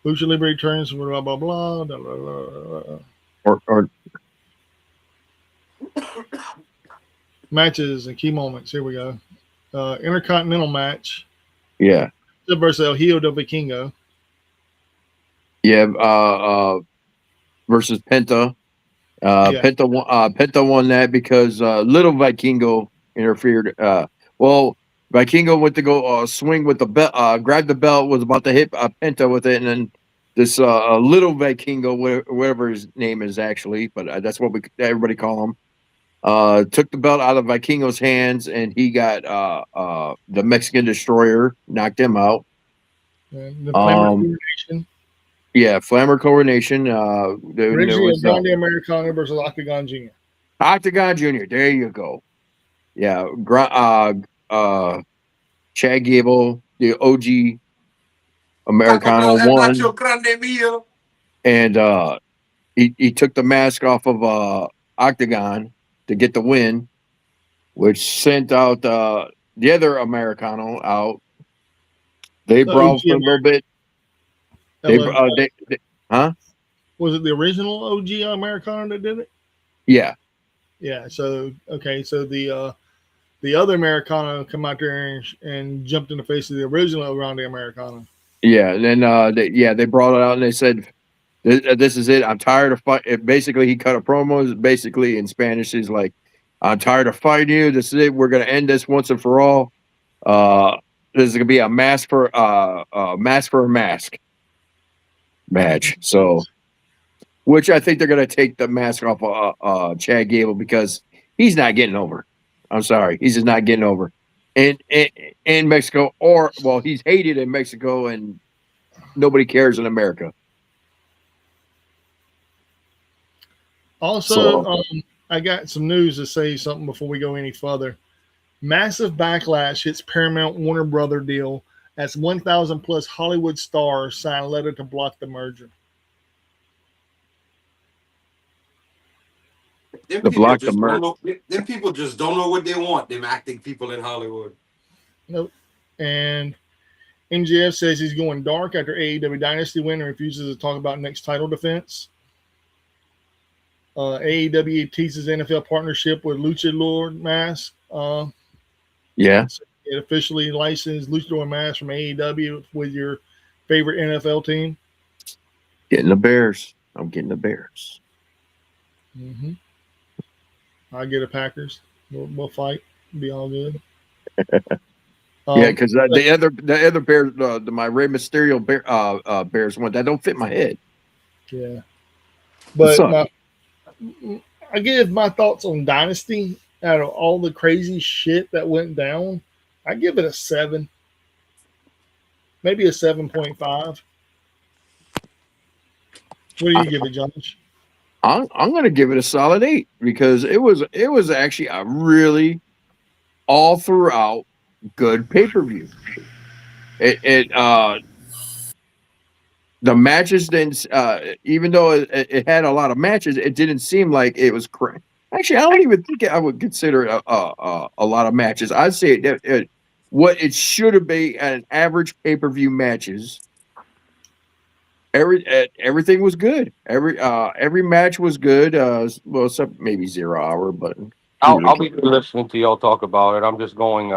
Lucha Libre turns blah blah blah. Blah, blah, blah. Or matches and key moments. Here we go. Intercontinental match. Yeah. Versus El Hijo del Vikingo. Yeah. Versus Penta Yeah. Penta won that because Little Vikingo interfered. Well, Vikingo went to go swing with the belt, grabbed the belt, was about to hit Penta with it, and then this Little Vikingo, whatever his name is actually, but that's what everybody call him. Took the belt out of Vikingo's hands, and he got the Mexican Destroyer, knocked him out. The Flammer Um, Coronation. Yeah, Flammer Coronation. There Originally was Grande Americano versus Octagon Jr. Octagon Jr. There you go. Yeah, Chad Gable, the OG Americano won, and he took the mask off of Octagon to get the win, which sent out the other Americano out. They The brawled OG for a little bit. Huh? Was it the original OG Americano that did it? Yeah. Yeah. So okay. So the other Americano come out there and jumped in the face of the original Grande Americano. Yeah, and then they brought it out and they said, "This is it. I'm tired of fight." Basically, he cut a promo. Basically, in Spanish, he's like, "I'm tired of fighting you. This is it. We're gonna end this once and for all. This is gonna be a mask for a mask match." So, which I think they're gonna take the mask off of Chad Gable because he's not getting over. I'm sorry, he's just not getting over. In Mexico, or well, he's hated in Mexico and nobody cares in America. Also, I got some news to say something before we go any further. Massive backlash hits Paramount Warner Brother deal as 1,000 plus Hollywood stars sign letter to block the merger. Them people just don't know what they want. Them acting people in Hollywood. Nope. And MJF says he's going dark after AEW Dynasty win and refuses to talk about next title defense. AEW teases NFL partnership with Lucha Lord Mask. Yeah. It officially licensed Luchador Mask from AEW with your favorite NFL team. Getting the Bears. I'm getting the Bears. Mm-hmm. I get a Packers. We'll fight. Be all good. Yeah, because the other Bears, my Rey Mysterio Bears one, that don't fit my head. Yeah, but I give my thoughts on Dynasty. Out of all the crazy shit that went down, I give it a 7, maybe a 7.5. What do you give it, Josh? I'm going to give it a solid 8 because it was actually a really all throughout good pay-per-view. The matches didn't, even though it had a lot of matches, it didn't seem like it was crazy. Actually, I don't even think I would consider it a lot of matches. I'd say what it should have been an average pay-per-view matches. Everything was good. Every match was good. Well, except maybe 0 Hour, but I'll be listening to y'all talk about it. I'm just going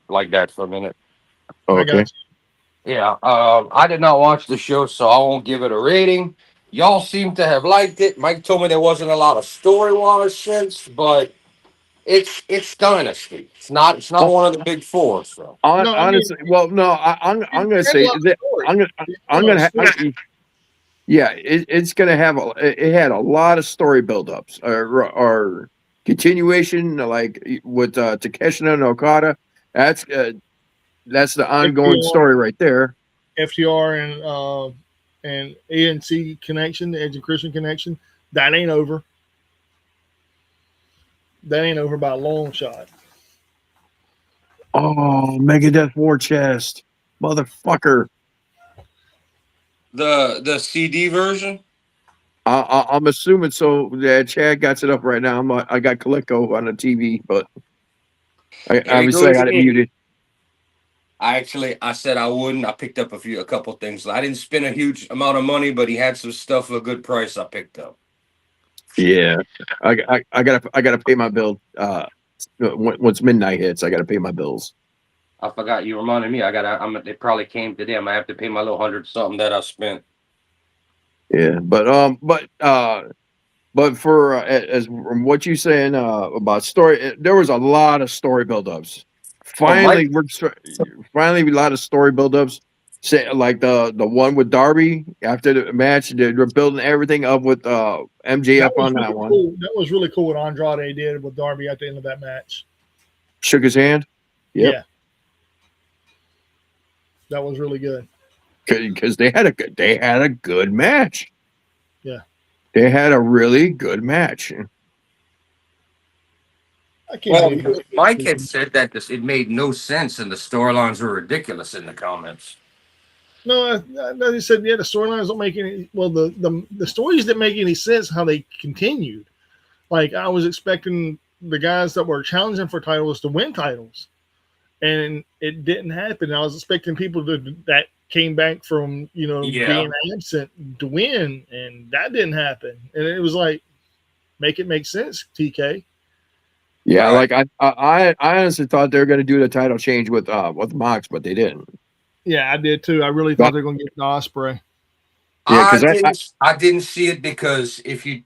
like that for a minute. Okay. Yeah. I did not watch the show, so I won't give it a rating. Y'all seem to have liked it. Mike told me there wasn't a lot of story-wise sense, but it's Dynasty. It's not one of the big four. So honestly, I'm going to say that I'm going to. Yeah, it's going to have. It had a lot of story buildups or continuation, like with Takeshi and Okada. That's the ongoing story right there. FTR and ANC connection, the Edge and Christian connection, that ain't over. That ain't over by a long shot. Oh, Megadeth War Chest, motherfucker! The CD version. I'm assuming so. Yeah, Chad got it up right now. I got Coleco on the TV, but obviously I got it muted. I said I wouldn't. I picked up a couple things. I didn't spend a huge amount of money, but he had some stuff for a good price. I picked up. Yeah, I gotta pay my bill. Once midnight hits, I gotta pay my bills. I forgot you reminded me. They probably came today. I'm gonna have to pay my little $100 something that I spent. Yeah, but But for as from what you saying about story, there was a lot of story buildups. Well, Mike, Finally a lot of story buildups. Say like the one with Darby after the match, they're building everything up with That MJF was on that really one. cool. That was really cool what Andrade did with Darby at the end of that match. Shook his hand. Yep. Yeah, that was really good. Because they had a good match. Yeah. They had a really good match. I can't well, believe it. Mike had said that it made no sense and the storylines were ridiculous in the comments. No, they said the storylines don't make any. Well, the stories didn't make any sense how they continued. Like I was expecting the guys that were challenging for titles to win titles, and it didn't happen. I was expecting people that came back from being absent to win, and that didn't happen. And it was like, make it make sense, TK. Yeah, Right. like I honestly thought they were going to do the title change with Mox, but they didn't. Yeah, I did too. I really thought they were going to get the Osprey. Yeah, because I didn't see it because if we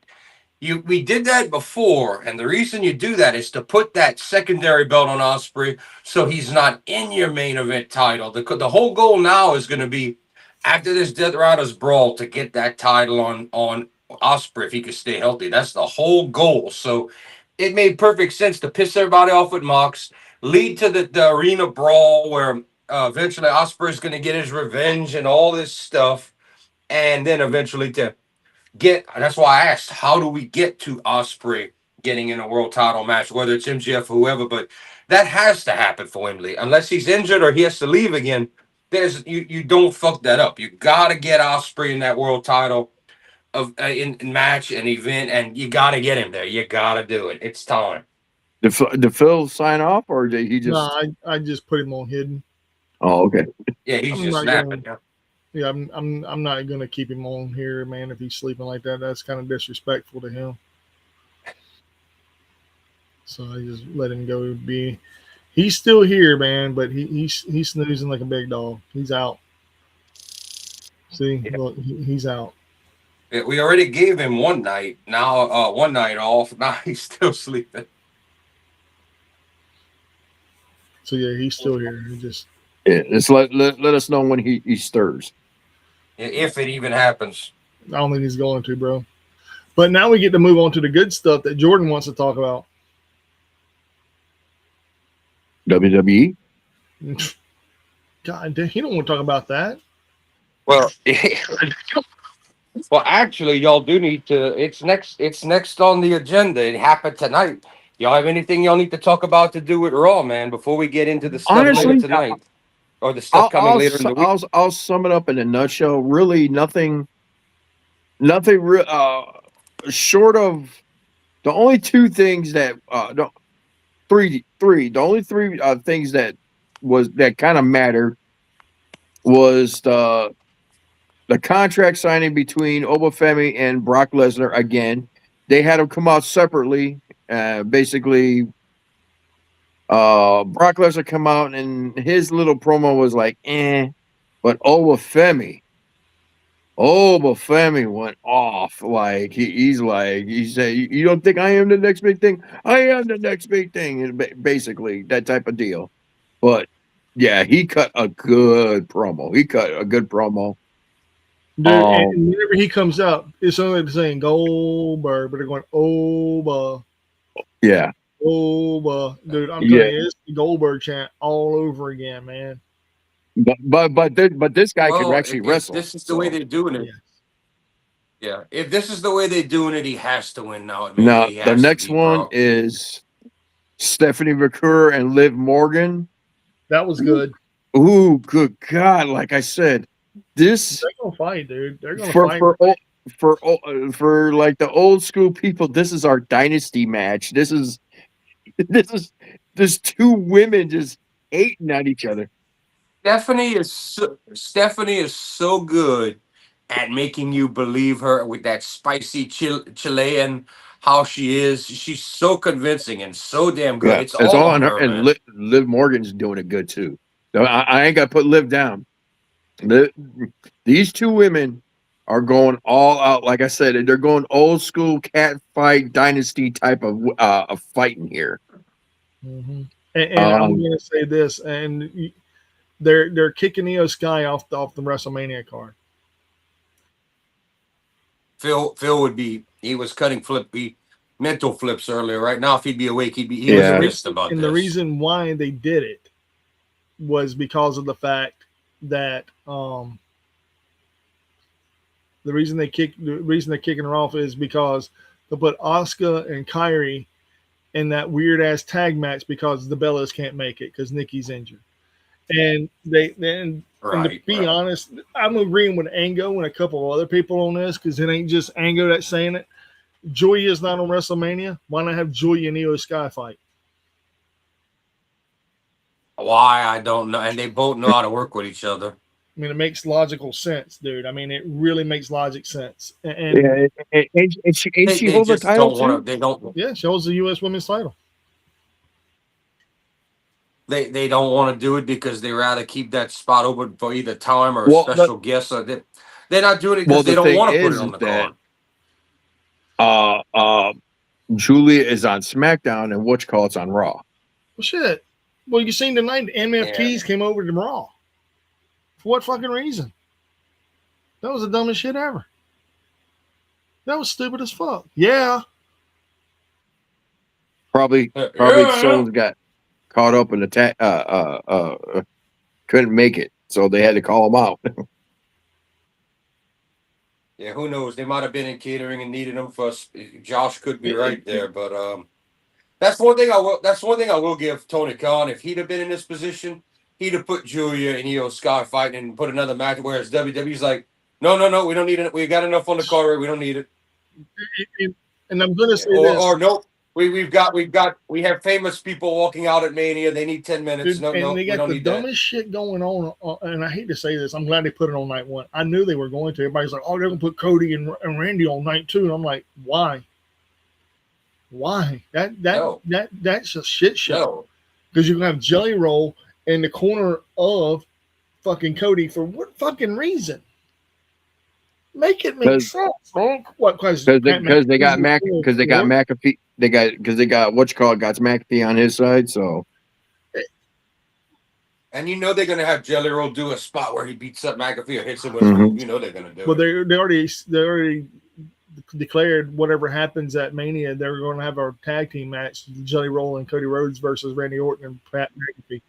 did that before, and the reason you do that is to put that secondary belt on Osprey so he's not in your main event title. The whole goal now is going to be after this Death Riders brawl to get that title on Osprey if he could stay healthy. That's the whole goal. So it made perfect sense to piss everybody off with Mox, lead to the arena brawl where eventually Osprey is going to get his revenge and all this stuff, and then eventually to that's why I asked, how do we get to Osprey getting in a world title match, whether it's MJF or whoever, but that has to happen for Wembley. Unless he's injured or he has to leave again, you don't fuck that up. You gotta get Osprey in that world title in match and event, and you gotta get him there. You gotta do it. It's time. did Phil sign off or did he No, just? I just put him on hidden. Oh, okay. Yeah, he's I'm just not snapping. Yeah, I'm not gonna keep him on here, man. If he's sleeping like that, that's kind of disrespectful to him. So I just let him go. He's still here, man, but he's snoozing like a big dog. He's out. See, look, he's out. Yeah, we already gave him one night. Now, one night off. Now he's still sleeping. So yeah, he's still here. He just Just let us know when he stirs. If it even happens. I don't think he's going to, bro. But now we get to move on to the good stuff that Jordan wants to talk about. WWE. God damn, he don't want to talk about that. Well, well, actually, y'all do need to. It's next on the agenda. It happened tonight. Y'all have anything y'all need to talk about to do with Raw, man? Before we get into the stuff Honestly, later tonight, or the stuff coming later in the week. I'll sum it up in a nutshell. Really, nothing. Short of the only two things that three. The only three things that kind of mattered was the contract signing between Obafemi and Brock Lesnar again. They had them come out separately. Basically, Brock Lesnar come out and his little promo was like, but Obafemi went off. Like he said, you don't think I am the next big thing? I am the next big thing. And basically that type of deal. But yeah, he cut a good promo. Dude, and whenever he comes out, it's only like saying Goldberg, but they're going Oba. Yeah. Oba. Dude, I'm telling you, it's the Goldberg chant all over again, man. But this guy can actually wrestle. This is the way they're doing it. Yeah. If this is the way they're doing it, he has to win now. Now the next one is Stephanie McClure and Liv Morgan. That was good. Ooh, good God! Like I said, they're gonna fight, dude. They're gonna for fight for like the old school people. This is our dynasty match. This is there's two women just hating on each other. Stephanie is so good at making you believe her with that spicy Chilean how she is. She's so convincing and so damn good. Yeah, it's all on her. And Liv Morgan's doing it good too. So I ain't got to put Liv down. These two women are going all out. Like I said, they're going old school cat fight dynasty type of fighting here. Mm-hmm. And I'm going to say this, and they're kicking Io Sky off the WrestleMania card. Phil would be. He was cutting mental flips earlier. Right now, if he'd be awake, he was pissed about and this. The reason why they did it was because of the fact that the reason they're kicking her off is because they put Asuka and Kyrie in that weird ass tag match because the Bellas can't make it because Nikki's injured. And and to be honest, I'm agreeing with Ango and a couple of other people on this because it ain't just Ango that's saying it. Julia's not on WrestleMania. Why not have Julia and Io Sky fight? Why, I don't know. And they both know how to work with each other. I mean, it makes logical sense, dude. I mean, it really makes logic sense. And she holds the title too? They don't. Yeah, she holds the U.S. Women's title. They don't want to do it because they rather keep that spot open for either time or a special guest. So they're not doing it because they don't want to put it on the card. Julia is on SmackDown and it's on Raw. Well, shit. Well, you seen tonight the MFTs came over to Raw. For what fucking reason? That was the dumbest shit ever. That was stupid as fuck. Yeah. Probably someone got caught up in the couldn't make it, so they had to call them out. Yeah, who knows? They might have been in catering and needed them for us. Josh could be right there, but that's one thing I will give Tony Khan. If he'd have been in this position, he'd have put Julia and Io Sky fighting and put another match. Whereas WWE's like, no, we don't need it. We got enough on the card. We don't need it. And I'm gonna say this. Or no, we have famous people walking out at Mania. They need 10 minutes. Dude, they got the dumbest shit going on. And I hate to say this, I'm glad they put it on night one. I knew they were going to. Everybody's like, oh, they're gonna put Cody and Randy on night 2. And I'm like, why? Why? That's a shit show. Because you can have Jelly Roll in the corner of fucking Cody for what fucking reason? Make it make sense, man. What? Because they got McAfee. Because they got McAfee. Because they got got McAfee on his side. So, and they're gonna have Jelly Roll do a spot where he beats up McAfee or hits him with a move. They're gonna do. Well, they already declared whatever happens at Mania, they're going to have our tag team match: Jelly Roll and Cody Rhodes versus Randy Orton and Pat McAfee.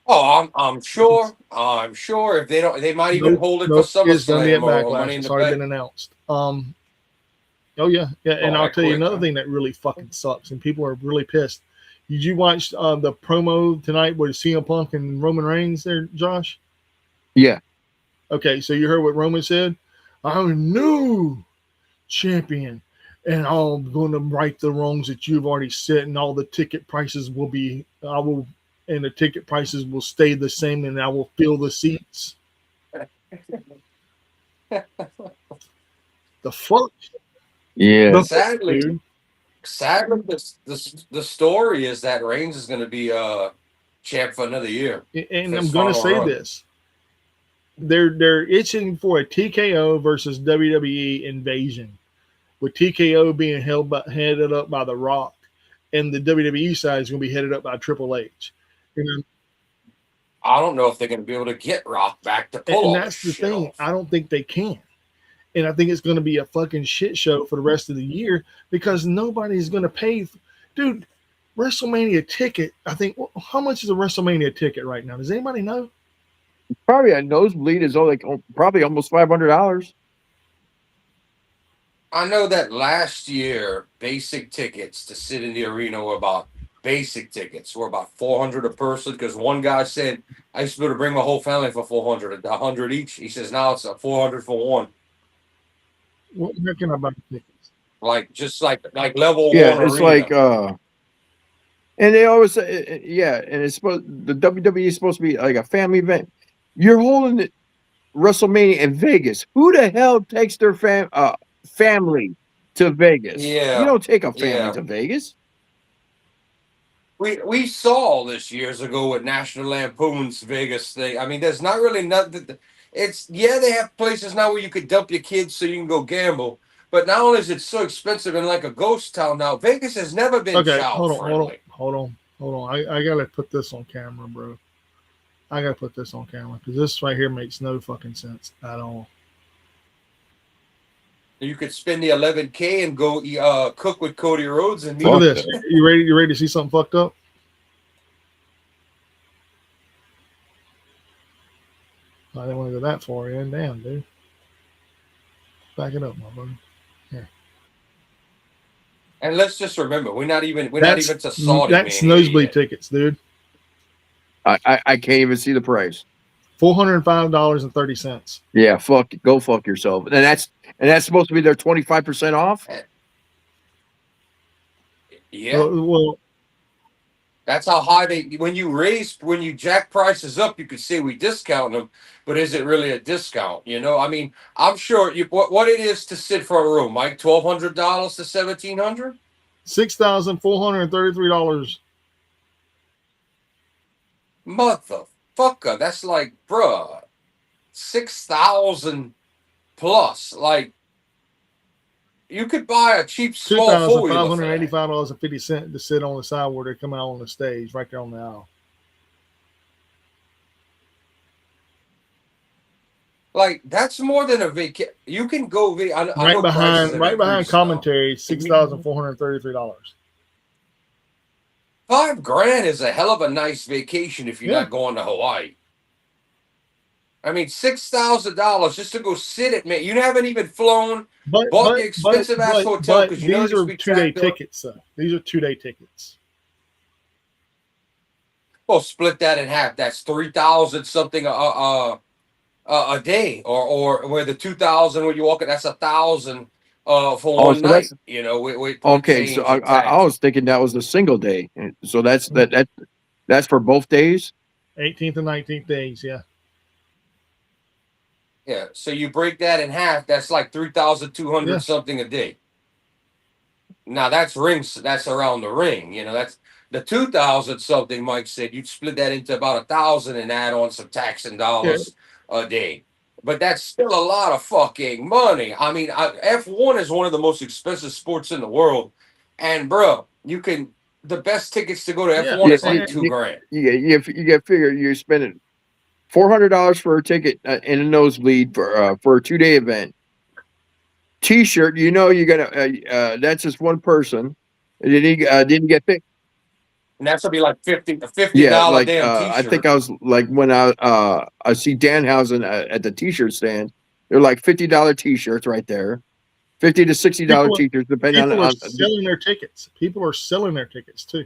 Oh, I'm sure. I'm sure if they don't, they might even hold it for SummerSlam or Money in the Bank. It's already been announced. Oh yeah, and I'll tell you another thing that really fucking sucks, and people are really pissed. Did you watch the promo tonight with CM Punk and Roman Reigns there, Josh? Yeah. Okay, so you heard what Roman said? I'm a new champion, and I'm going to right the wrongs that you've already set, and all the ticket prices will be. And the ticket prices will stay the same, and I will fill the seats. The fuck? Yeah. Sadly, the story is that Reigns is going to be champ for another year. And I'm going to say this: they're itching for a TKO versus WWE invasion, with TKO being headed up by The Rock, and the WWE side is going to be headed up by Triple H. I don't know if they're going to be able to get Rock back to pull. And that's the thing. I don't think they can. And I think it's going to be a fucking shit show for the rest of the year because nobody's going to pay. Dude, WrestleMania ticket, I think, how much is a WrestleMania ticket right now? Does anybody know? Probably a nosebleed is probably almost $500. I know that last year, basic tickets to sit in the arena were about $400 a person because one guy said, I used to be able to bring my whole family for $400, $100 each. He says now it's $400 for one. What can I buy tickets? Like level one. Yeah, it's arena. And they always say, and it's the WWE is supposed to be like a family event. You're holding WrestleMania in Vegas. Who the hell takes their family to Vegas? Yeah, you don't take a family to Vegas. We saw this years ago with National Lampoon's Vegas thing. I mean, there's not really nothing. it's they have places now where you could dump your kids so you can go gamble. But not only is it so expensive and like a ghost town now, Vegas has never been Okay, child friendly. hold on. I gotta put this on camera, bro. I gotta put this on camera because this right here makes no fucking sense at all. You could spend the $11K and go cook with Cody Rhodes and Look Fuck at this. that. You ready? You ready to see something fucked up? I didn't want to go that far in. Damn, dude. Back it up, my brother. And let's just remember, we're not even to Saudi. That's Mania nosebleed yet. tickets, dude. I can't even see the price. $405.30. Yeah, go fuck yourself. And that's supposed to be their 25% off. Yeah. Well, that's how high when you jack prices up, you could say we discount them, but is it really a discount? You know, I mean, I'm sure what it is to sit for a room, Mike, $1,200 to $1,700, $6,433. Motherfucker, that's like, bruh, 6,000 plus. Like, you could buy a cheap small $2,585.50 to sit on the side where they're coming out on the stage, right there on the aisle. Like, that's more than a vacation. You can go right behind commentary, $6,433. $5,000 is a hell of a nice vacation if you're not going to Hawaii. I mean, $6,000 just to go sit at me. You haven't even flown, bought the expensive ass hotel because these are 2-day tickets. These are 2-day tickets. Well, split that in half. That's 3,000 something a day, or where the 2,000 when you walk it, that's 1,000 for one night. You know, okay. So I was thinking that was a single day. So that's for both days. 18th and 19th days. Yeah. Yeah, so you break that in half, that's like 3,200 something a day. Now that's around the ring, you know, that's the 2,000 something. Mike said you'd split that into about 1,000 and add on some tax and dollars a day. But that's still a lot of fucking money. I mean, F1 is one of the most expensive sports in the world, and bro, the best tickets to go to F1 is like $2,000. Yeah, you get figure you're spending $400 for a ticket in a nosebleed for a 2-day event. T-shirt, you know, you gotta. That's just one person. Didn't get picked. And that's gonna be like $50 like, damn T-shirt. I think I was like when I see Danhausen at the T-shirt stand. They're like $50 T-shirts right there, $50 to $60 T-shirts depending on. People are selling their tickets. People are selling their tickets too.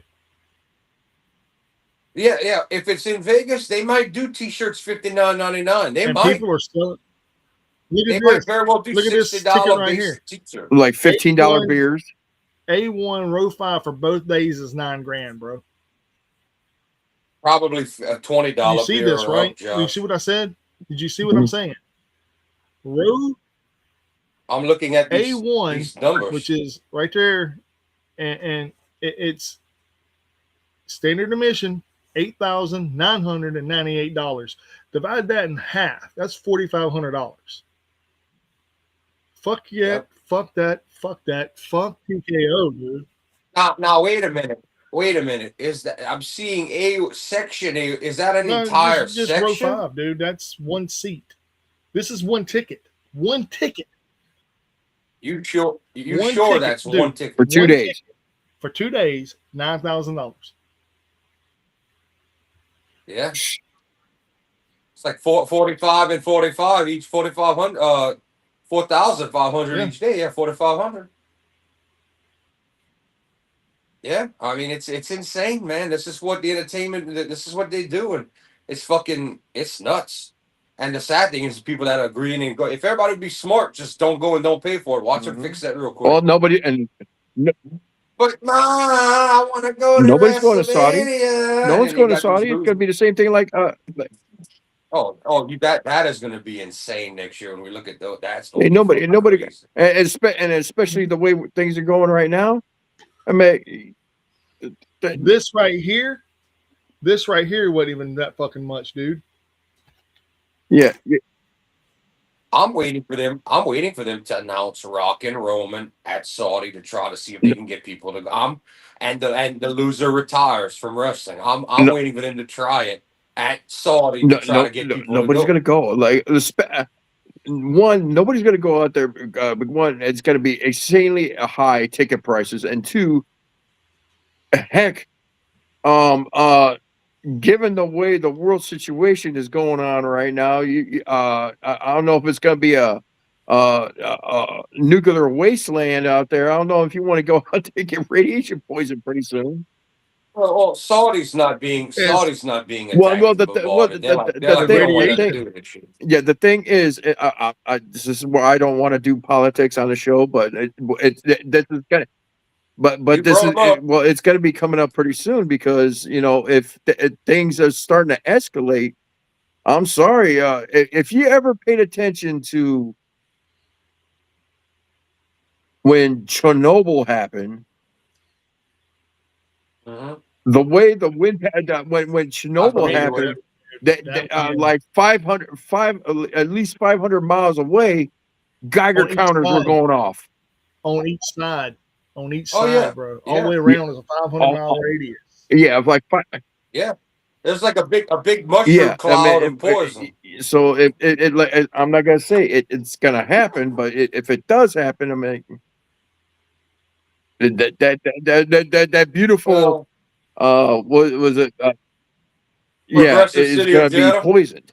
Yeah. If it's in Vegas, they might do T-shirts $59.99. They might. People are selling. They might very well do $60 right base T-shirt. Like $15 beers. A1 row 5 for both days is $9,000, bro. Probably a $20. You see this, right? You see what I said? Did you see what I'm saying? Row. I'm looking at these numbers, which is right there, and it's standard admission. $8,998. Divide that in half. That's $4,500. Fuck yeah. Yep. Fuck that. Fuck TKO, dude. Now wait a minute. Is that I'm seeing a section? Is that an entire just section? Row 5, dude. That's one seat. This is one ticket. One ticket. You sure that's dude, one ticket for 2 days? For 2 days, $9,000. Yeah, it's like 45 and 45 each, 4,500, 4,500 each day. Yeah, 4,500. Yeah, I mean it's insane, man. This is what the entertainment. This is what they do, and it's nuts. And the sad thing is, people that are agreeing and go. If everybody would be smart, just don't go and don't pay for it. Watch them fix that real quick. Well, nobody and. But I want to go to nobody's going to Saudi. No one's going to Saudi. It's going to be the same thing like. That is going to be insane next year when we look at those. That's nobody, and especially the way things are going right now. I mean, this right here wasn't even that fucking much, dude. Yeah. I'm waiting for them. I'm waiting for them to announce Rock and Roman at Saudi to try to see if they can get people to. And the loser retires from wrestling. I'm No, waiting for them to try it at Saudi to no, try to no, get no people to nobody's go. gonna go. Like one, nobody's gonna go out there. But one, it's gonna be insanely high ticket prices, and two, heck, um, uh, given the way the world situation is going on right now, I don't know if it's gonna be a nuclear wasteland out there. I don't know if you want to go out there and get radiation poison pretty soon. Well, Saudi's not being As Well, attacked and bombarded. They're the like, we thing, don't want the nothing to thing, do with this shit. yeah, the thing is, this is where I don't want to do politics on the show, but this is gonna, You but this brought is them up. well, it's gonna be coming up pretty soon because if things are starting to escalate, I'm sorry, if you ever paid attention to when Chernobyl happened, Mhm. the way the wind when I've Chernobyl been aware. happened, like 500 at least 500 miles away, Geiger on each counters were side, going off. on each side, on each Oh yeah, side, bro. All the yeah, way Yeah, around is a 500 all, mile radius. yeah, like yeah. There's like a big mushroom yeah. I cloud of mean, poison. so I'm not gonna say it's gonna happen, but if it does happen, I mean, that beautiful, Well, what was it? Yeah, progressive it's city of gonna be Jeddah. poisoned.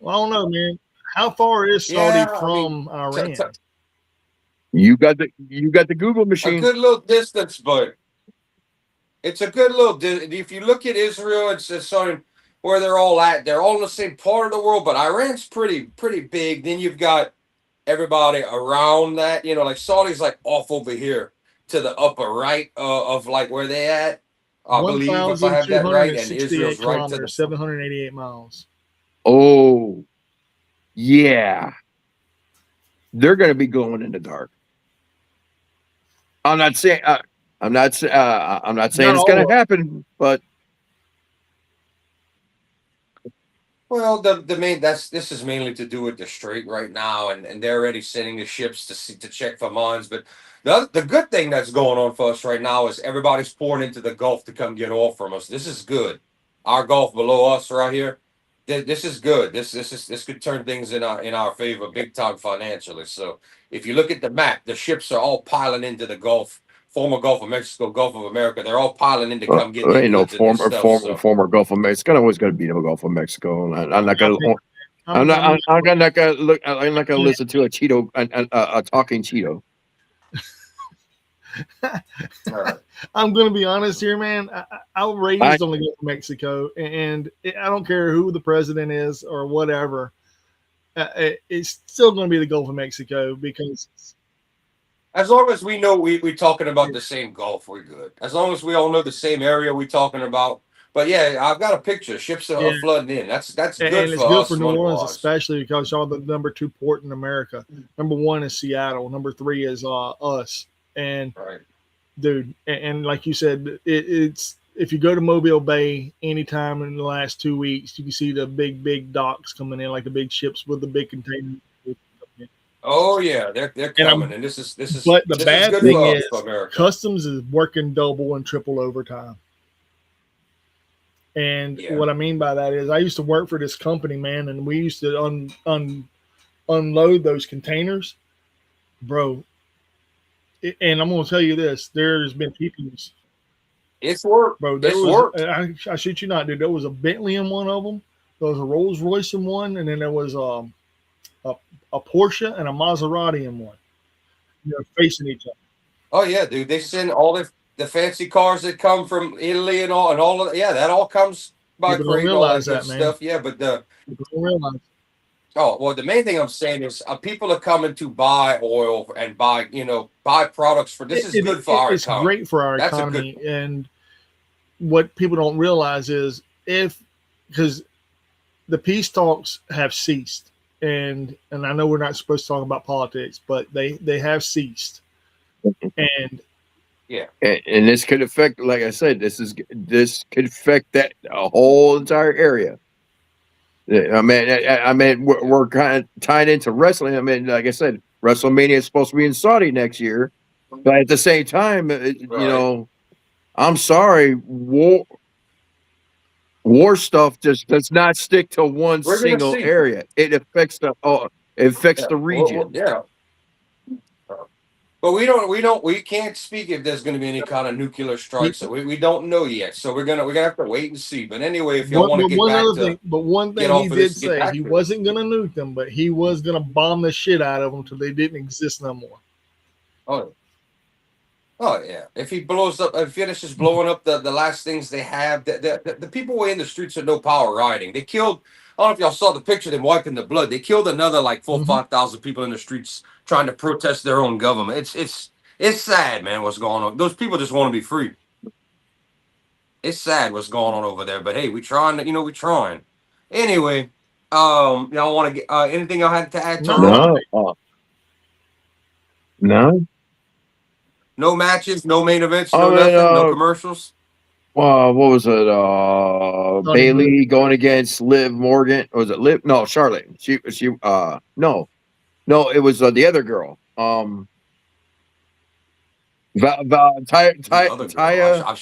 Well, I don't know, man. How far is Saudi Yeah, I mean, from Iran? You got the Google a machine. good little distance, but it's a good little. If you look at Israel, it's sort of where they're all at. They're all in the same part of the world, but Iran's pretty big. Then you've got everybody around that. Like Saudi's like off over here to the upper right of like where they at. I believe if I have that right, and 1,268 Israel's right to the. kilometers, 788 miles. Oh, yeah. They're going to be going in the dark. I'm not saying I'm not saying Not it's all going of to happen, but Well, the main this is mainly to do with the strait right now, and they're already sending the ships to check for mines. But the good thing that's going on for us right now is everybody's pouring into the Gulf to come get oil from us. This is good. Our Gulf below us right here. This is good. This could turn things in our favor big time financially. So if you look at the map, the ships are all piling into the Gulf, former Gulf of Mexico, Gulf of America. They're all piling in to come get there their ain't no goods and their stuff. So former Gulf of Mexico. It's gonna always going to be the Gulf of Mexico. And I'm not I going think to. I'm not. I'm, I'm not going to look. I'm not going to yeah. listen to a Cheeto, a talking Cheeto. all right. I'm going to be honest here, man. I'll raise on the Gulf of Mexico, and I don't care who the president is or whatever. It's still going to be the Gulf of Mexico because As long as we know we're talking about the same Gulf, we're good. As long as we all know the same area we're talking about. But yeah, I've got a picture. Ships are yeah, flooding in. That's good and it's for good for us New money Orleans, wise. especially because y'all the number 2 port in America. Number 1 is Seattle. Number 3 is us. And Right. dude, and like you said, it's if you go to Mobile Bay anytime in the last 2 weeks, you can see the big docks coming in, like the big ships with the big containers. Oh yeah, they're And coming, and this is but the this is bad good thing for us, is for America. customs is working double and triple overtime. And Yeah. what I mean by that is I used to work for this company, man, and we used to unload those containers, bro. And I'm going to tell you this: there's been people, It's work. bro. There It's was work. I shit you not, dude. There was a Bentley in one of them. There was a Rolls Royce in one, and then there was a Porsche and a Maserati in one. They're facing each other. Oh yeah, dude. They send all the fancy cars that come from Italy and all of yeah, that all comes by People don't crate and all that realize good that, man. stuff. Yeah, but People don't realize. oh well, the main thing I'm saying is people are coming to buy oil and buy products for this is good for our It's economy. great for our That's a economy, and what people don't realize is because the peace talks have ceased, and I know we're not supposed to talk about politics, but they have ceased, and Yeah. And this could affect, like I said, this could affect that a whole entire area. I mean, we're kind of tied into wrestling. I mean, like I said, WrestleMania is supposed to be in Saudi next year, but at the same time, you know, I'm sorry, war stuff just does not stick to one We're gonna single see. area. It affects the region. Yeah. But we can't speak if there's going to be any kind of nuclear strikes. So we don't know yet. So we're gonna have to wait and see. But anyway, if y'all want to get back to one get thing off he of this did and get say, back he to it. wasn't gonna nuke them, but he was gonna bomb the shit out of them until they didn't exist no more. Oh yeah! If he blows up, if he finishes blowing up the last things they have, the people were in the streets with no power rioting. They killed. I don't know if y'all saw the picture of them wiping the blood. They killed another like 5,000 people in the streets trying to protest their own government. It's sad, man. What's going on? Those people just want to be free. It's sad what's going on over there. But hey, we trying to, we trying. Anyway, y'all want to get anything y'all had to add to No, no. No matches, no main events, I no mean, nothing, no commercials. what was it? Bailey going against Liv Morgan. Was it Liv? No, Charlotte. She. No, it was the other girl. Taya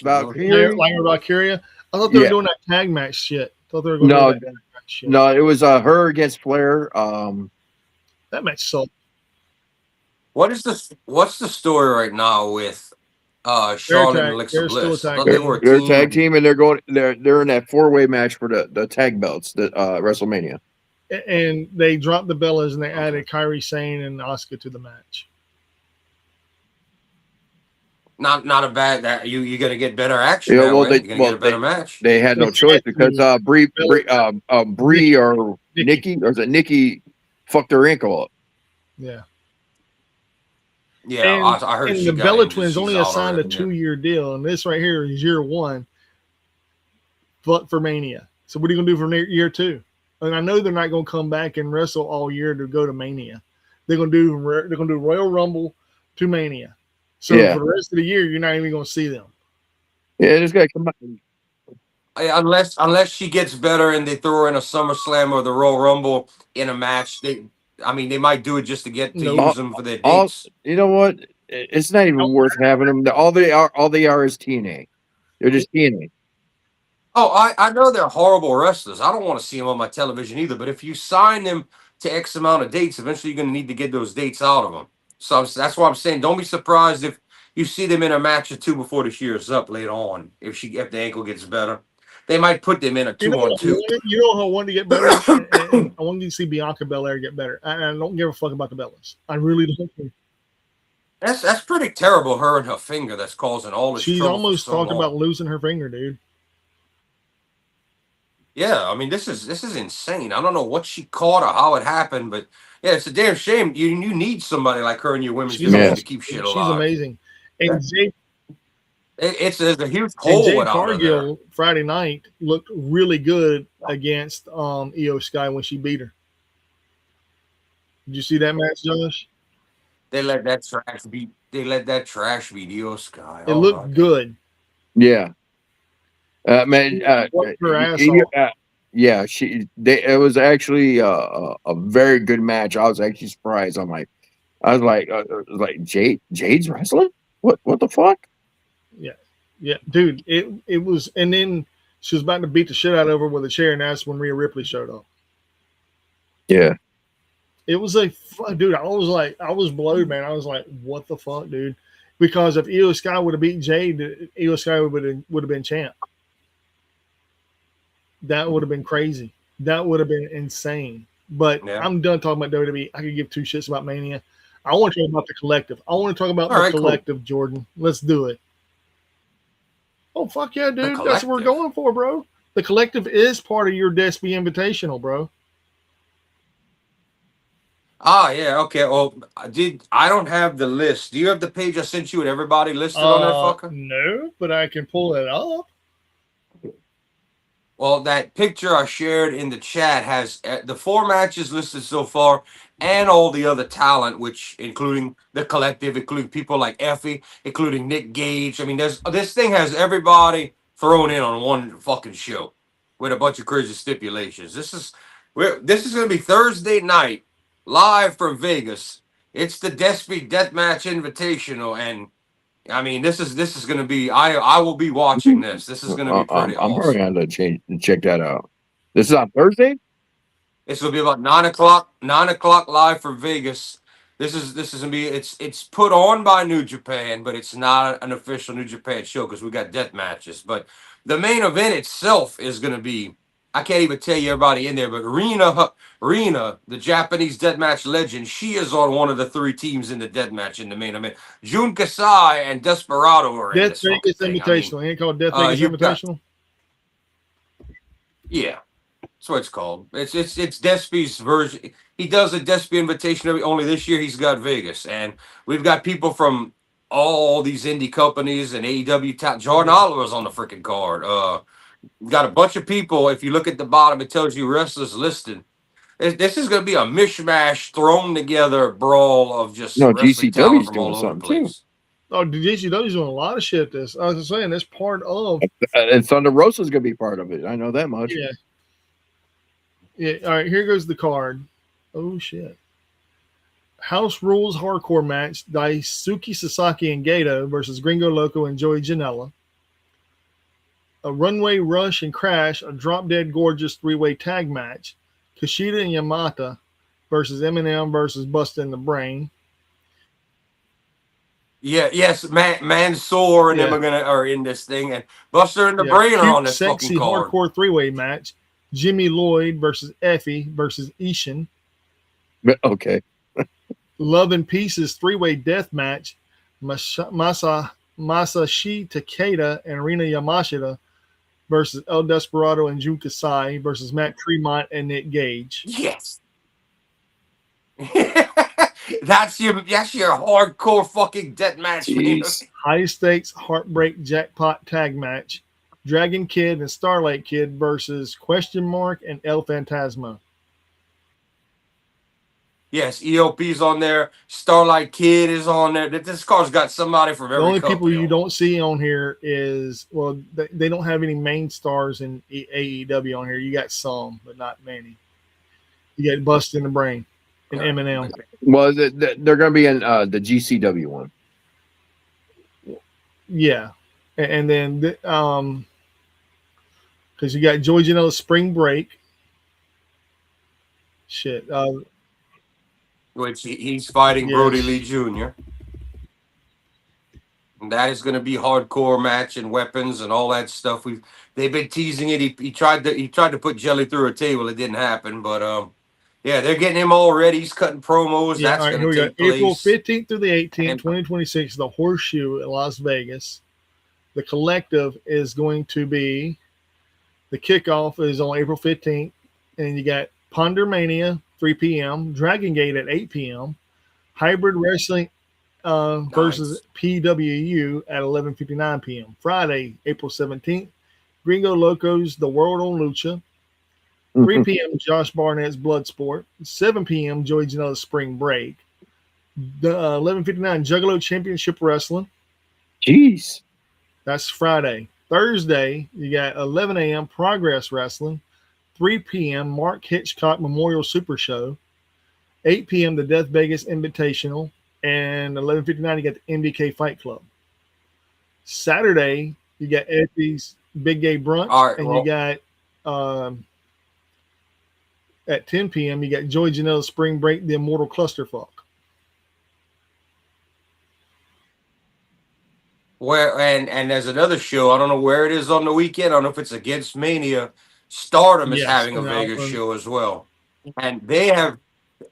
Valkyrie. Lyra Valkyria. I thought they were doing that tag match shit. I thought they were going to do that tag match shit. No, it was her against Flair. That match sucked. What's the story right now with Charlotte and Alexa Bliss? I thought they were a they're team. tag team, and they're in that 4-way match for the tag belts, the WrestleMania. And they dropped the Bellas and they added Kairi Sane and Asuka to the match. Not a bad that you're gonna get better action. Yeah, that well, way. You're gonna get a better match. They had no choice because Brie or Nikki, or is it Nikki, fucked her ankle up. Yeah. Yeah, and, I heard. And the Bella Twins only assigned a 2-year deal, and this right here is year 1, but for Mania. So what are you gonna do for year 2? And I know they're not gonna come back and wrestle all year to go to Mania. They're gonna do Royal Rumble to Mania. So for the rest of the year, you're not even gonna see them. Yeah, just gotta come back. Unless she gets better and they throw her in a SummerSlam or the Royal Rumble in a match, they might do it just to get to use them for their dates. You know what? It's not even worth having them. All they are is TNA. They're just TNA. Oh, I know they're horrible wrestlers. I don't want to see them on my television either. But if you sign them to X amount of dates, eventually you're going to need to get those dates out of them. So that's why I'm saying don't be surprised if you see them in a match or two before this year is up later on. If the ankle gets better, they might put them in a 2-on-2. You know how I wanted to get better? and I wanted to see Bianca Belair get better. I don't give a fuck about the Bellas. I really don't. That's pretty terrible. Her and her finger that's causing all this. She's almost talking about losing her finger, dude. Yeah, I mean this is insane. I don't know what she caught or how it happened, but yeah, it's a damn shame. You need somebody like her in your women's division to keep shit alive. She's amazing. And it's a huge hole. Jade Cargill Friday night looked really good against Io Sky when she beat her. Did you see that match, Josh? They let that trash beat Io Sky. It looked good. Yeah. Man, yeah, it was actually a very good match. I was actually surprised. I was like, Jade's wrestling? What the fuck? Yeah, dude. It was, and then she was about to beat the shit out of her with a chair, and that's when Rhea Ripley showed up. Yeah. It was dude. I was blowed, man. I was like, what the fuck, dude? Because if Io Sky would have beat Jade, Io Sky would have been champ. That would have been crazy. That would have been insane. But I'm done talking about WWE. I could give 2 shits about Mania. I want to talk about the collective. I want to talk about the collective, cool. Jordan. Let's do it. Oh, fuck yeah, dude. That's what we're going for, bro. The collective is part of your Despy Invitational, bro. Yeah, okay. Well, I don't have the list. Do you have the page I sent you with everybody listed on that fucker? No, but I can pull it up. Well, that picture I shared in the chat has the 4 matches listed so far and all the other talent, which including the collective, including people like Effie, including Nick Gage. I mean, this thing has everybody thrown in on one fucking show with a bunch of crazy stipulations. This This is going to be Thursday night, live from Vegas. It's the Despy Deathmatch Invitational, and I mean, this is going to be. I will be watching this. This is going to be pretty I'm awesome. probably going to check that out. This is on Thursday? This will be about 9 o'clock. 9 o'clock live from Vegas. This is gonna be. It's put on by New Japan, but it's not an official New Japan show because we got death matches. But the main event itself is gonna be. I can't even tell you everybody in there, but Rina, the Japanese deathmatch legend, she is on one of the 3 teams in the deathmatch in the main event. Jun Kasai and Desperado are in Death this fucking Vegas thing. Invitational. Ain't it called Death Vegas you've got- Invitational? Yeah. That's what it's called. It's Despy's version. He does a Despy invitation only this year. He's got Vegas, and we've got people from all these indie companies and AEW. Jordan Oliver's on the freaking card. Got a bunch of people. If you look at the bottom, it tells you wrestlers listed. This is going to be a mishmash, thrown together brawl of just wrestling talent GCW's from all doing over the something too. place. Oh, the GCW's doing a lot of shit. This I was saying, that's part of. And Thunder Rosa's going to be part of it. I know that much. Yeah. Yeah. All right. Here goes the card. Oh shit. House Rules Hardcore match: Daisuke Sasaki and Gato versus Gringo Loco and Joey Janela. A Runway Rush and Crash, a Drop Dead Gorgeous 3-way tag match. Kushida and Yamata versus Eminem versus Busta in the Brain. Yeah, yes, Mansoor and them are in this thing, and Buster and the Brain are on this sexy fucking card. hardcore 3-way match. Jimmy Lloyd versus Effie versus Ishin. Okay. Love and Pieces 3-way death match. Masashi Takeda and Rina Yamashita versus El Desperado and Jun Kasai versus Matt Tremont and Nick Gage. Yes. That's your hardcore fucking death match. High stakes heartbreak jackpot tag match. Dragon Kid and Starlight Kid versus Question Mark and El Phantasma. Yes, ELP's on there. Starlight Kid is on there. This card's got somebody from every The only company people you on. don't see on here is, well, they don't have any main stars in AEW on here. You got some, but not many. You got Bust in the Brain and Eminem. Well, they're going to be in the GCW one. Yeah. And then, because you got Joey Janela's Spring Break. Shit. Which he's fighting Brody Lee Jr. And that is going to be hardcore match and weapons and all that stuff. They've been teasing it. He tried to put Jelly through a table. It didn't happen, but yeah, they're getting him all ready. He's cutting promos. Yeah, That's all right, going to here we take go. place. April 15th through the 18th, 2026, the Horseshoe in Las Vegas. The Collective is going to be, the kickoff is on April 15th, and you got Pondermania 3 p.m., Dragon Gate at 8 p.m., Hybrid Wrestling versus PWU at 11:59 p.m. Friday, April 17th, Gringo Locos, The World on Lucha. 3 p.m., Josh Barnett's Bloodsport. 7 p.m., Joey Janela's Spring Break. 11:59, Juggalo Championship Wrestling. Jeez. That's Friday. Thursday, you got 11 a.m., Progress Wrestling. 3 p.m., Mark Hitchcock Memorial Super Show. 8 p.m., the Death Vegas Invitational. And 11:59, you got the MDK Fight Club. Saturday, you got Effie's Big Gay Brunch. All right, you got at 10 p.m., you got Joey Janela's Spring Break, the Immortal Clusterfuck. Where and there's another show. I don't know where it is on the weekend. I don't know if it's against Mania. Stardom is having a Vegas show as well, and they have.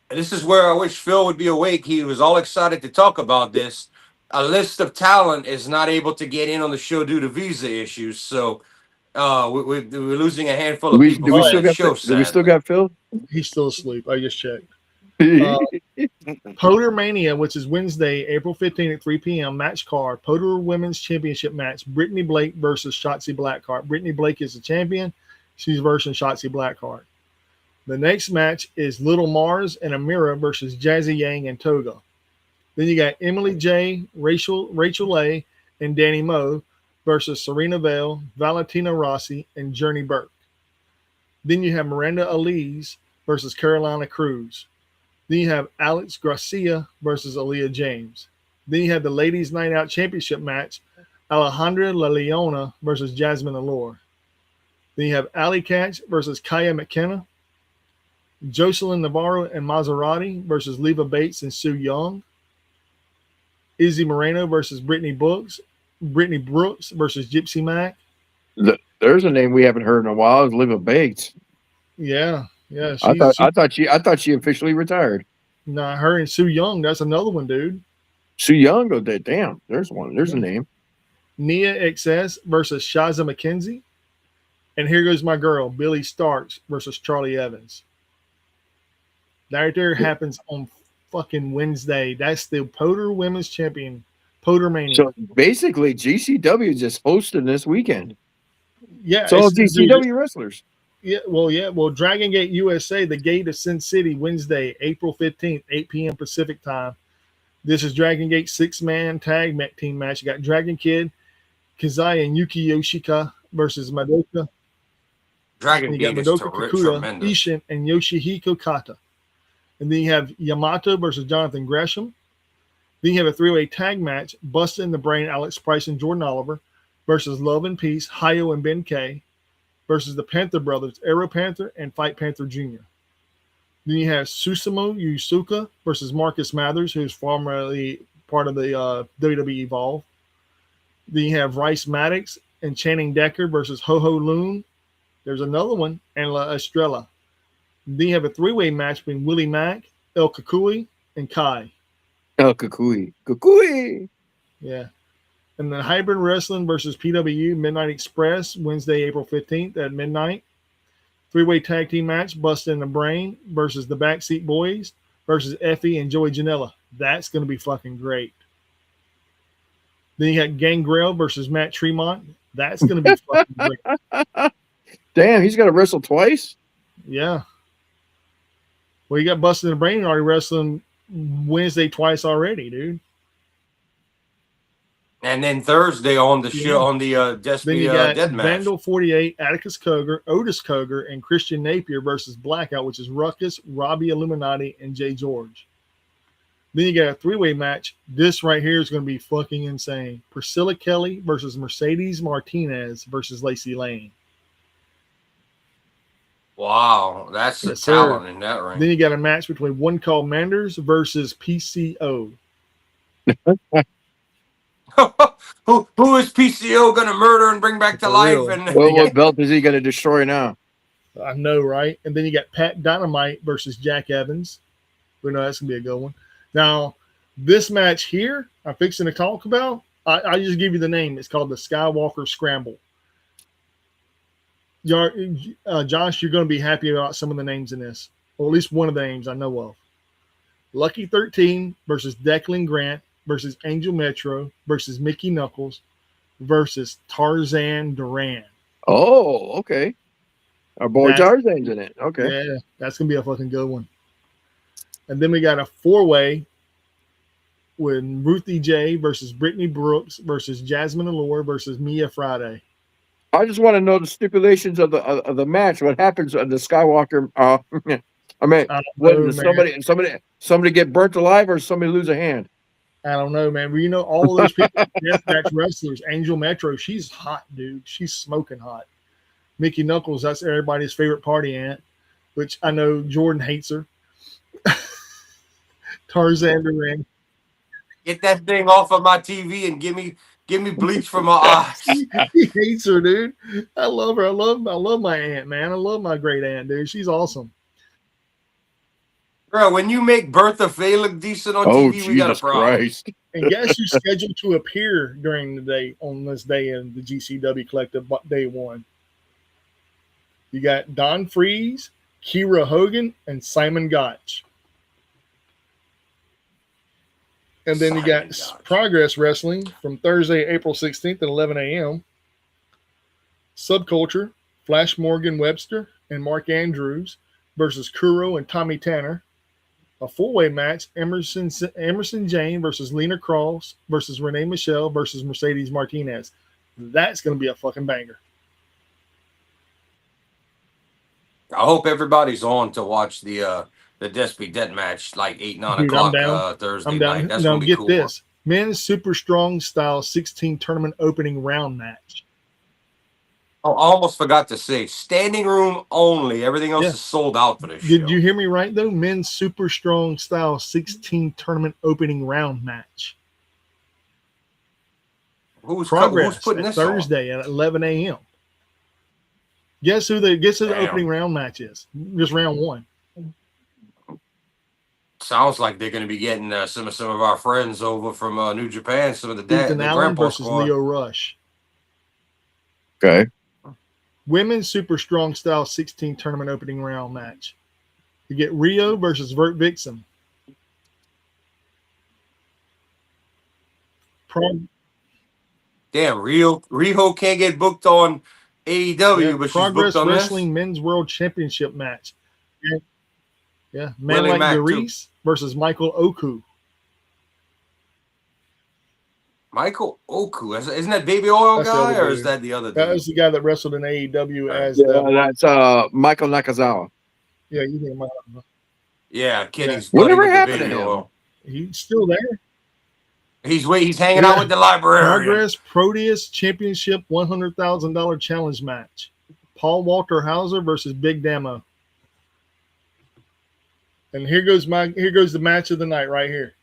This is where I wish Phil would be awake. He was all excited to talk about this. A list of talent is not able to get in on the show due to visa issues. So we're losing a handful of people. Do we still got Phil? He's still asleep. I just checked. Poder Mania, which is Wednesday, April 15th at 3 p.m. Match card. Poder Women's Championship match. Brittany Blake versus Shotzi Blackheart. Brittany Blake is the champion. She's versus Shotzi Blackheart. The next match is Little Mars and Amira versus Jazzy Yang and Toga. Then you got Emily J, Rachel A, and Danny Moe versus Serena Vale, Valentina Rossi, and Journey Burke. Then you have Miranda Elise versus Carolina Cruz. Then you have Alex Garcia versus Aaliyah James. Then you have the Ladies Night Out Championship match, Alejandra La Leona versus Jasmine Allure. Then you have Ali Catch versus Kaya McKenna, Jocelyn Navarro and Maserati versus Leva Bates and Sue Young, Izzy Moreno versus Brittany Brooks versus Gypsy Mac. There's a name we haven't heard in a while. Is Leva Bates. Yeah, yeah. I thought she officially retired. Nah, her and Sue Young. That's another one, dude. Sue Young. Oh, damn. There's one. There's a name. Nia XS versus Shaza McKenzie. And here goes my girl, Billy Starks versus Charlie Evans. That right there happens on fucking Wednesday. That's the Poder Women's Champion, Poder Mania. So basically, GCW is just hosting this weekend. Yeah, it's all GCW wrestlers. Yeah, well, Dragon Gate USA, the Gate of Sin City, Wednesday, April 15th, 8 p.m. Pacific time. This is Dragon Gate 6-man tag team match. You got Dragon Kid, Kazai, and Yuki Yoshika versus Madoka. Dragon Gate is Kakuta, tremendous. Ishin, and Yoshihiko Kata. And then you have Yamato versus Jonathan Gresham. Then you have a 3-way tag match, Busted in the Brain, Alex Price and Jordan Oliver versus Love and Peace, Hayo and Ben K versus the Panther Brothers, Arrow Panther and Fight Panther Jr. Then you have Susumu Yusuka versus Marcus Mathers, who's formerly part of the WWE Evolve. Then you have Rice Maddox and Channing Decker versus Ho Ho Loon. There's another one, and La Estrella. Then you have a 3-way match between Willie Mack, El Kakui, and Kai. El Kakui. Kakui! Yeah. And then Hybrid Wrestling versus PW Midnight Express, Wednesday, April 15th at midnight. 3-way tag team match, Busted in the Brain versus the Backseat Boys versus Effie and Joey Janela. That's going to be fucking great. Then you got Gangrel versus Matt Tremont. That's going to be fucking great. Damn, he's got to wrestle twice? Yeah. Well, you got Busted in the Brain already wrestling Wednesday twice already, dude. And then Thursday on the show, on the Destiny Dead match. Vandal 48, Atticus Koger, Otis Koger, and Christian Napier versus Blackout, which is Ruckus, Robbie Illuminati, and Jay George. Then you got a 3-way match. This right here is going to be fucking insane. Priscilla Kelly versus Mercedes Martinez versus Lacey Lane. Wow, that's the talent in that ring. Then you got a match between One Call Manders versus PCO. Who is PCO going to murder and bring back to life? And what belt is he going to destroy now? I know, right? And then you got Pat Dynamite versus Jack Evans. We know that's going to be a good one. Now, this match here, I'm fixing to talk about. I just give you the name. It's called the Skywalker Scramble. Josh, you're going to be happy about some of the names in this, or at least one of the names I know of. Lucky 13 versus Declan Grant versus Angel Metro versus Mickey Knuckles versus Tarzan Duran. Oh, okay. Our boy Tarzan's in it. Okay. Yeah, that's going to be a fucking good one. And then we got a 4-way with Ruthie J versus Brittany Brooks versus Jasmine Allure versus Mia Friday. I just want to know the stipulations of the match. What happens on the Skywalker? I mean, when somebody get burnt alive or somebody lose a hand? I don't know, man. But you know, all those people, deathmatch wrestlers. Angel Metro, she's hot, dude. She's smoking hot. Mickey Knuckles, that's everybody's favorite party aunt, which I know Jordan hates her. Tarzan Duran. Get that thing off of my TV and give me bleach for my eyes. He hates her, dude. I love her. I love my aunt, man. I love my great aunt, dude. She's awesome. Bro, when you make Bertha Faye look decent on TV, we got a problem. Christ. And guess who's scheduled to appear during the day on this day in the GCW Collective Day 1? You got Don Freeze, Kira Hogan, and Simon Gotch. And then you got Progress Wrestling from Thursday, April 16th at 11 a.m. Subculture, Flash Morgan Webster and Mark Andrews versus Kuro and Tommy Tanner. A 4-way match, Emerson Jane versus Lena Cross versus Renee Michelle versus Mercedes Martinez. That's going to be a fucking banger. I hope everybody's on to watch the Despy Death match like 8-9 Dude, I'm o'clock down. Thursday I'm night. down. That's Now gonna be get cool. this: men's super strong style 16 tournament opening round match. Oh, I almost forgot to say, standing room only. Everything else Yeah. is sold out for this Did show. you hear me right though? Men's super strong style 16 tournament opening round match. Who's Progress putting at this on? Thursday at 11 a.m. Guess who the Damn. opening round match is? Just round one. Sounds like they're going to be getting some of our friends over from New Japan. Some of the Ethan the Allen grandpa versus squad. Leo Rush. Okay. Women's super strong style 16 tournament opening round match. You get Rio versus Vert Vixen. Damn, Riho can't get booked on AEW, but she's Progress booked on Wrestling this. Men's World Championship match. Yeah, Willie Malak Mack, too. Reese versus Michael Oku. Michael Oku, isn't that Baby Oil That's the guy, other or is dude. that the other dude? That was the guy that wrestled in AEW as Yeah, the. that's Michael Nakazawa. Yeah, you think about it. Yeah, Kenny's Yeah. buddy Whatever with the happened Baby to him? Oil. He's still there. He's hanging out with the librarian. Progress Proteus Championship $100,000 challenge match. Paul Walter Hauser versus Big Damo. And here goes the match of the night right here.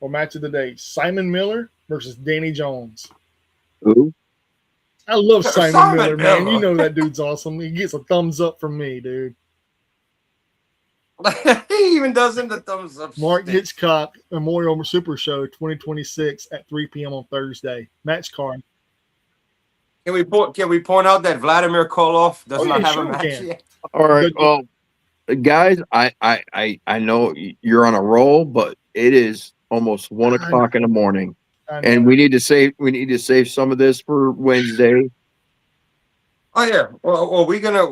Or match of the day. Simon Miller versus Danny Jones. Who? I love Simon Miller, man. Miller. You know that dude's awesome. He gets a thumbs up from me, dude. He even does him the thumbs up. Mark stick. Hitchcock Memorial Super Show 2026 at 3 p.m. on Thursday. Match card. Can we point out that Vladimir Koloff does not have a match yet? All right. But- Well, guys, I know you're on a roll, but it is almost 1 o'clock in the morning, and we need to save some of this for Wednesday. Oh yeah. Well, we're gonna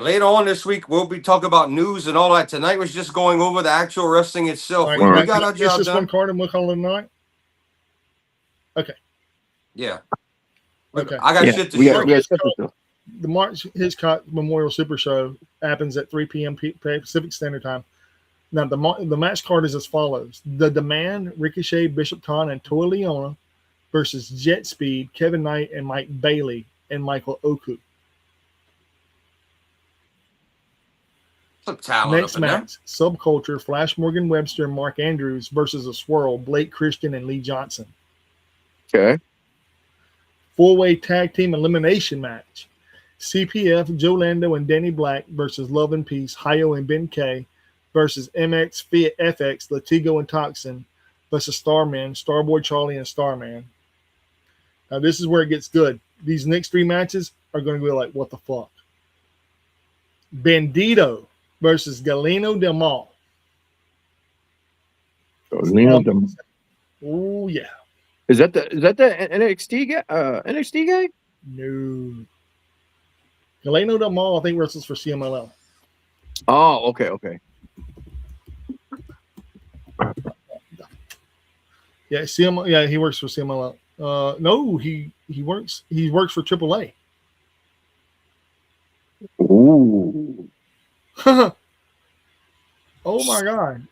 later on this week we'll be talking about news and all that. Tonight was just going over the actual wrestling itself. All We right, got our it's job just done. one card and we'll call it a night. Okay. Yeah. Okay. I got Yeah, shit to we show. got stuff. The Mark Hitchcock Memorial Super Show happens at 3 p.m. Pacific Standard Time. Now, the match card is as follows. The Demand, Ricochet, Bishop Khan, and Toa Leona versus Jet Speed, Kevin Knight, and Mike Bailey, and Michael Oku. Some talent Next up in there. match, Subculture, Flash Morgan Webster, and Mark Andrews versus a Swirl, Blake Christian, and Lee Johnson. Okay. Four-way tag team elimination match. CPF, Joe Lando and Danny Black versus Love and Peace, Hayo and Ben K versus MX, Fiat FX, Latigo and Toxin versus Starman, Starboy Charlie and Starman. Now this is where it gets good. These next three matches are going to be like, what the fuck? Bandito versus Galeno Del Mal. Oh yeah. Is that the NXT guy? NXT guy? No. Galeno Del Mal, I think, wrestles for CMLL. Oh, okay. Yeah, CMLL. Yeah, he works for CMLL. No, he works for AAA. Ooh. Oh my god.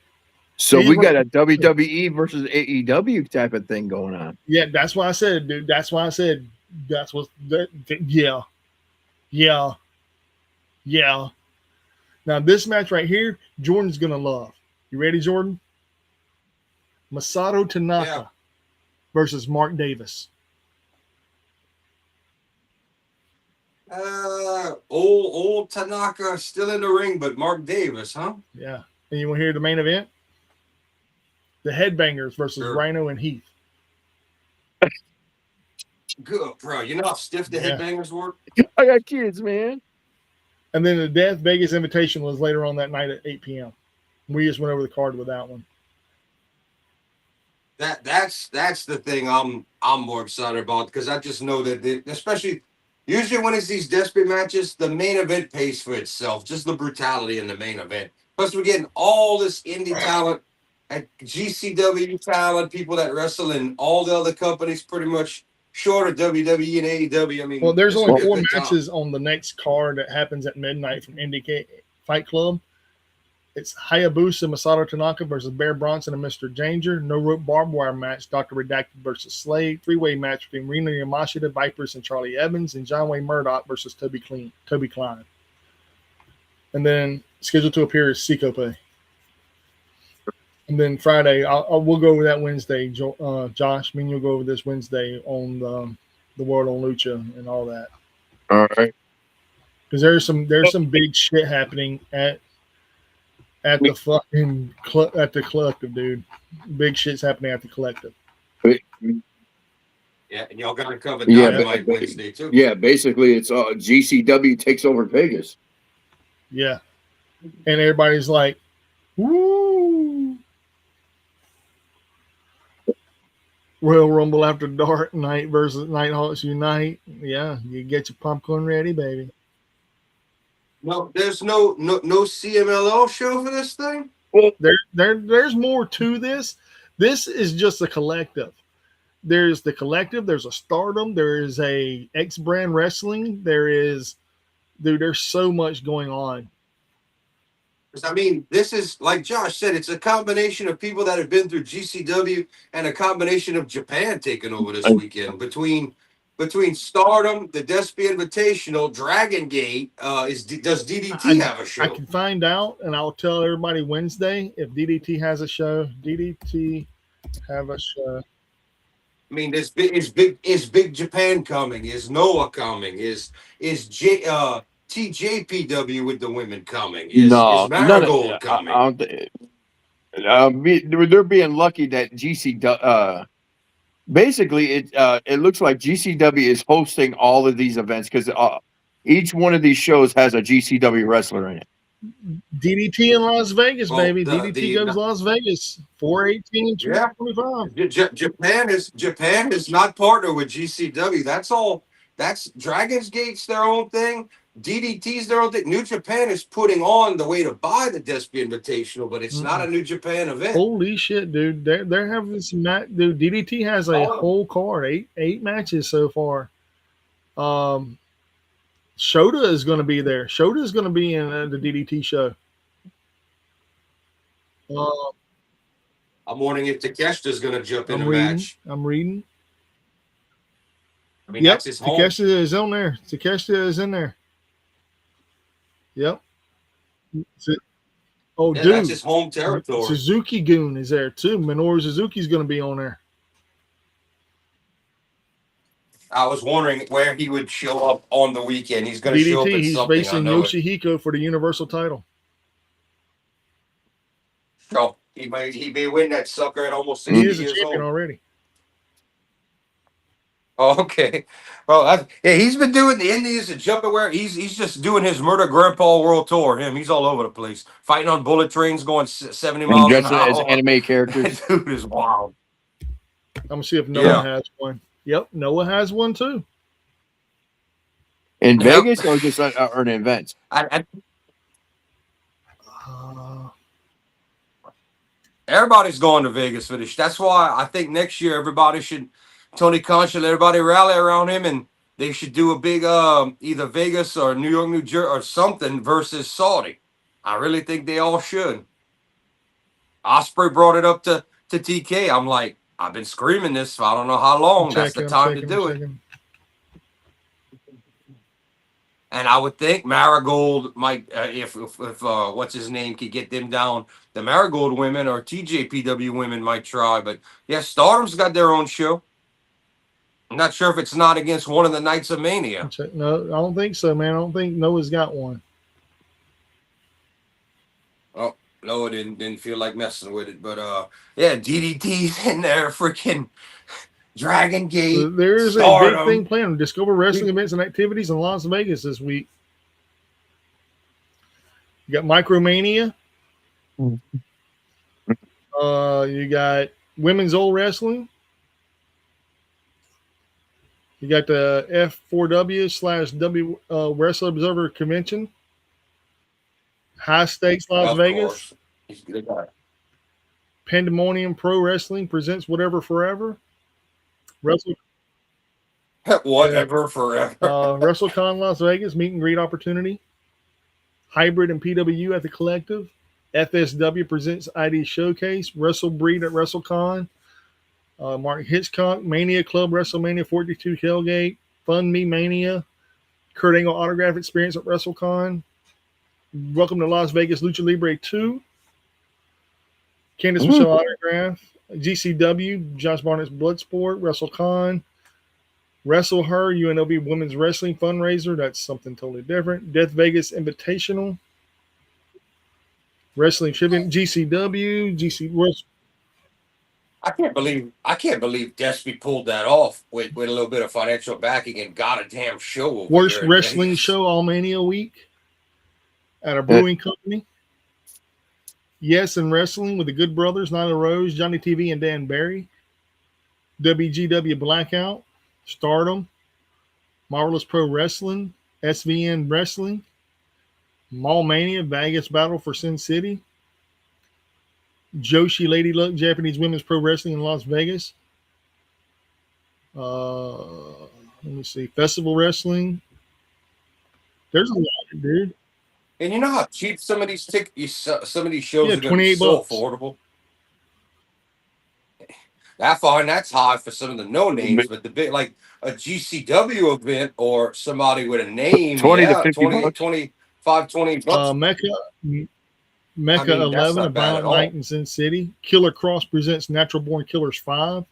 So we got a WWE versus AEW type of thing going on. Yeah, that's why I said, dude. That's why I said that's what. Yeah. Now this match right here, Jordan's gonna love. You ready, Jordan? Masato Tanaka versus Mark Davis. Old Tanaka still in the ring, but Mark Davis, huh? Yeah. And you want to hear the main event? The Headbangers versus Rhino and Heath. Good, bro. You know how stiff the Headbangers were? I got kids, man. And then the Death Vegas Invitation was later on that night at 8 p.m. We just went over the card with that one. That's the thing I'm more excited about, because I just know that especially usually when it's these desperate matches, the main event pays for itself. Just the brutality in the main event. Plus, we're getting all this indie talent, and GCW talent, people that wrestle in all the other companies, pretty much short of WWE and AEW. I mean, well, there's only 4 matches on the next card that happens at midnight from Fight Club. It's Hayabusa Masato Tanaka versus Bear Bronson and Mr. Danger. No rope barbed wire match. Dr. Redacted versus Slade. Three-way match between Rena Yamashita, Vipers, and Charlie Evans. And John Wayne Murdoch versus Toby Klein. And then scheduled to appear is Sikope. And then Friday, we'll go over that Wednesday. Josh, me and you'll go over this Wednesday on the World on Lucha and all that. All right. Because there's some big shit happening at the fucking at the collective, dude. Big shit's happening at the collective. Yeah, and y'all gotta cover Dynamite Wednesday too. Yeah, basically it's GCW takes over Vegas. Yeah, and everybody's like, "Woo!" Royal Rumble After Dark night versus Nighthawks Unite. Yeah, you get your popcorn ready, baby. No, there's no CMLL show for this thing. Well, there's more to this. This is just a collective. There's the collective. There's a Stardom. There is a X Brand Wrestling. There's so much going on. I mean, this is, like Josh said, it's a combination of people that have been through GCW and a combination of Japan taking over this weekend. Between Stardom, the Despy Invitational, Dragon Gate, does DDT have a show? I can find out, and I'll tell everybody Wednesday if DDT has a show. DDT have a show. I mean, is Big Japan coming? Is Noah coming? Is TJPW with the women coming? Is Marigold coming? They're being lucky that GCW. Basically, it looks like GCW is hosting all of these events because each one of these shows has a GCW wrestler in it. DDT in Las Vegas, baby. DDT goes Las Vegas. 4/18/2025. Japan is not partnered with GCW. That's Dragon's Gate's their own thing. DDT's their own thing. New Japan is putting on the way to buy the Despy Invitational, but it's not a New Japan event. Holy shit, dude! They're having some match. Dude, DDT has a whole card, eight matches so far. Shota is going to be there. Shota is going to be in the DDT show. I'm wondering if Takeshita is going to jump in the match. I'm reading. I mean, that's his home. Takeshita is on there. Takeshita is in there. Yep. Dude, that's his home territory. Suzuki-gun is there too. Minoru Suzuki's going to be on there. I was wondering where he would show up on the weekend. He's going to show up at he's something. Facing Yoshihiko for the Universal title. Oh, he may win that sucker at almost 60 years old. He is a champion already. Oh, okay. Well, he's been doing the Indies and jumping where he's just doing his Murder Grandpa World Tour. He's all over the place, fighting on bullet trains, going 70 miles an hour. As anime characters. Dude is wild. I'm gonna see if Noah has one. Yep, Noah has one too. In Vegas or just an event? Everybody's going to Vegas for this. That's why I think next year everybody should. Tony Khan should let everybody rally around him, and they should do a big either Vegas or New York, New Jersey, or something versus Saudi. I really think they all should. Osprey brought it up to TK. I'm like, I've been screaming this for I don't know how long. That's the time to do it. And I would think Marigold might, if what's his name could get them down, the Marigold women or TJPW women might try. But yeah, Stardom's got their own show. I'm not sure if it's not against one of the Nights of Mania. No, I don't think so, man. I don't think Noah's got one. Oh, Noah didn't feel like messing with it. But yeah, DDT's in there, freaking Dragon Gate. There is a big thing planned. Discover wrestling events and activities in Las Vegas this week. You got Micromania. You got Women's Old Wrestling. You got the F4W/W Wrestler Observer Convention. High Stakes Las Vegas. He's a good guy. Pandemonium Pro Wrestling presents Whatever Forever. Whatever Forever. WrestleCon Las Vegas meet and greet opportunity. Hybrid and PWU at the Collective. FSW presents ID Showcase. Wrestle Breed at WrestleCon. Mark Hitchcock, Mania Club, WrestleMania 42 Tailgate. Fund Me Mania. Kurt Angle Autograph Experience at WrestleCon. Welcome to Las Vegas Lucha Libre 2. Candice Michelle Autograph. GCW, Josh Barnett's Bloodsport, WrestleCon. Wrestle Her, UNLV Women's Wrestling Fundraiser. That's something totally different. Death Vegas Invitational. Wrestling Shipping, GCW, I can't believe Despy pulled that off with a little bit of financial backing and got a damn show over Worst there in Wrestling Vegas. Show All Mania Week at a brewing company. Yes and Wrestling with the Good Brothers, Nyla Rose, Johnny TV, and Dan Barry. WGW Blackout, Stardom, Marvelous Pro Wrestling, SVN Wrestling, Mall Mania, Vegas Battle for Sin City, Joshi Lady Luck, Japanese Women's Pro Wrestling in Las Vegas. Let me see, Festival Wrestling. There's a lot, dude. And you know how cheap some of these some of these shows Yeah, are going to be so affordable. I find that's high for some of the no names, but the big like a GCW event or somebody with a name, 20 to yeah, 50 20, bucks. 25, 20 bucks. Mecca I mean, 11, A not bad Violent at all. Night in Sin City. Killer Cross presents Natural Born Killers 5.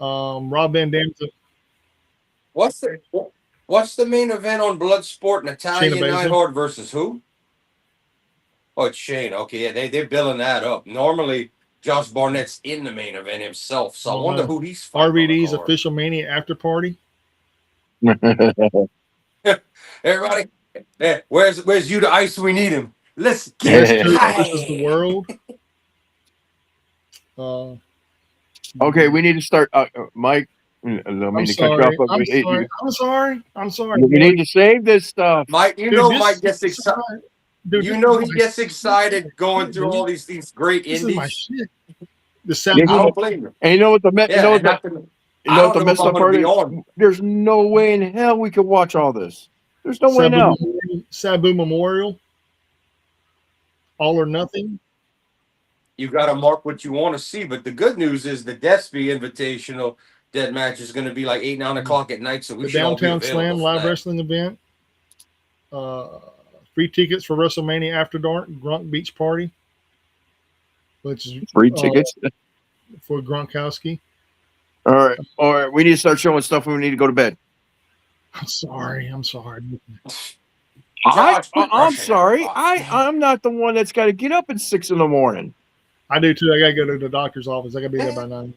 Rob Van Dam's What's the main event on Bloodsport? Natalia Shayna Baszler. Neidhart versus who? Oh, it's Shane. Okay, yeah, they're billing that up. Normally, Josh Barnett's in the main event himself, so I wonder who he's fighting. RVD's Official Mania After Party. Everybody, where's you the ice? We need him. Let's get West it. Coast versus the World. Okay, we need to start. Mike, let me I'm cut you sorry. off. I'm sorry. We need to save this stuff. Mike, you Dude, know this Mike is gets excited. Dude, You this know is he my gets shit. excited going through Dude, all these great This is my indies. shit. The Yeah, Sabu, I don't blame you. And you know what the Yeah, you know what and the, nothing. you I know what don't the know if messed I'm up going part to be is? on. There's no way in hell we could watch all this. There's no way in hell. Sabu Memorial. All or Nothing. You got to mark what you want to see. But the good news is the Despy Invitational dead match is going to be like 8, 9 o'clock at night. So we The should all be Downtown available Slam for live that. wrestling event. Free tickets for WrestleMania After Dark, Grunk Beach Party, which is Free tickets. for Gronkowski. All right. We need to start showing stuff when we need to go to bed. I'm sorry. Josh, quit I'm rushing sorry. everybody. I'm not the one that's got to get up at 6 a.m. I do too. I gotta go to the doctor's office. I gotta be there by 9.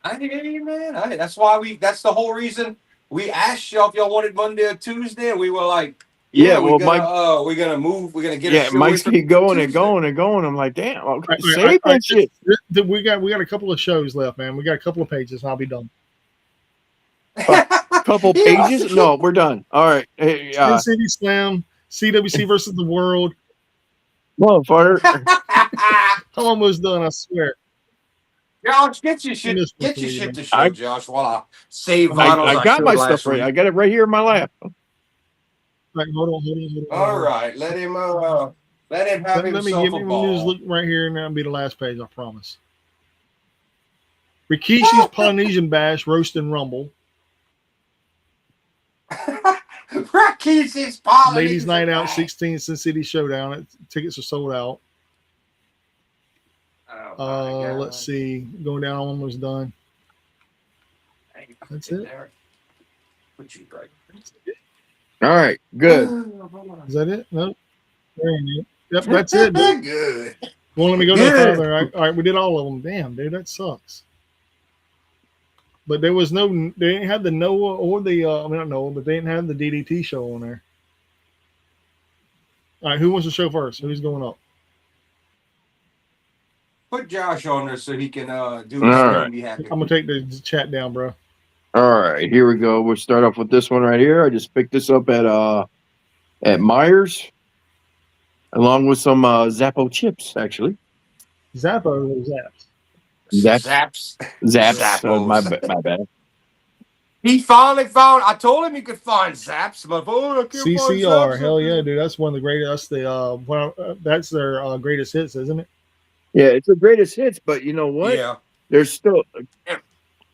I hear you, man. That's the whole reason we asked y'all if y'all wanted Monday or Tuesday, and we were like, Yeah, we're well, gonna move. We're gonna get a show Mike's in keep for going and Tuesday. going and going. I'm like, damn. Okay, All save that shit. We got a couple of shows left, man. We got a couple of pages, and I'll be done. Couple pages? No, we're done. All right. Hey, Sin City Slam, CWC versus the World. motherfucker. I'm almost done. I swear. Josh, get your shit to show, Josh, while I save vinyls. I got my stuff right. I got it right here in my lap. Right, hold on. All right, let him have Let me himself give a you ball. just look right here, and that'll be the last page. I promise. Rikishi's Polynesian Bash Roast and Rumble. Rikishi's Polynesian Ladies Night Out Bash. 16 Sin City Showdown. Tickets are sold out. Oh, Let's see. Going down, almost done. That's it. Put you right. All right. Good. Is that it? No. There you go. Yep, that's it. Dude. Good. Well, let me go no Good. further. All right, we did all of them. Damn, dude, that sucks. But there was no, they didn't have the Noah or the, not Noah, but they didn't have the DDT show on there. All right, who wants to show first? Who's going up? Put Josh on there so he can do All his thing right. and be happy. I'm going to take the chat down, bro. All right. Here we go. We'll start off with this one right here. I just picked this up at Myers, along with some Zappo chips, actually. Zappo or Zaps? Zaps. Zappos. My bad. He finally found. I told him he could find Zaps, but I can't find CCR, Zaps. hell yeah, dude, that's one of the greatest. That's their greatest hits, isn't it? Yeah, it's the greatest hits, but you know what? Yeah, There's still,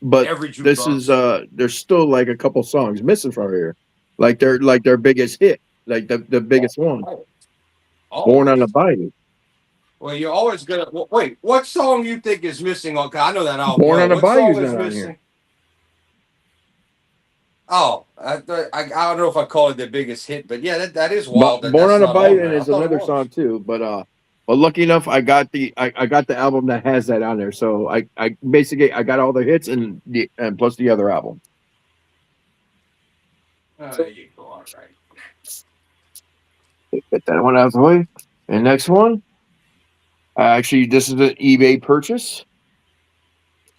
but every this jukebox. is there's still like a couple songs missing from here, like their biggest hit, like the biggest one, Born on the Bayou. Well, you're always gonna wait. What song you think is missing? Okay, I know that album. Born on the What Bayou's song is not on missing? here. Oh, I don't know if I call it the biggest hit, but yeah, that is wild. But That Born that's on the not on Bayou there. I is thought it another was. song too, but lucky enough, I got the album that has that on there. So I basically I got all the hits and plus the other album. There you go. All right. Get that one out of the way. And next one, actually, this is an eBay purchase.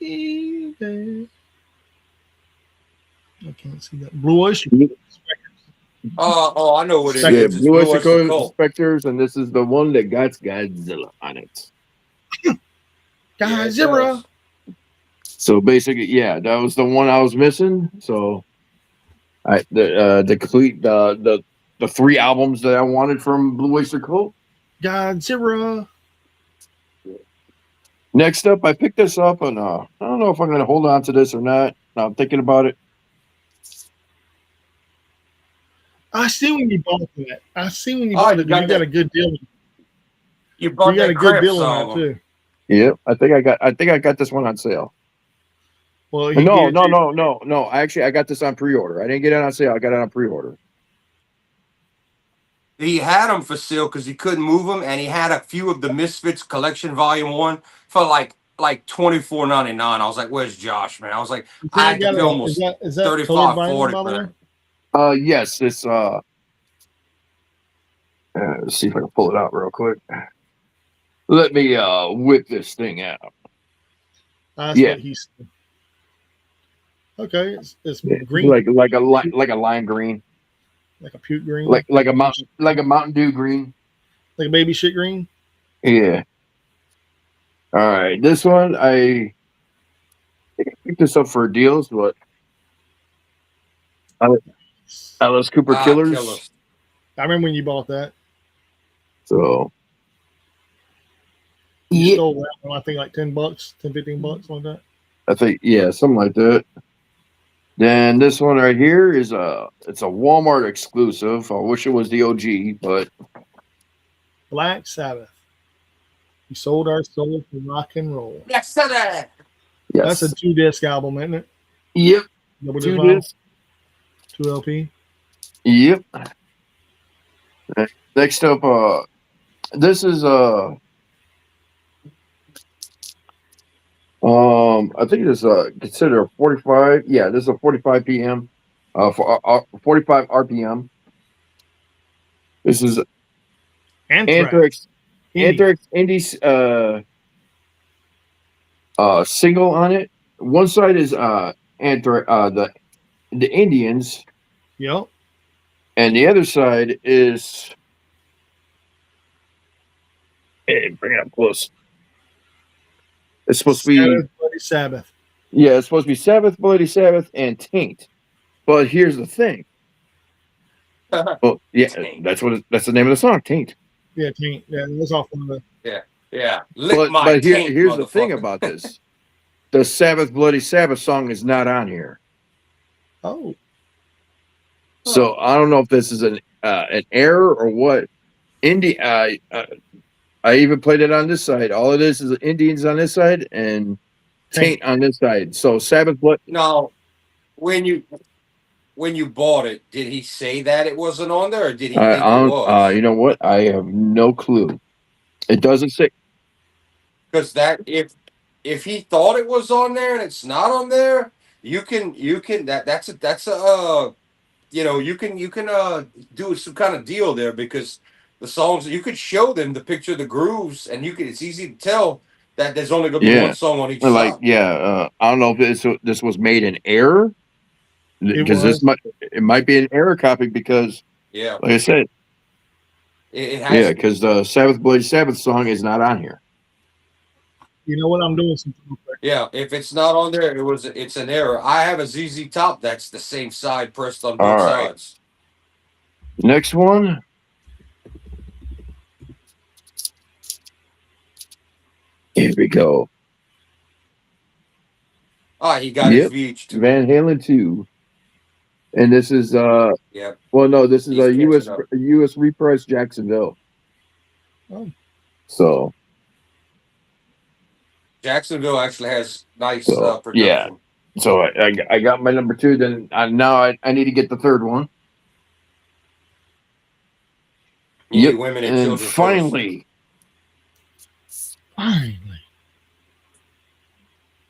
eBay. I can't see that. Blue Oyster. Oh, I know what it Yeah, is. It's Blue Oyster Oyster Cult Spectres, and this is the one that got Godzilla on it. Godzilla. So basically, yeah, that was the one I was missing. So the complete the 3 albums that I wanted from Blue Oyster Cult. Godzilla. Next up, I picked this up, and I don't know if I'm going to hold on to this or not. I'm thinking about it. I see when you bought that. I see when you bought it. You got a good deal. You bought got that a good Cramp deal on song. that too. Yeah, I think I got this one on sale. Well, No. Actually, I got this on pre-order. I didn't get it on sale. I got it on pre-order. He had them for sale because he couldn't move them, and he had a few of the Misfits Collection Volume 1 for like $24.99. I was like, "Where's Josh, man?" I was like, "I had to pay almost is that 35, colored vinyl, 40 by for the way? that." Yes, it's let's see if I can pull it out real quick. Let me whip this thing out. That's what he's. Okay, it's green, like a lime green, like a puke green, like a Mountain Dew green, like a baby shit green. Yeah. All right, this one I picked this up for deals, but Alice Cooper Killers. I remember when you bought that. So you stole that one, I think like $10, $15, like that. I think something like that. Then this one right here is it's a Walmart exclusive. I wish it was the OG, but Black Sabbath. We sold our soul for rock and roll. Black Sabbath. Yes. That's a 2-disc album, isn't it? Yep. 2-disc. 2 LP. Yep. Next up, this is I think it's considered a 45. Yeah, this is a 45 PM, for 45 RPM. This is Anthrax Indies single on it. One side is the Indians. Yep. And the other side is bring it up close. It's supposed to be Bloody Sabbath. Yeah, it's supposed to be Sabbath, Bloody Sabbath, and Taint. But here's the thing. Well, yeah, that's the name of the song, Taint. Yeah, Taint. Yeah, that's off one of the. Yeah. But here's the thing about this: the Sabbath, Bloody Sabbath song is not on here. Oh. So I don't know if this is an error or what. I even played it on this side. All it is Indians on this side and Taint on this side. So Sabbath Blood. No, when you bought it, did he say that it wasn't on there, or did he think it was? You know what? I have no clue. It doesn't say. Because that if he thought it was on there and it's not on there, you can you can do some kind of deal there, because the songs, you could show them the picture of the grooves, and it's easy to tell that there's only going to be one song on each side. I don't know if this was made in error, because it might be an error copy, because like I said, it has because the Sabbath Bloody Sabbath song is not on here. You know what? I'm doing something real quick. Yeah, if it's not on there, it's an error. I have a ZZ Top that's the same side pressed on both All right. sides. Next one. Here we go. Ah, he got his VH2. Van Halen 2. And this is Yep. well, no, this is He's a US catching up. US repress Jacksonville. Oh. So Jacksonville actually has nice So, production. yeah. so I got my number 2. Then now I need to get the third one. You need women and children finally, Finally.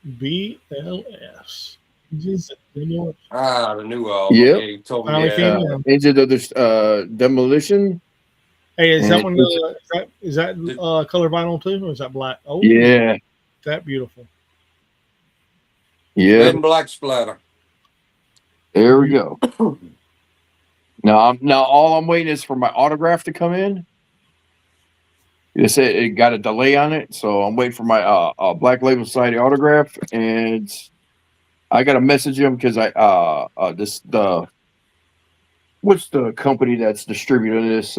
BLS. the new album. Yep. Yeah, you told me Finally came that. in. Into the Demolition. Hey, is that And one? Is that color vinyl too, or is that black? Oh, Yeah. that beautiful. Red Yeah. and black splatter. There we go. Now all I'm waiting is for my autograph to come in. It got a delay on it, so I'm waiting for my Black Label Society autograph, and I got to message him because what's the company that's distributing this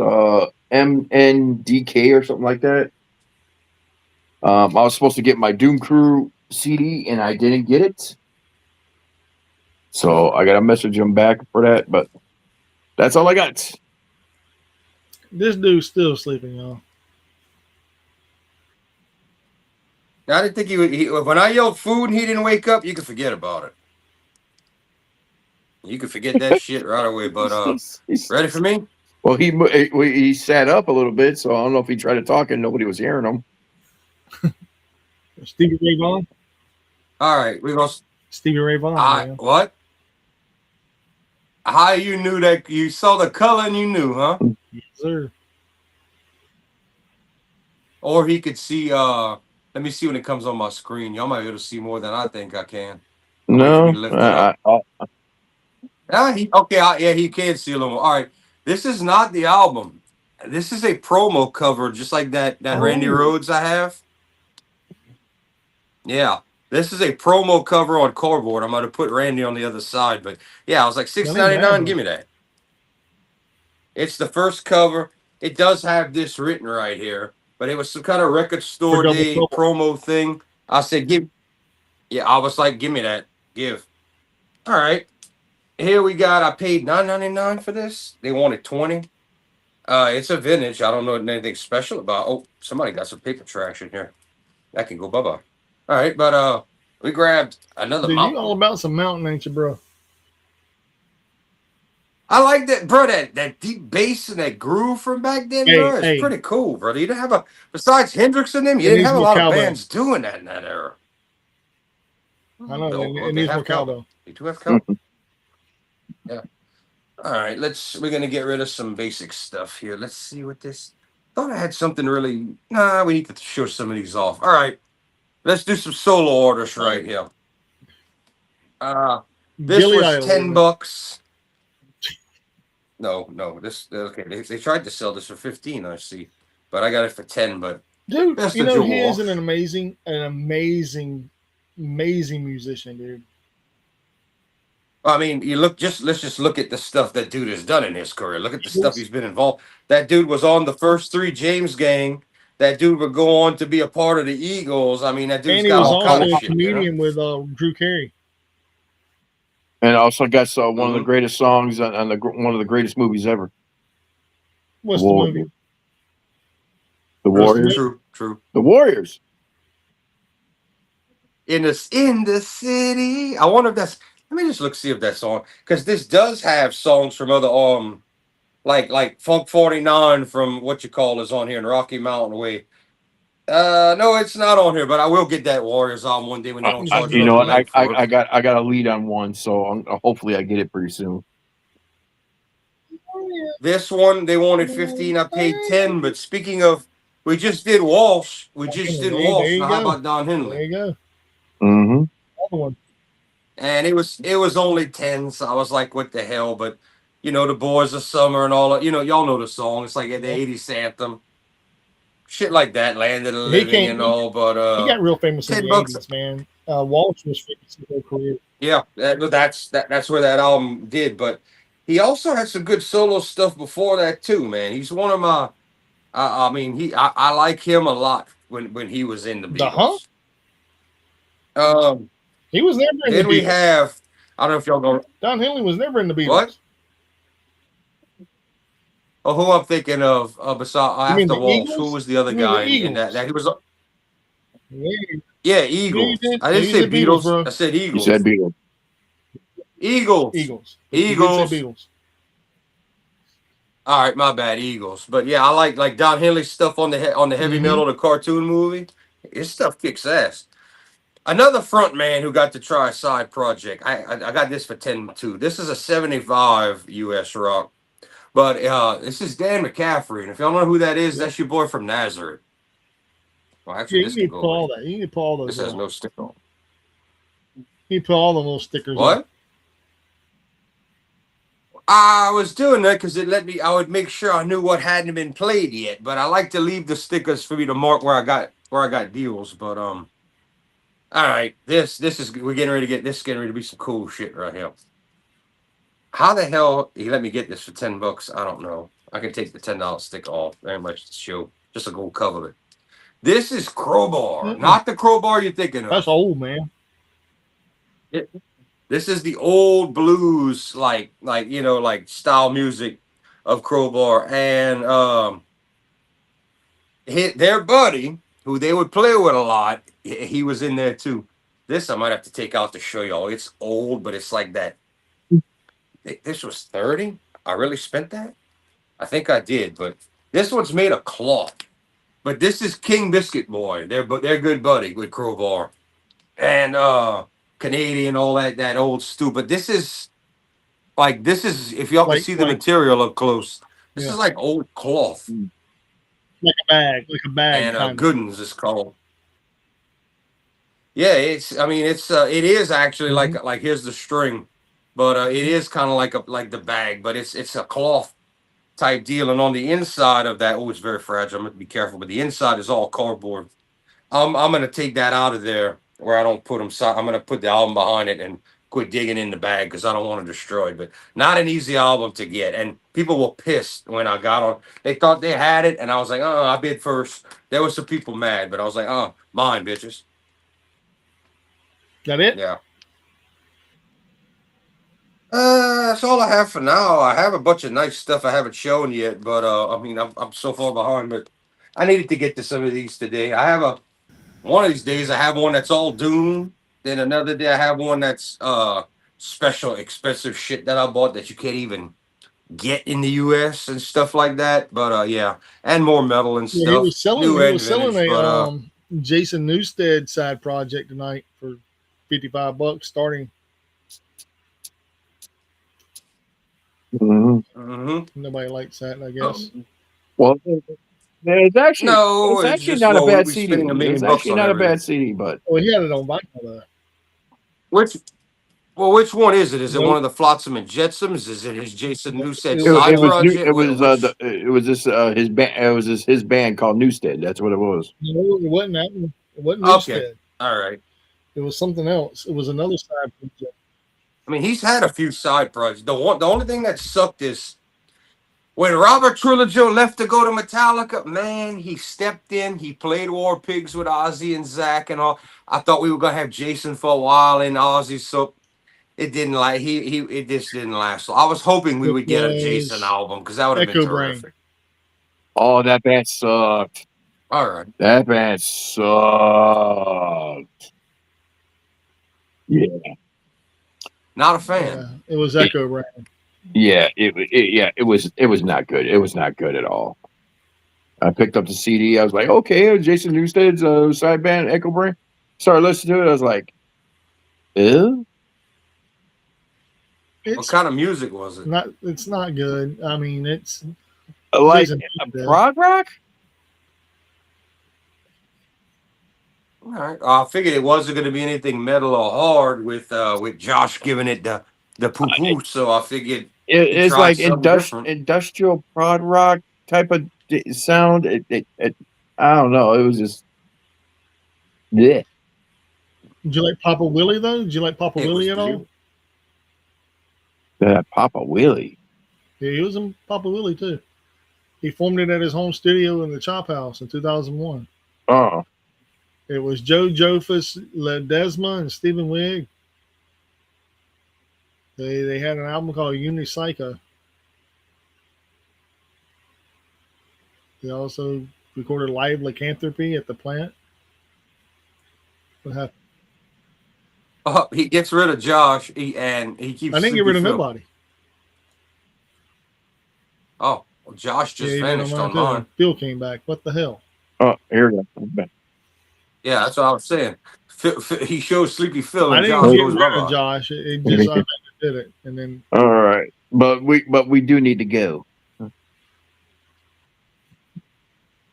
MNDK or something like that. I was supposed to get my Doom Crew CD and I didn't get it, so I got to message him back for that. But that's all I got. This dude's still sleeping, y'all. I didn't think he would. When I yelled food and he didn't wake up, you can forget about it. You can forget that shit right away. But ready for me? Well, he sat up a little bit, so I don't know if he tried to talk and nobody was hearing him. Stevie Ray Vaughan. All right, we're gonna. Stevie Ray Vaughan. What? How you knew that? You saw the color and you knew, huh? Yes, sir. Or he could see. Let me see when it comes on my screen. Y'all might be able to see more than I think I can. No, he can see a little more. All right, this is not the album. This is a promo cover, just like that Randy Rhoads I have. Yeah, this is a promo cover on cardboard. I'm going to put Randy on the other side, but yeah, I was like $6.99. Give me that. It's the first cover. It does have this written right here, but it was some kind of record store day promo thing. I said, give. Yeah, I was like, give me that. Give. All right. Here we got. I paid $9.99 for this. They wanted $20. It's a vintage. I don't know anything special about. Oh, somebody got some paper trash in here. That can go bye-bye. All right, but we grabbed another mountain. You all about some mountain, ain't you, bro? I like that, bro. That deep bass and that groove from back then, bro. It's pretty cool, brother. You didn't have besides Hendrix and them, you didn't have a lot of bands doing that in that era. I know. It needs more cowbell. They do have cowbell. Yeah. All right, we're gonna get rid of some basic stuff here. Let's see what this. Thought I had something really. Nah, we need to show some of these off. All right, let's do some solo orders right here. This was $10. No. This okay. They tried to sell this for $15. I see, but I got it for $10. But dude, you know he is an amazing musician, dude. I mean, let's just look at the stuff that dude has done in his career. Look at the stuff he's been involved. That dude was on the first 3 James Gang. That dude would go on to be a part of the Eagles. I mean, that dude's got all kind of shit. And he was also a comedian with Drew Carey. And also got one of the greatest songs on one of the greatest movies ever. What's the movie? The Warriors. True. The Warriors. In the city. I wonder if that's. Let me just see if that's on, because this does have songs from other like Funk 49 from what you call is on here in Rocky Mountain Way. No, it's not on here, but I will get that Warriors album one day when they don't charge. You know what? I got a lead on one, so hopefully I get it pretty soon. This one they wanted 15. I paid 10. But speaking of, we just did Walsh. Now how about Don Henley? There you go. Mm-hmm. Another one. And it was only 10, so I was like, what the hell? But the Boys of Summer and all that, y'all know the song. It's like the 80s anthem. shit like that, Land of the He Living came- and all. But He got real famous in $10 the 80s, man. Walsh was famous in their career. yeah, that's where that album did. But he also had some good solo stuff before that too, man. He's one of my. I mean, I like him a lot when he was in the The Hump? Beatles. He was never in Then the we Beatles. have. I don't know if y'all go. Don Henley was never in the Beatles. What? Oh, who I'm thinking of besides You mean after the Walsh? Eagles? Who was the other You mean the guy in that? Eagles? He was. Yeah, Yeah, Eagles. did. I didn't You say said Beatles, Beatles. bro. I said You Eagles. said Beatles. Eagles. Eagles. Eagles. You did say Beatles. All right, my bad, Eagles. But yeah, I like Don Henley's stuff on the heavy Mhm. metal, the cartoon movie. His stuff kicks ass. Another front man who got to try a side project. I got this for 10 too. This is a 75 US rock. But this is Dan McCaffrey. And if y'all know who that is, that's your boy from Nazareth. Well, actually, Yeah, this you need can to go put all away. that. You need to put all This those has on. no sticker on. You need to put all the little stickers on. What? I was doing that because it let me. I would make sure I knew what hadn't been played yet. But I like to leave the stickers for me to mark where I got deals. But all right, this is we're getting ready to get this. Is getting ready to be some cool shit right here. How the hell he let me get this for $10? I don't know. I can take the $10 sticker off. Very much to show. Just a gold cover it. This is Crowbar, Mm-mm. not the Crowbar you're thinking of. That's old, man. This is the old blues, like style music of Crowbar, and their buddy, who they would play with a lot, he was in there too. This I might have to take out to show y'all. It's old, but it's like that. This was 30. I really spent that. I think I did, but this one's made of cloth. But this is King Biscuit Boy. They're good buddy with Crowbar, and Canadian, all that old stew. But this is if y'all can see the material up close. This is like old cloth. Like a bag, And Goodens is called. Yeah, it is actually like here's the string, but it is kind of like the bag, but it's a cloth type deal, and on the inside of that, it's very fragile. I'm gonna be careful, but the inside is all cardboard. I'm gonna take that out of there where I don't put them. I'm gonna put the album behind it and quit digging in the bag because I don't want to destroy it. But not an easy album to get, and people were pissed when I got on. They thought they had it, and I was like, "Oh, I bid first." There were some people mad, but I was like, "Oh, mine, bitches." That it? Yeah. That's all I have for now. I have a bunch of nice stuff I haven't shown yet, but I'm so far behind. But I needed to get to some of these today. One of these days I have one that's all Doom. Then another day I have one that's special expensive shit that I bought that you can't even get in the US and stuff like that. But yeah, and more metal and stuff. Yeah, he was selling vintage, a Jason Newsted side project tonight for $55 starting. Nobody likes that, I guess. Well, it's actually it's just, not a bad we CD. spending $1 million It's actually on not a everything. bad CD, but He had it on vinyl. Which one is it? Is it Nope. one of the Flotsam and Jetsoms? Is it his Jason Newsted It side it was project? his band. It was his band called Newstead. That's what it was. No, it wasn't that one. It wasn't Okay. Newsted. All right. It was something else. It was another side project. I mean, he's had a few side projects. The only thing that sucked is when Robert Trujillo left to go to Metallica. Man, he stepped in. He played War Pigs with Ozzy and Zach and all. I thought we were gonna have Jason for a while and Ozzy, so it didn't like it just didn't last. So I was hoping we would get a Jason album because that would have been Echo Brain. terrific. Oh, that band sucked. All right. That band sucked. Yeah. Not a fan. Yeah, it was Echo Brain. Yeah, it was not good. It was not good at all. I picked up the CD. I was like, okay, Jason Newsted's side band, Echo Brain. Started listening to it. I was like, ew. What kind of music was it? It's not good. I mean, it's Like Jason a Newsted. prog rock? All right. I figured it wasn't going to be anything metal or hard with Josh giving it the poo poo. So I figured It's tried like something different. industrial prog rock type of sound. I don't know. It was just, yeah. Did you like Papa Willie though? Did you like Papa It was Willie at all? blue. That Papa Willie. Yeah, he was in Papa Willie too. He formed it at his home studio in the Chop House in 2001. Oh, It was Joe Jofus, Ledesma, and Stephen Wigg. They had an album called Unipsycho. They also recorded live Lycanthropy at the plant. What happened? Oh, he gets rid of Josh, and he keeps. I didn't get rid of Phil. nobody. Oh, well, Josh just he did vanished on too. mine. Phil came back. What the hell? oh, here we go. Yeah, that's what I was saying. Phil, he shows Sleepy Phil, I and didn't Josh get goes rid of bye-bye. Josh. It just I did it, and then All right, but we do need to go.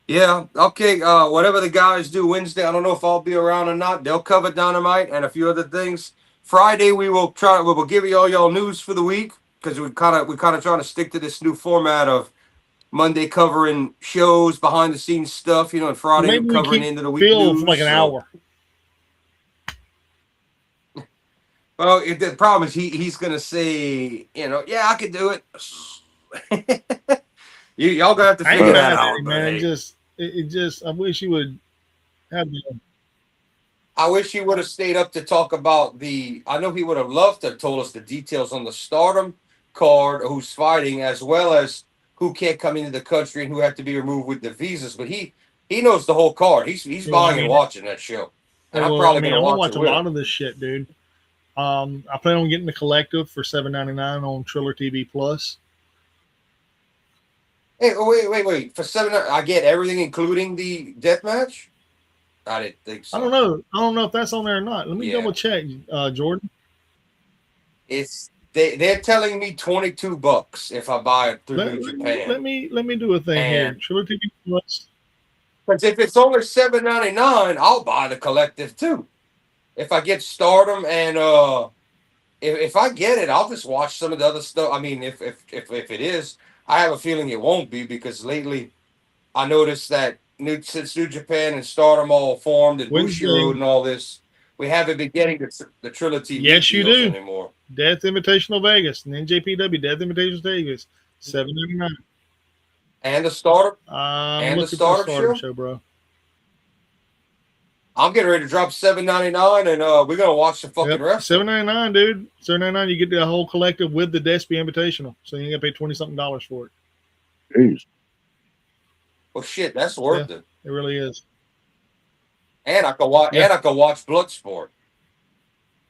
Yeah, okay. Whatever the guys do Wednesday, I don't know if I'll be around or not. They'll cover Dynamite and a few other things. Friday, we will give you all y'all news for the week because we're kind of trying to stick to this new format of Monday covering shows, behind the scenes stuff, and Friday maybe we covering keep into the week Phil news. for like an hour. Well, the problem is he's gonna say, yeah, I could do it. Y'all gonna have to I ain't figure mad that at out, him, but man. hey. I wish you would have the. I wish he would have stayed up to talk about I know he would have loved to have told us the details on the Stardom card, who's fighting, as well as who can't come into the country and who have to be removed with the visas. But he knows the whole card. He's buying and watching that show, and I'm probably I gonna want to watch watch it a with lot him. of this shit, dude. I plan on getting the collective for $7.99 on Triller TV Plus. Hey, wait! For $7, I get everything, including the death match. I didn't think so. I don't know if that's on there or not. Let me double check, Jordan. It's they're telling me $22 if I buy it through New Japan. Let me do a thing here. Triller TV Plus. Because if it's only $7.99, I'll buy the collective too. If I get Stardom and if I get it, I'll just watch some of the other stuff. I mean, if it is, I have a feeling it won't be because lately I noticed that since New Japan and Stardom all formed and Bushiroad and all this, we haven't been getting the Triller TV yes, you deals do. anymore. Death Invitational Vegas and NJPW Death Invitational Vegas $7.99. And the Stardom and the Stardom show, bro. I'm getting ready to drop $7.99, and we're gonna watch the fucking wrestling. $7.99, dude. $7.99. You get the whole collective with the Despy Invitational, so you gotta pay $20-something for it. Jeez. Well, shit, that's worth it. It really is. And I could watch. And I could watch Bloodsport.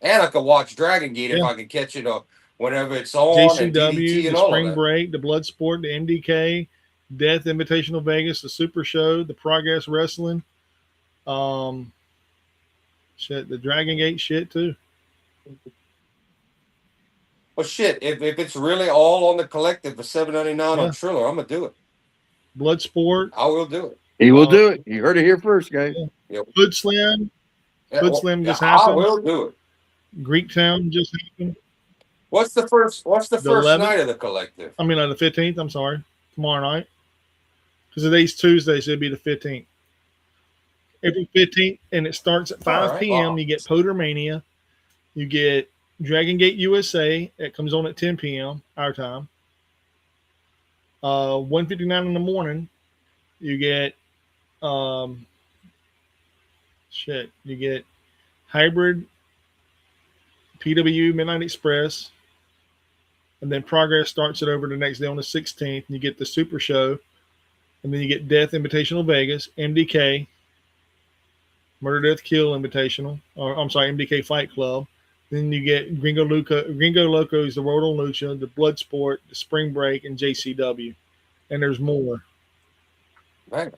And I could watch Dragon Gate if I can catch it up whenever it's on. JCW, and DDT the and all Spring of that. Break, the Bloodsport, the MDK, Death Invitational Vegas, the Super Show, the Progress Wrestling, the Dragon Gate shit too. Well, shit, if it's really all on the collective for $7.99 on Triller, I'm gonna do it. Bloodsport, I will do it. He will do it. You heard it here first, guys. Hood Slam, just happened. I will do it. Greek Town just happened. What's the first 11th? night of the collective? I mean, the 15th. I'm sorry, tomorrow night. Because today's Tuesday, so it'd be the 15th. April 15th, and it starts at 5 p.m. Wow. You get Podermania. You get Dragon Gate USA. It comes on at 10 p.m. our time. 1:59 in the morning. You get You get Hybrid, PW Midnight Express, and then Progress starts it over the next day on the 16th. And you get the Super Show, and then you get Death Invitational Vegas, MDK, Murder Death Kill Invitational, MDK Fight Club. Then you get Gringo Locos, the World on Lucha, the Bloodsport, the Spring Break, and JCW. And there's more. Right.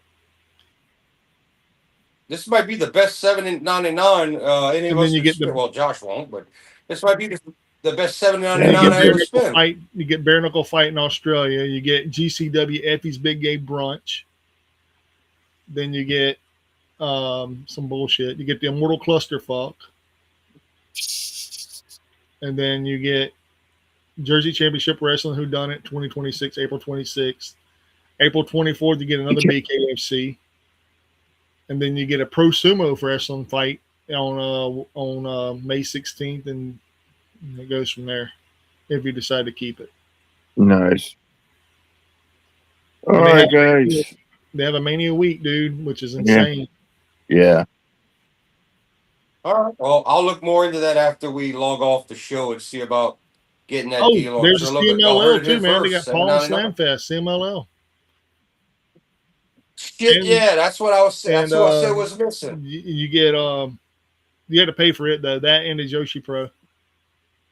This might be the best $7.99 any of us can spend. Well, Josh won't, but this might be the best $7.99 I ever spent. You get Bare Knuckle Fight in Australia. You get GCW Effie's Big Gay Brunch. Then you get some bullshit. You get the Immortal Clusterfuck. And then you get Jersey Championship Wrestling Whodunit 2026, April 26th. April 24th, you get another BKFC. and then you get a pro sumo wrestling fight on May 16th, and it goes from there. If you decide to keep it. Nice. All And right, guys. They have a Mania week, dude, which is insane. Yeah. All right. Well, I'll look more into that after we log off the show and see about getting that deal on. There's a Sure, look, y'all heard CMLL it too, here man. They first, got Paul $7.99. Slam Fest, CMLL. Shit, And- yeah, that's what I was. That's what I said was missing. You get you had to pay for it though. That and the Joshi Pro.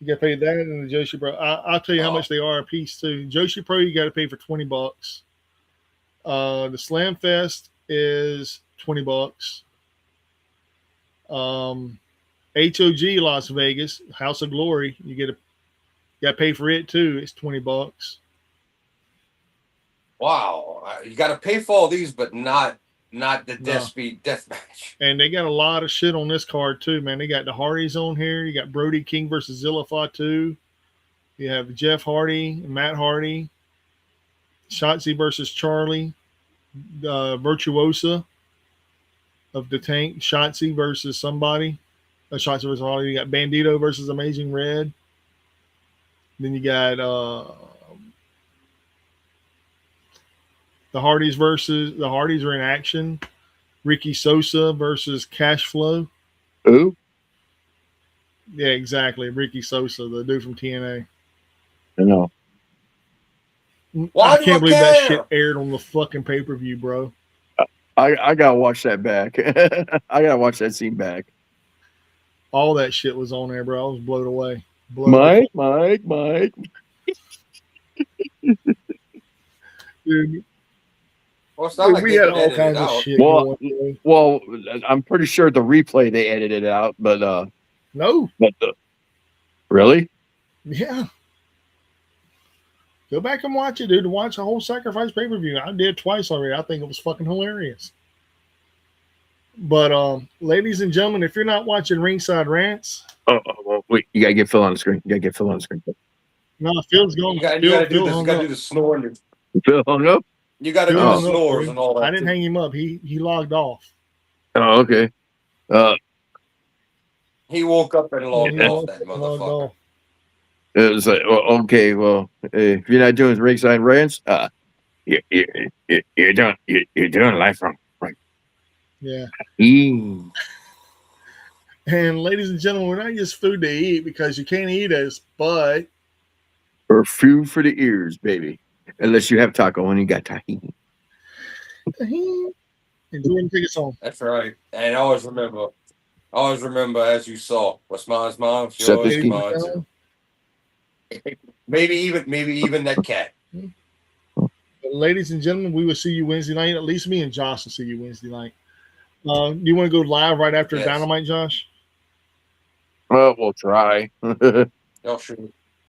You got to pay that and the Joshi Pro. I'll tell you how much they are a piece too. Joshi Pro, you got to pay for $20. The Slam Fest is $20. HOG Las Vegas, House of Glory, you got to pay for it too. It's $20. Wow, you got to pay for all these, but not the Death Speed Death Match. And they got a lot of shit on this card too, man. They got the Hardys on here. You got Brody King versus Zilla Fatu. You have Jeff Hardy, Matt Hardy, Shotzi versus Charlie, Virtuosa of the Tank, Shotzi versus somebody. Shotzi versus Hardy. You got Bandito versus Amazing Red. Then you got the Hardys are in action. Ricky Sosa versus Cash Flow. Who? Yeah, exactly. Ricky Sosa, the dude from TNA. I know. I can't believe that shit aired on the fucking pay-per-view, bro. I gotta watch that back. I gotta watch that scene back. All that shit was on there, bro. I was blown away. Mike. Dude, Well, it's not like we they had can all edit kinds it of out. shit Well, going on. well, I'm pretty sure the replay they edited it out, but No. Really? Yeah. Go back and watch it, dude. To watch the whole Sacrifice pay-per-view. I did twice already. I think it was fucking hilarious. But ladies and gentlemen, if you're not watching Ringside Rants, well, wait, you gotta get Phil on the screen. no, Phil's going. You got to do the snoring. Phil hung up. You got to do the snores and all that. I didn't hang him up. He logged off. Oh, okay. He woke up and logged He off that motherfucker. It was like, well, okay, well, if you're not doing Ringside Rants, you're doing life wrong, right? Yeah. Mm. And ladies and gentlemen, we're not just food to eat because you can't eat us, but Or food for the ears, baby. Unless you have taco and you got tahini. and Jordan, take us home. That's right. And always remember, as you saw, what's mine's mine, Set yours this is game. mine too. Maybe even that cat. But ladies and gentlemen, we will see you Wednesday night. At least me and Josh will see you Wednesday night. Do you want to go live right after Yes. Dynamite, Josh? Well, we'll try. Oh, sure.